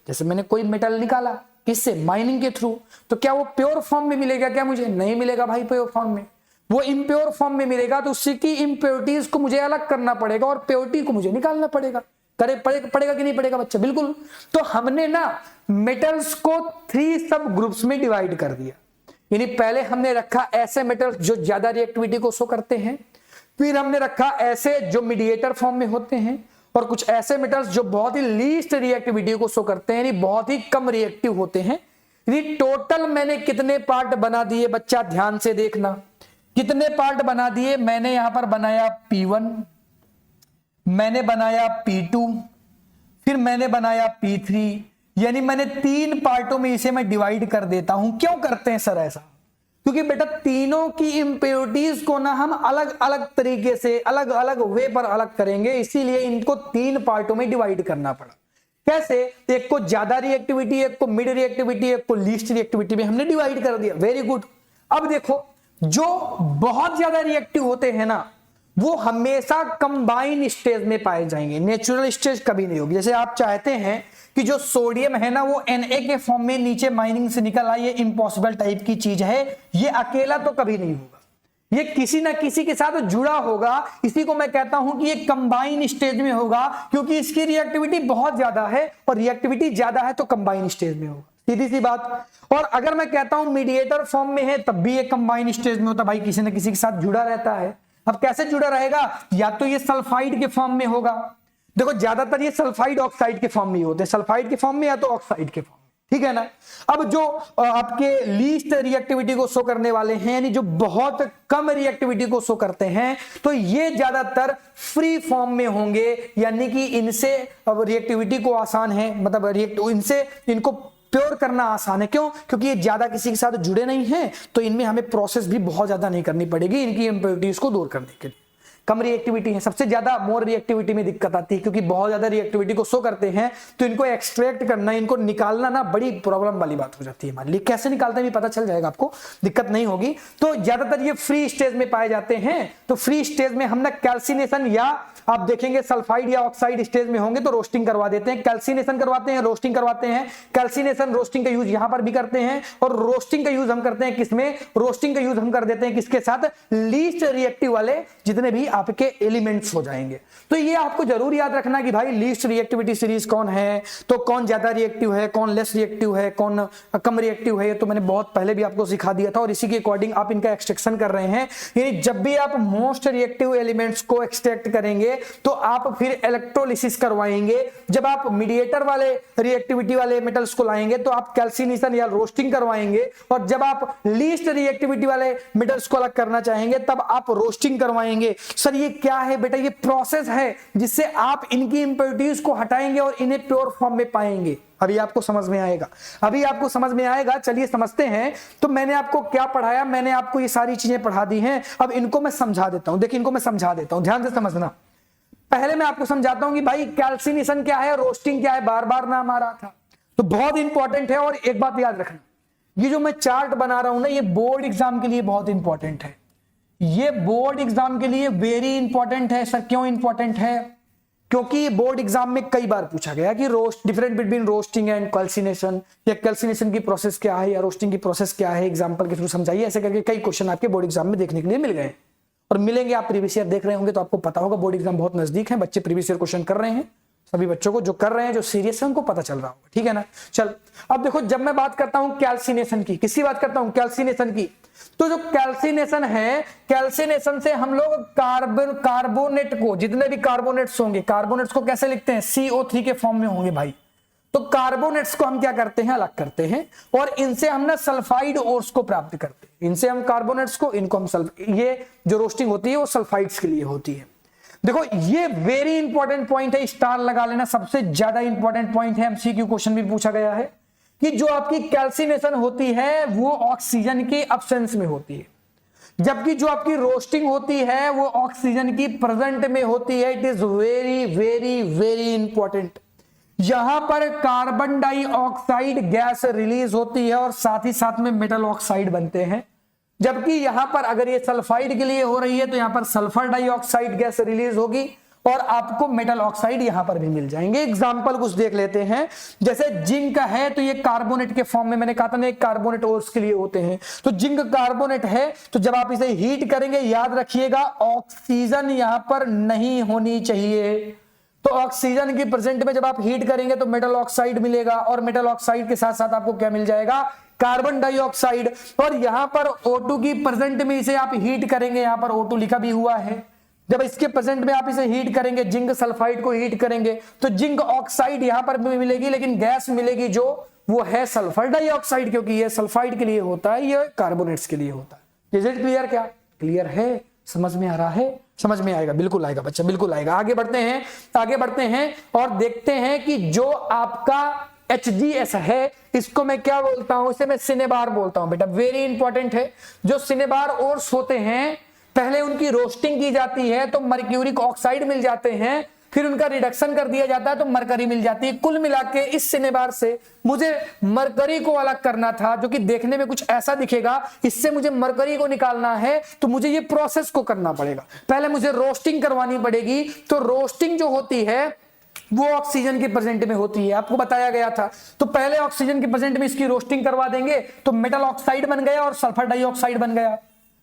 जैसे मैंने कोई मेटल निकाला, किससे? माइनिंग के थ्रू। तो क्या वो प्योर फॉर्म में मिलेगा? क्या मुझे नहीं मिलेगा भाई प्योर फॉर्म में, वो इम्प्योर फॉर्म में मिलेगा। तो उसकी इंप्योरिटीज को मुझे अलग करना पड़ेगा और प्योरिटी को मुझे निकालना पड़ेगा। पड़ेगा कि नहीं पड़ेगा बच्चा? बिल्कुल। तो हमने ना मेटल्स को 3 सब ग्रुप्स में डिवाइड कर दिया। यानी पहले हमने रखा ऐसे मेटल्स जो ज्यादा रिएक्टिविटी को शो करते हैं, फिर हमने रखा ऐसे जो मीडिएटर फॉर्म में होते हैं, और कुछ ऐसे मेटल्स जो बहुत ही लीस्ट रिएक्टिविटी को शो करते हैं, यानी बहुत ही कम रिएक्टिव होते हैं। यानी टोटल मैंने कितने पार्ट बना दिए बच्चा? ध्यान से देखना, कितने पार्ट बना दिए मैंने। यहां पर बनाया P1, मैंने बनाया P2, फिर मैंने बनाया P3। यानी मैंने 3 पार्टों में इसे मैं डिवाइड कर देता हूं। क्यों करते हैं सर ऐसा? क्योंकि बेटा तीनों की इंप्योरिटीज को ना हम अलग अलग तरीके से, अलग अलग वे पर अलग करेंगे, इसीलिए इनको 3 पार्टों में डिवाइड करना पड़ा। कैसे? एक को ज्यादा रिएक्टिविटी, एक को मिड रिएक्टिविटी, एक को लीस्ट रिएक्टिविटी में हमने डिवाइड कर दिया। Very good. अब देखो जो बहुत ज्यादा रिएक्टिव होते हैं ना, वो हमेशा कंबाइन स्टेज में पाए जाएंगे, नेचुरल स्टेज कभी नहीं होगी। जैसे आप चाहते हैं कि जो सोडियम है ना वो Na के फॉर्म में नीचे माइनिंग से निकल आए, ये इम्पॉसिबल टाइप की चीज है, ये अकेला तो कभी नहीं होगा, ये किसी ना किसी के साथ जुड़ा होगा। इसी को मैं कहता हूं कि ये कंबाइन स्टेज में होगा, क्योंकि इसकी रिएक्टिविटी बहुत ज्यादा है, और रिएक्टिविटी ज्यादा है तो कंबाइन स्टेज में होगा, सीधी सी बात। और अगर मैं कहता हूं मीडिएटर फॉर्म में है तब भी ये कंबाइन स्टेज में होता, भाई किसी ना किसी के साथ जुड़ा रहता है। अब कैसे जुड़ा रहेगा? या तो ये सल्फाइड के फॉर्म में होगा, देखो ज्यादातर ये सल्फाइड ऑक्साइड के फॉर्म में होते हैं, सल्फाइड के फॉर्म में या तो ऑक्साइड के फॉर्म में, ठीक है ना। अब जो आपके लीस्ट रिएक्टिविटी को शो करने वाले हैं, यानी जो बहुत कम रिएक्टिविटी को शो करते हैं, तो ये ज्यादातर फ्री फॉर्म में होंगे, यानी कि इनसे अब रिएक्टिविटी को आसान है, मतलब इनसे इनको प्योर करना आसान है। क्यों? क्योंकि ये ज्यादा किसी के साथ जुड़े नहीं हैं, तो इनमें हमें प्रोसेस भी बहुत ज्यादा नहीं करनी पड़ेगी इनकी इंप्योरिटीज को दूर करने के लिए। कम रिएक्टिविटी है, सबसे ज्यादा मोर रिएक्टिविटी में दिक्कत आती है, क्योंकि बहुत ज्यादा रिएक्टिविटी को शो करते हैं तो इनको एक्सट्रैक्ट करना, इनको निकालना ना बड़ी प्रॉब्लम वाली बात हो जाती है हमारे लिए। कैसे निकालते हैं भी पता चल जाएगा आपको, दिक्कत नहीं होगी। तो ज्यादातर ये फ्री स्टेज में पाए जाते हैं। तो फ्री स्टेज में हम ना कैल्सिनेशन या आप देखेंगे सल्फाइड या ऑक्साइड स्टेज में होंगे तो रोस्टिंग करवा देते हैं, कैल्सिनेशन करवाते हैं, रोस्टिंग करवाते हैं। कैल्सिनेशन रोस्टिंग का यूज यहां पर भी करते हैं और रोस्टिंग का यूज हम करते हैं किसमें, रोस्टिंग का यूज हम कर देते हैं किसके साथ, लीस्ट रिएक्टिव वाले जितने भी आपके एलिमेंट्स हो जाएंगे। तो ये आपको जरूर याद रखना कि भाई लीस्ट रिएक्टिविटी सीरीज कौन है, तो कौन ज्यादा रिएक्टिव है, कौन लेस रिएक्टिव है, कौन कम रिएक्टिव है, ये तो मैंने बहुत पहले भी आपको सिखा दिया था और इसी के अकॉर्डिंग आप इनका एक्सट्रैक्शन कर रहे हैं। यानी जब भी आप मोस्ट रिएक्टिव एलिमेंट्स को एक्सट्रैक्ट करेंगे तो आप फिर इलेक्ट्रोलिसिस करवाएंगे। जब आप मीडिएटर वाले रिएक्टिविटी वाले मेटल्स को लाएंगे तो आप कैल्सिनेशन या रोस्टिंग करवाएंगे, और जब आप लीस्ट रिएक्टिविटी वाले मेटल्स को अलग करना चाहेंगे तब आप रोस्टिंग करवाएंगे। सर ये क्या है बेटा, ये प्रोसेस है जिससे आप इनकी इंप्योरिटीज को हटाएंगे और इन्हें प्योर फॉर्म में पाएंगे। अभी आपको समझ में आएगा, अभी आपको समझ में आएगा। चलिए समझते हैं। तो मैंने आपको क्या पढ़ाया, मैंने आपको ये सारी चीजें पढ़ा दी हैं। अब इनको मैं समझा देता हूं, देखिए इनको मैं समझा देता हूं, ध्यान से समझना। पहले मैं आपको समझाता हूं कि भाई कैल्सिनेशन क्या है, रोस्टिंग क्या है, बार बार नाम आ रहा था तो बहुत इंपॉर्टेंट है। और एक बात याद रखना, ये जो मैं चार्ट बना रहा हूं ना, ये बोर्ड एग्जाम के लिए बहुत इंपॉर्टेंट है। ये बोर्ड एग्जाम के लिए वेरी इंपॉर्टेंट है। सर क्यों इंपॉर्टेंट है, क्योंकि बोर्ड एग्जाम में कई बार पूछा गया कि different between roasting and calcination, या कैल्सिनेशन की प्रोसेस क्या है या रोस्टिंग की प्रोसेस क्या है, एग्जांपल के थ्रू समझाइए। ऐसे करके कई क्वेश्चन आपके बोर्ड एग्जाम में देखने के लिए मिल गए और मिलेंगे। आप प्रीवियस ईयर देख रहे होंगे तो आपको पता होगा बोर्ड एग्जाम बहुत नजदीक है, बच्चे प्रीवियस ईयर क्वेश्चन कर रहे हैं। सभी बच्चों को जो कर रहे हैं, जो सीरियस है, उनको पता चल रहा होगा, ठीक है ना। चल अब देखो, जब मैं बात करता हूं कैल्सिनेशन की, किसकी बात करता हूं, कैल्सिनेशन की, तो जो कैल्सिनेशन है, कैल्सिनेशन से हम लोग कार्बोनेट को, जितने भी कार्बोनेट्स होंगे, कार्बोनेट्स को कैसे लिखते हैं, CO3 के फॉर्म में होंगे भाई। तो कार्बोनेट्स को हम क्या करते हैं, अलग करते हैं और इनसे हम ना सल्फाइड ओर्स को प्राप्त करते हैं। इनसे हम कार्बोनेट्स को, इनको हम ये जो रोस्टिंग होती है वो सल्फाइड्स के लिए होती है। देखो ये वेरी इंपॉर्टेंट पॉइंट है, स्टार लगा लेना, सबसे ज्यादा इंपॉर्टेंट पॉइंट है। एमसीक्यू क्वेश्चन भी पूछा गया है कि जो आपकी कैल्सिनेशन होती है वो ऑक्सीजन के अब्सेंस में होती है, जबकि जो आपकी रोस्टिंग होती है वो ऑक्सीजन की प्रेजेंट में होती है। It is very very very important. यहां पर कार्बन डाइऑक्साइड गैस रिलीज होती है और साथ ही साथ में मेटल ऑक्साइड बनते हैं, जबकि यहां पर अगर ये सल्फाइड के लिए हो रही है तो यहां पर सल्फर डाइऑक्साइड गैस रिलीज होगी और आपको मेटल ऑक्साइड यहां पर भी मिल जाएंगे। एग्जांपल कुछ देख लेते हैं, जैसे जिंक है तो ये कार्बोनेट के फॉर्म में, मैंने कहा था ना कार्बोनेट ओर्स के लिए होते हैं, तो जिंक कार्बोनेट है। तो जब आप इसे हीट करेंगे, याद रखिएगा ऑक्सीजन यहां पर नहीं होनी चाहिए। तो ऑक्सीजन की प्रेजेंट में जब आप हीट करेंगे तो मेटल ऑक्साइड मिलेगा और मेटल ऑक्साइड के साथ साथ आपको क्या मिल जाएगा, कार्बन डाइऑक्साइड। और यहां पर O2 की प्रेजेंट में इसे आप हीट करेंगे, यहां पर O2 लिखा भी हुआ है। जब इसके प्रेजेंट में आप इसे हीट करेंगे, जिंक सल्फाइड को हीट करेंगे तो जिंक ऑक्साइड यहां पर भी मिलेगी, लेकिन गैस मिलेगी जो वो है सल्फर डाइऑक्साइड, क्योंकि ये सल्फाइड के लिए होता है, ये कार्बोनेट्स के लिए होता है। Is it clear? क्या क्लियर है? समझ में आ रहा है? समझ में आएगा, बिल्कुल आएगा बच्चा, बिल्कुल आएगा। आगे बढ़ते हैं, आगे बढ़ते हैं और देखते हैं कि जो आपका HGS है, इसको मैं क्या बोलता हूं, इसे मैं सिनेबार बोलता हूं बेटा, वेरी इंपॉर्टेंट है। जो सिनेबार ओर्स होते हैं, पहले उनकी रोस्टिंग की जाती है तो मर्क्यूरिक ऑक्साइड मिल जाते हैं, फिर उनका रिडक्शन कर दिया जाता है तो मरकरी मिल जाती है। कुल मिला के इस सिनेबार से मुझे मरकरी को अलग करना था, जो कि देखने में कुछ ऐसा दिखेगा। इससे मुझे मरकरी को निकालना है तो मुझे ये प्रोसेस को करना पड़ेगा। पहले मुझे रोस्टिंग करवानी पड़ेगी। तो रोस्टिंग जो होती है वो ऑक्सीजन की प्रेजेंट में होती है, आपको बताया गया था। तो पहले ऑक्सीजन की प्रेजेंट में इसकी रोस्टिंग करवा देंगे तो मेटल ऑक्साइड बन गया और सल्फर डाइऑक्साइड बन गया।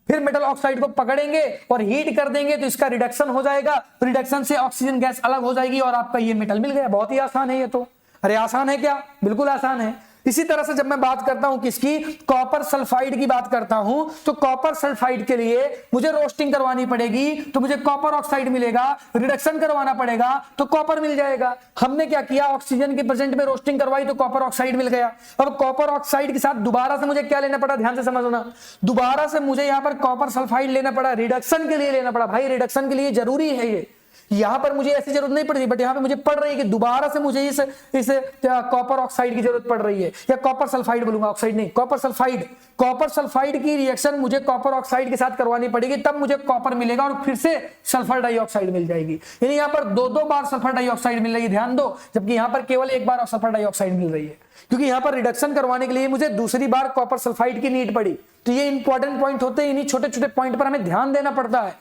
फिर मेटल ऑक्साइड को पकड़ेंगे और हीट कर देंगे तो इसका रिडक्शन हो जाएगा, रिडक्शन से ऑक्सीजन गैस अलग हो जाएगी और आपका ये मेटल मिल गया। बहुत ही आसान है ये तो। अरे आसान है क्या? बिल्कुल आसान है। इसी तरह से जब मैं बात करता हूं किसकी, कॉपर सल्फाइड की बात करता हूं, तो कॉपर सल्फाइड के लिए मुझे रोस्टिंग करवानी पड़ेगी तो मुझे कॉपर ऑक्साइड मिलेगा, रिडक्शन करवाना पड़ेगा तो कॉपर मिल जाएगा। हमने क्या किया, ऑक्सीजन की प्रेजेंट में रोस्टिंग करवाई तो कॉपर ऑक्साइड मिल गया। अब कॉपर ऑक्साइड के साथ दोबारा से मुझे क्या लेना पड़ा, ध्यान से समझना, दोबारा से मुझे यहां पर कॉपर सल्फाइड लेना पड़ा, रिडक्शन के लिए लेना पड़ा। भाई रिडक्शन के लिए जरूरी है ये, यहां पर मुझे ऐसी जरूरत नहीं पड़ रही, बट यहां पे मुझे पड़ रही है कि दोबारा से मुझे इस कॉपर ऑक्साइड की जरूरत पड़ रही है, या कॉपर सल्फाइड बोलूंगा, ऑक्साइड नहीं, कॉपर सल्फाइड की रिएक्शन मुझे कॉपर ऑक्साइड के साथ करवानी पड़ेगी, तब मुझे कॉपर मिलेगा और फिर से सल्फर डाइऑक्साइड मिल जाएगी। यानी यहां पर दो बार सल्फर डाइऑक्साइड मिल रही है, ध्यान दो, जबकि यहां पर केवल एक बार सल्फर डाइऑक्साइड मिल रही है, क्योंकि यहां पर रिडक्शन करवाने के लिए मुझे दूसरी बार कॉपर सल्फाइड की नीड पड़ी। तो ये इंपॉर्टेंट पॉइंट होते हैं, इन्हीं छोटे छोटे पॉइंट पर हमें ध्यान देना पड़ता है,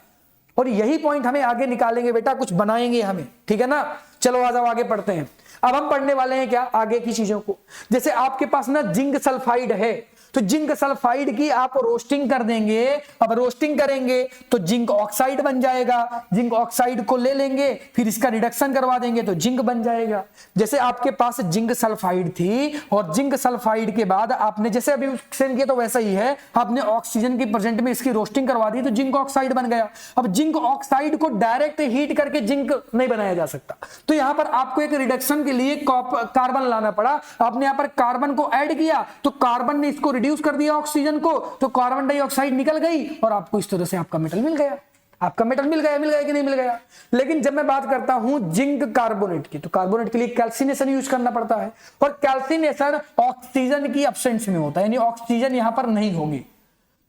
और यही पॉइंट हमें आगे निकालेंगे बेटा, कुछ बनाएंगे हमें, ठीक है ना। चलो आ जाओ आगे पढ़ते हैं। अब हम पढ़ने वाले हैं क्या, आगे की चीजों को। जैसे आपके पास ना जिंक सल्फाइड है, तो जिंक सल्फाइड की आप रोस्टिंग कर देंगे। अब रोस्टिंग करेंगे तो जिंक ऑक्साइड बन जाएगा, जिंक ऑक्साइड को ले लेंगे, फिर इसका रिडक्शन करवा देंगे तो जिंक बन जाएगा। जैसे आपके पास जिंक सल्फाइड थी, और जिंक सल्फाइड के बाद आपने जैसे अभी सेम किया तो वैसा ही है, आपने ऑक्सीजन की प्रेजेंट में इसकी रोस्टिंग करवा दी तो जिंक ऑक्साइड बन गया। अब जिंक ऑक्साइड को डायरेक्ट हीट करके जिंक नहीं बनाया जा सकता, तो यहां पर आपको एक रिडक्शन के लिए कार्बन लाना पड़ा। आपने यहां पर कार्बन को ऐड किया तो कार्बन ने इसको रिड्यूस कर दिया ऑक्सीजन को, तो कार्बन डाइऑक्साइड निकल गई और आपको इस तरह से आपका मेटल मिल गया। आपका मेटल मिल गया कि नहीं मिल गया। लेकिन जब मैं बात करता हूं जिंक कार्बोनेट की, तो कार्बोनेट के लिए कैल्सिनेशन यूज करना पड़ता है, और कैल्सिनेशन ऑक्सीजन की एब्सेंस में होता है, यानी ऑक्सीजन यहां पर नहीं होगी।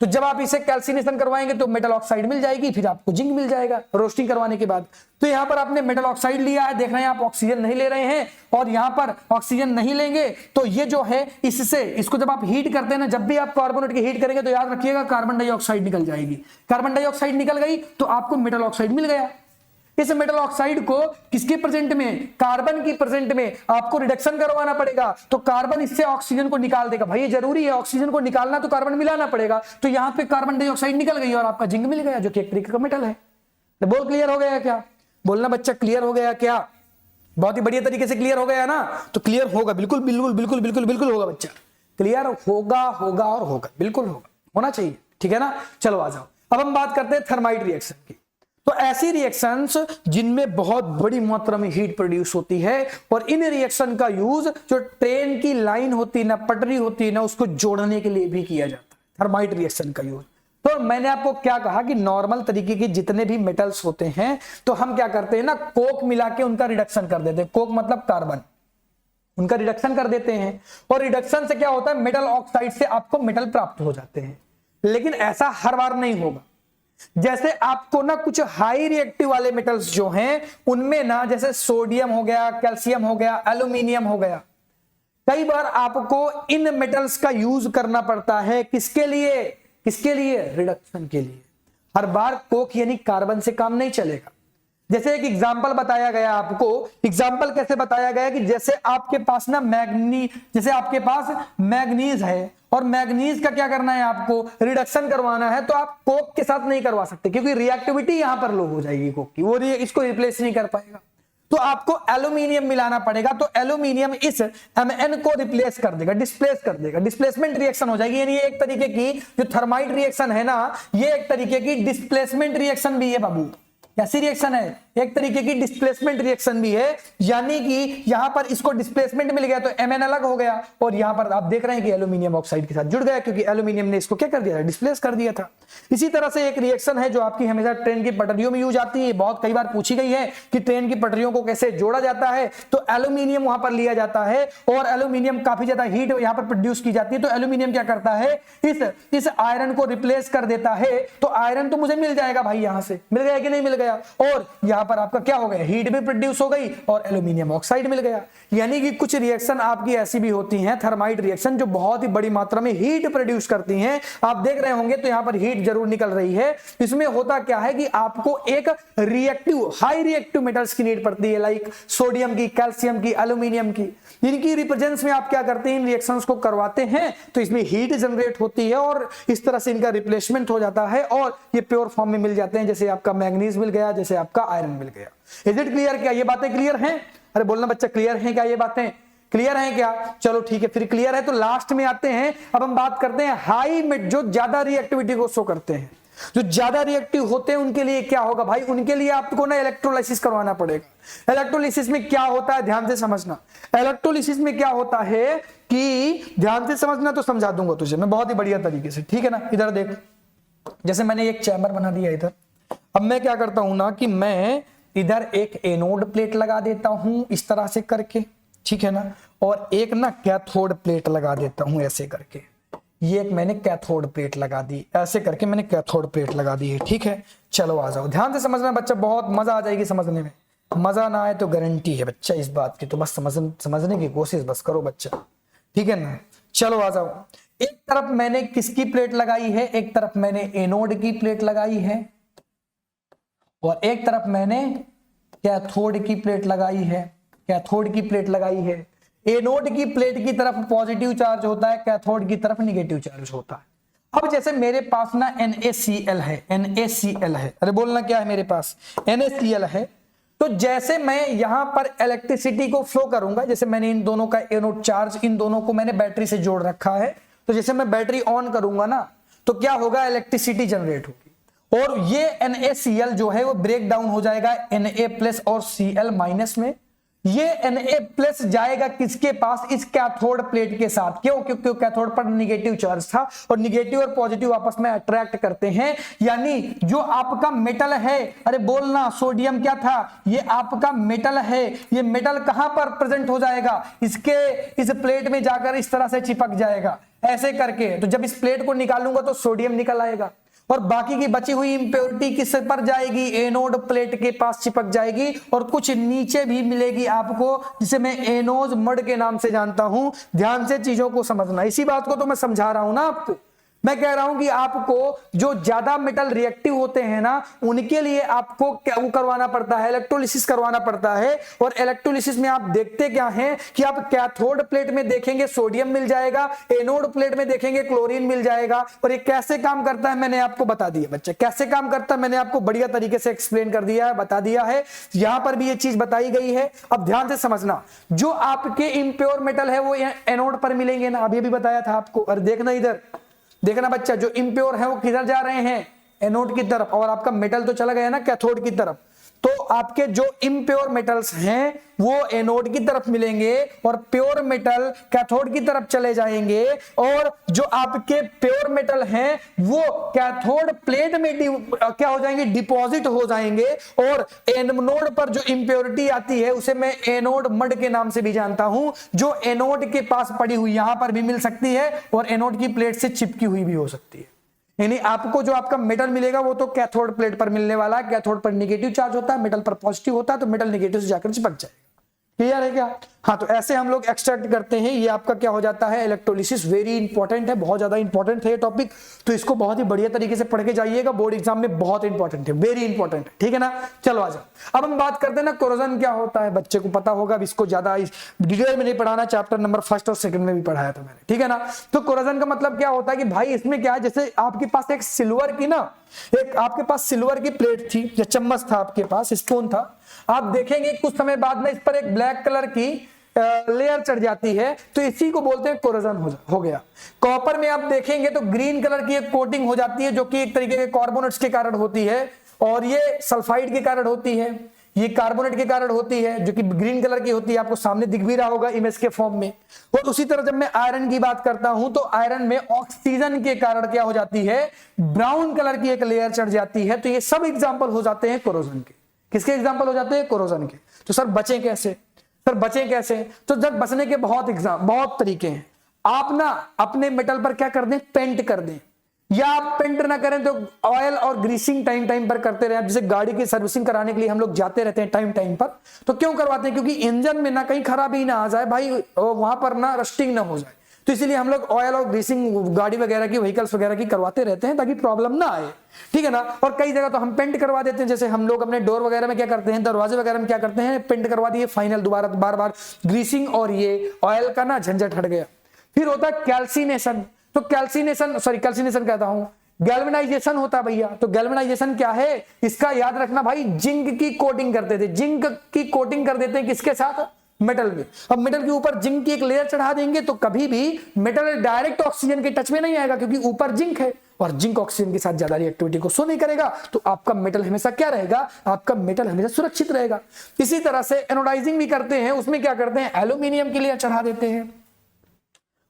तो जब आप इसे कैल्सिनेशन करवाएंगे तो मेटल ऑक्साइड मिल जाएगी, फिर आपको जिंक मिल जाएगा रोस्टिंग करवाने के बाद। तो यहां पर आपने मेटल ऑक्साइड लिया है, देख रहे हैं आप ऑक्सीजन नहीं ले रहे हैं, और यहां पर ऑक्सीजन नहीं लेंगे तो ये जो है इससे, इसको जब आप हीट करते हैं ना, जब भी आप कार्बोनेट की हीट करेंगे तो याद रखिएगा कार्बन डाइऑक्साइड निकल जाएगी। कार्बन डाइऑक्साइड निकल गई तो आपको मेटल ऑक्साइड मिल गया। इस मेटल ऑक्साइड को किसके प्रेजेंट में, कार्बन की प्रेजेंट में आपको रिडक्शन करवाना पड़ेगा, तो कार्बन इससे ऑक्सीजन को निकाल देगा। भाई ये जरूरी है, ऑक्सीजन को निकालना तो कार्बन मिलाना पड़ेगा। तो यहां पे कार्बन डाइऑक्साइड निकल गई और आपका जिंक मिल गया, जो कि एक तरीके का मेटल है। तो बोल क्लियर हो गया क्या, बोलना बच्चा क्लियर हो गया क्या, बहुत ही बढ़िया तरीके से क्लियर हो गया ना। तो क्लियर होगा, बिल्कुल बिल्कुल बिल्कुल बिल्कुल बिल्कुल होगा बच्चा, क्लियर होगा होगा और होगा, बिल्कुल होगा, होना चाहिए, ठीक है ना। चलो आ जाओ, अब हम बात करते हैं थर्माइट रिएक्शन की। तो ऐसी रिएक्शंस जिनमें बहुत बड़ी मात्रा में हीट प्रोड्यूस होती है, और इन रिएक्शन का यूज जो ट्रेन की लाइन होती है ना, पटरी होती है ना, उसको जोड़ने के लिए भी किया जाता है, थर्माइट रिएक्शन का यूज। तो मैंने आपको क्या कहा कि नॉर्मल तरीके के जितने भी मेटल्स होते हैं, तो हम क्या करते हैं ना, कोक मिला के उनका रिडक्शन कर देते हैं। कोक मतलब कार्बन, उनका रिडक्शन कर देते हैं, और रिडक्शन से क्या होता है, मेटल ऑक्साइड से आपको मेटल प्राप्त हो जाते हैं। लेकिन ऐसा हर बार नहीं होगा। जैसे आपको ना कुछ हाई रिएक्टिव वाले मेटल्स जो हैं, उनमें ना जैसे सोडियम हो गया, कैल्शियम हो गया, एल्यूमिनियम हो गया, कई बार आपको इन मेटल्स का यूज करना पड़ता है। किसके लिए, किसके लिए, रिडक्शन के लिए। हर बार कोक यानी कार्बन से काम नहीं चलेगा। जैसे एक एग्जांपल बताया गया आपको, एग्जांपल कैसे बताया गया कि जैसे आपके पास ना जैसे आपके पास मैग्नीज है, और मैग्नीज का क्या करना है, आपको रिडक्शन करवाना है, तो आप कोक के साथ नहीं करवा सकते, क्योंकि रिएक्टिविटी यहां पर लो हो जाएगी कोक की, वो इसको रिप्लेस नहीं कर पाएगा। तो आपको एल्यूमिनियम मिलाना पड़ेगा, तो एल्यूमिनियम इस Mn को रिप्लेस कर देगा, डिस्प्लेस कर देगा, डिस्प्लेसमेंट रिएक्शन हो जाएगी। यानी एक तरीके की जो थर्माइट रिएक्शन है ना, ये एक तरीके की डिस्प्लेसमेंट रिएक्शन भी है बाबू। कैसी रिएक्शन है, एक तरीके की डिस्प्लेसमेंट रिएक्शन भी है। यानी कि यहां पर इसको डिस्प्लेसमेंट मिल गया तो Mn अलग हो गया, और यहां पर आप देख रहे हैं कि एल्यूमिनियम ऑक्साइड के साथ जुड़ गया, क्योंकि एल्यूमिनियम ने इसको क्या कर दिया था, डिस्प्लेस कर दिया था। इसी तरह से एक रिएक्शन है जो आपकी हमेशा ट्रेन की पटरियों में यूज आती है, बहुत कई बार पूछी गई है कि ट्रेन की पटरियों को कैसे जोड़ा जाता है। तो एल्यूमिनियम वहां पर लिया जाता है, और एल्यूमिनियम काफी ज्यादा हीट यहां पर प्रोड्यूस की जाती है। तो एल्यूमिनियम क्या करता है, इस आयरन को रिप्लेस कर देता है। तो आयरन तो मुझे मिल जाएगा भाई, यहां से मिल गया कि नहीं मिल गया, और यहां पर आपका क्या हो गया, हीट भी प्रोड्यूस हो गई और एल्यूमिनियम ऑक्साइड मिल गया। यानी कि कुछ रिएक्शन आपकी ऐसी भी होती हैं, थर्माइट रिएक्शन, जो बहुत ही बड़ी मात्रा में हीट प्रोड्यूस करती हैं। आप देख रहे होंगे तो यहां पर हीट जरूर निकल रही है। इसमें होता क्या है कि आपको एक रिएक्टिव, हाई रिएक्टिव मेटल्स की नीड पड़ती है, लाइक सोडियम की, कैल्शियम की, एल्यूमिनियम की। इनकी रिप्रेजेंस में आप क्या करते हैं, इन रिएक्शंस को करवाते हैं, तो इसमें हीट जनरेट होती है, और इस तरह से इनका रिप्लेसमेंट हो जाता है, और ये प्योर फॉर्म में मिल जाते हैं। जैसे आपका मैग्नीज मिल गया, जैसे आपका आयरन मिल गया। इज इट क्लियर, क्या ये बातें क्लियर हैं? अरे बोलना बच्चा, क्लियर है क्या, ये बातें क्लियर हैं क्या? चलो ठीक है, फिर क्लियर है तो लास्ट में आते हैं। अब हम बात करते हैं हाई में जो ज्यादा रिएक्टिविटी को शो करते हैं, जो ज्यादा रिएक्टिव होते हैं उनके लिए क्या होगा भाई, उनके लिए आपको ना इलेक्ट्रोलाइसिस करवाना पड़ेगा। इलेक्ट्रोलाइसिस में क्या होता है, ध्यान से समझना। इलेक्ट्रोलाइसिस में क्या होता है कि ध्यान से समझना, तो समझा दूंगा तुझे मैं बहुत ही बढ़िया तरीके से, ठीक है ना। इधर देख, जैसे मैंने एक चैम्बर बना दिया इधर। अब मैं क्या करता हूं ना कि मैं इधर एक एनोड प्लेट लगा देता हूं इस तरह से करके, ठीक है ना, और एक ना कैथोड प्लेट लगा देता हूं ऐसे करके। ये एक मैंने कैथोड प्लेट लगा दी, ऐसे करके मैंने कैथोड प्लेट लगा दी है, ठीक है। चलो आ जाओ, ध्यान से समझना बच्चा, बहुत मजा आ जाएगी समझने में। मजा ना आए तो गारंटी है बच्चा इस बात की, तो बस समझने की कोशिश बस करो बच्चा, ठीक है ना। चलो आ जाओ, एक तरफ मैंने किसकी प्लेट लगाई है, एक तरफ मैंने एनोड की प्लेट लगाई है और एक तरफ मैंने कैथोड की प्लेट लगाई है। कैथोड की प्लेट लगाई है, एनोड की प्लेट की तरफ पॉजिटिव चार्ज होता है, कैथोड की तरफ निगेटिव चार्ज होता है। अब जैसे मेरे पास ना NaCl है, NaCl है, अरे बोलना क्या है मेरे पास, NaCl है। तो जैसे मैं यहां पर इलेक्ट्रिसिटी को फ्लो करूंगा, जैसे मैंने इन दोनों का एनोड चार्ज, इन दोनों को मैंने बैटरी से जोड़ रखा है, तो जैसे मैं बैटरी ऑन करूंगा ना तो क्या होगा, इलेक्ट्रिसिटी जनरेट होगी और ये NaCl जो है वो ब्रेक डाउन हो जाएगा Na+ और Cl- में। ये Na+ जाएगा किसके पास, इस कैथोड प्लेट के साथ। क्यों? क्योंकि कैथोड पर निगेटिव चार्ज था और निगेटिव और पॉजिटिव आपस में अट्रैक्ट करते हैं, यानी जो आपका मेटल है, अरे बोलना, सोडियम क्या था, ये आपका मेटल है, ये मेटल कहां पर प्रेजेंट हो जाएगा, इसके इस प्लेट में जाकर इस तरह से चिपक जाएगा ऐसे करके। तो जब इस प्लेट को निकालूंगा तो सोडियम निकल आएगा और बाकी की बची हुई इंप्योरिटी किस पर जाएगी, एनोड प्लेट के पास चिपक जाएगी और कुछ नीचे भी मिलेगी आपको, जिसे मैं एनोज मड के नाम से जानता हूं। ध्यान से चीजों को समझना, इसी बात को तो मैं समझा रहा हूं ना आपको। मैं कह रहा हूं कि आपको जो ज्यादा मेटल रिएक्टिव होते हैं ना, उनके लिए आपको क्या वो करवाना पड़ता है, इलेक्ट्रोलिसिस करवाना पड़ता है। और इलेक्ट्रोलिसिस में आप देखते क्या हैं कि आप कैथोड प्लेट में देखेंगे सोडियम मिल जाएगा, एनोड प्लेट में देखेंगे क्लोरीन मिल जाएगा। और ये कैसे काम करता है मैंने आपको बता दिया बच्चे, कैसे काम करता है मैंने आपको बढ़िया तरीके से एक्सप्लेन कर दिया है, बता दिया है। यहां पर भी ये चीज बताई गई है। अब ध्यान से समझना, जो आपके इम्प्योर मेटल है वो एनोड पर मिलेंगे ना, अभी भी बताया था आपको। और देखना इधर, देखना बच्चा, जो इम्प्योर है वो किधर जा रहे हैं, एनोड की तरफ, और आपका मेटल तो चला गया ना कैथोड की तरफ। तो आपके जो इम्प्योर मेटल्स हैं वो एनोड की तरफ मिलेंगे और प्योर मेटल कैथोड की तरफ चले जाएंगे। और जो आपके प्योर मेटल हैं वो कैथोड प्लेट में क्या हो जाएंगे, डिपॉजिट हो जाएंगे। और एनोड पर जो इंप्योरिटी आती है उसे मैं एनोड मड के नाम से भी जानता हूं, जो एनोड के पास पड़ी हुई यहां पर भी मिल सकती है और एनोड की प्लेट से चिपकी हुई भी हो सकती है। यानी आपको जो आपका मेटल मिलेगा वो तो कैथोड प्लेट पर मिलने वाला है। कैथोड पर नेगेटिव चार्ज होता है, मेटल पर पॉजिटिव होता है, तो मेटल नेगेटिव से जाकर चिपक जाएगा। क्लियर है क्या? हाँ, तो ऐसे हम लोग एक्सट्रैक्ट करते हैं। ये आपका क्या हो जाता है, इलेक्ट्रोलिसिस। वेरी इंपॉर्टेंट है, बहुत ज्यादा इंपॉर्टेंट है ये टॉपिक, तो इसको बहुत ही बढ़िया तरीके से पढ़ के जाइएगा, बोर्ड एग्जाम में बहुत इंपॉर्टेंट है, वेरी इंपॉर्टेंट है, ठीक है ना। चलो आ जाओ, अब हम बात करते हैं ना कोरोजन क्या होता है। बच्चे को पता होगा, इसको ज्यादा डिटेल में नहीं पढ़ाना, चैप्टर नंबर 1 और 2 में भी पढ़ाया था मैंने, ठीक है ना। तो कोरोजन का मतलब क्या होता है कि भाई इसमें क्या है, जैसे आपके पास एक सिल्वर की ना, एक आपके पास सिल्वर की प्लेट थी या चम्मच था, आपके पास स्पून था, आप देखेंगे कुछ समय बाद में इस पर एक ब्लैक कलर की लेयर चढ़ जाती है, तो इसी को बोलते हैं कोरोजन हो गया। कॉपर में आप देखेंगे तो ग्रीन कलर की एक कोटिंग हो जाती है, जो कि एक तरीके के कार्बोनेट्स के कारण होती है, और ये सल्फाइड के कारण होती है, ये कार्बोनेट के कारण होती है, जो कि ग्रीन कलर की होती है, आपको सामने दिख भी रहा होगा इमेज के फॉर्म में। और उसी तरह जब मैं आयरन की बात करता हूं तो आयरन में ऑक्सीजन के कारण क्या हो जाती है, ब्राउन कलर की एक लेयर चढ़ जाती है। तो ये सब एग्जाम्पल हो जाते हैं कोरोजन के। किसके एग्जाम्पल हो जाते हैं, कोरोजन के। तो सर बचें कैसे, सर बचें कैसे? तो जब बचने के बहुत तरीके हैं। आप ना अपने मेटल पर क्या कर दें, पेंट कर दें, या आप पेंट ना करें तो ऑयल और ग्रीसिंग टाइम पर करते रहे। जैसे गाड़ी की सर्विसिंग कराने के लिए हम लोग जाते रहते हैं टाइम पर, तो क्यों करवाते हैं, क्योंकि इंजन में ना कहीं खराबी ना आ जाए भाई, वहां पर ना रस्टिंग ना हो जाए, तो इसीलिए हम लोग ऑयल और ग्रीसिंग गाड़ी वगैरह की, व्हीकल्स वगैरह की करवाते रहते हैं ताकि प्रॉब्लम ना आए, ठीक है ना। और कई जगह तो हम पेंट करवा देते हैं, जैसे हम लोग अपने डोर वगैरह में क्या करते हैं, दरवाजे वगैरह में क्या करते हैं, पेंट करवा दिए, फाइनल दोबारा बार बार ग्रीसिंग और ये ऑयल का ना झंझट हट गया। फिर होता है कैल्सिनेशन। तो कैल्सिनेशन कहता हूं, गैल्वेनाइजेशन होता है भैया। तो गैल्वेनाइजेशन क्या है, इसका याद रखना भाई, जिंक की कोटिंग करते थे, जिंक की कोटिंग कर देते हैं किसके साथ, मेटल में। अब मेटल के ऊपर जिंक की एक लेयर चढ़ा देंगे तो कभी भी मेटल डायरेक्ट ऑक्सीजन के टच में नहीं आएगा, क्योंकि ऊपर जिंक है और जिंक ऑक्सीजन के साथ ज्यादा रिएक्टिविटी को शो नहीं करेगा, तो आपका मेटल हमेशा क्या रहेगा, आपका मेटल हमेशा सुरक्षित रहेगा। इसी तरह से एनोडाइजिंग भी करते हैं, उसमें क्या करते हैं, एल्यूमिनियम की लेयर चढ़ा देते हैं,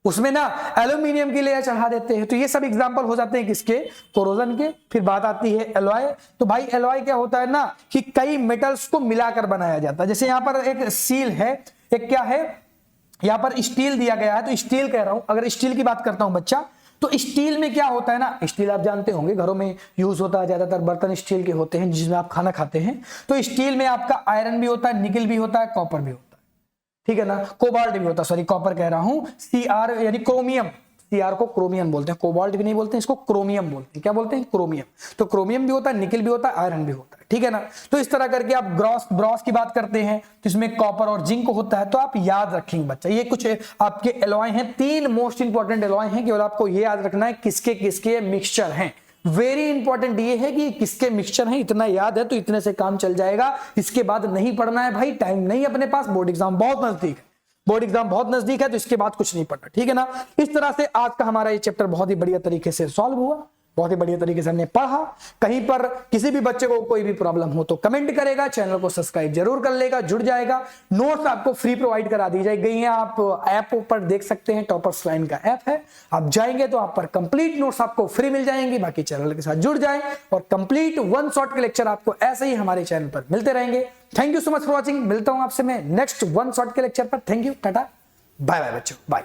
उसमें ना एल्यूमिनियम की लेयर चढ़ा देते हैं। तो ये सब एग्जांपल हो जाते हैं किसके, कोरोजन के। फिर बात आती है एलॉय। तो भाई एलॉय क्या होता है ना कि कई मेटल्स को मिलाकर बनाया जाता है। जैसे यहां पर एक स्टील है, एक क्या है, यहां पर स्टील दिया गया है, तो स्टील कह रहा हूं। अगर स्टील की बात करता हूं बच्चा, तो स्टील में क्या होता है ना, स्टील आप जानते होंगे घरों में यूज होता है, ज्यादातर बर्तन स्टील के होते हैं जिसमें आप खाना खाते हैं। तो स्टील में आपका आयरन भी होता है, निकल भी होता है, कॉपर भी होता है, ठीक है ना, कोबाल्ट भी होता है, सॉरी कॉपर कह रहा हूं, सीआर यानी क्रोमियम, सीआर को क्रोमियम बोलते हैं, कोबाल्ट भी नहीं बोलते हैं, इसको क्रोमियम बोलते हैं। क्या बोलते हैं, क्रोमियम। तो क्रोमियम भी होता है, निकल भी होता है, आयरन भी होता है, ठीक है ना। तो इस तरह करके आप ब्रॉस की बात करते हैं तो इसमें कॉपर और जिंक होता है। तो आप याद रखेंगे बच्चा, ये कुछ आपके एलॉय हैं, 3 मोस्ट इंपॉर्टेंट एलॉय हैं, केवल आपको ये याद रखना है किसके किसके मिक्सचर हैं। वेरी इंपॉर्टेंट ये है कि किसके मिक्सचर है, इतना याद है तो इतने से काम चल जाएगा। इसके बाद नहीं पढ़ना है भाई, टाइम नहीं अपने पास, बोर्ड एग्जाम बहुत नजदीक है, बोर्ड एग्जाम बहुत नजदीक है, तो इसके बाद कुछ नहीं पढ़ना, ठीक है ना। इस तरह से आज का हमारा ये चैप्टर बहुत ही बढ़िया तरीके से सॉल्व हुआ, बहुत ही बढ़िया तरीके से हमने पढ़ा। कहीं पर किसी भी बच्चे को कोई भी प्रॉब्लम हो तो कमेंट करेगा, चैनल को सब्सक्राइब जरूर कर लेगा, जुड़ जाएगा। नोट्स आपको फ्री प्रोवाइड करा दी गई हैं, आप ऐप पर देख सकते हैं, टॉपर्स लाइन का ऐप है, आप जाएंगे तो आप पर कंप्लीट नोट्स आपको फ्री मिल जाएंगे। बाकी चैनल के साथ जुड़ जाएं और कंप्लीट 1 शॉट के लेक्चर आपको ऐसे ही हमारे चैनल पर मिलते रहेंगे। Thank you so much for watching. मिलता हूं आपसे मैं नेक्स्ट 1 शॉट के लेक्चर पर। Thank you, tata, bye bye बच्चों, बाय।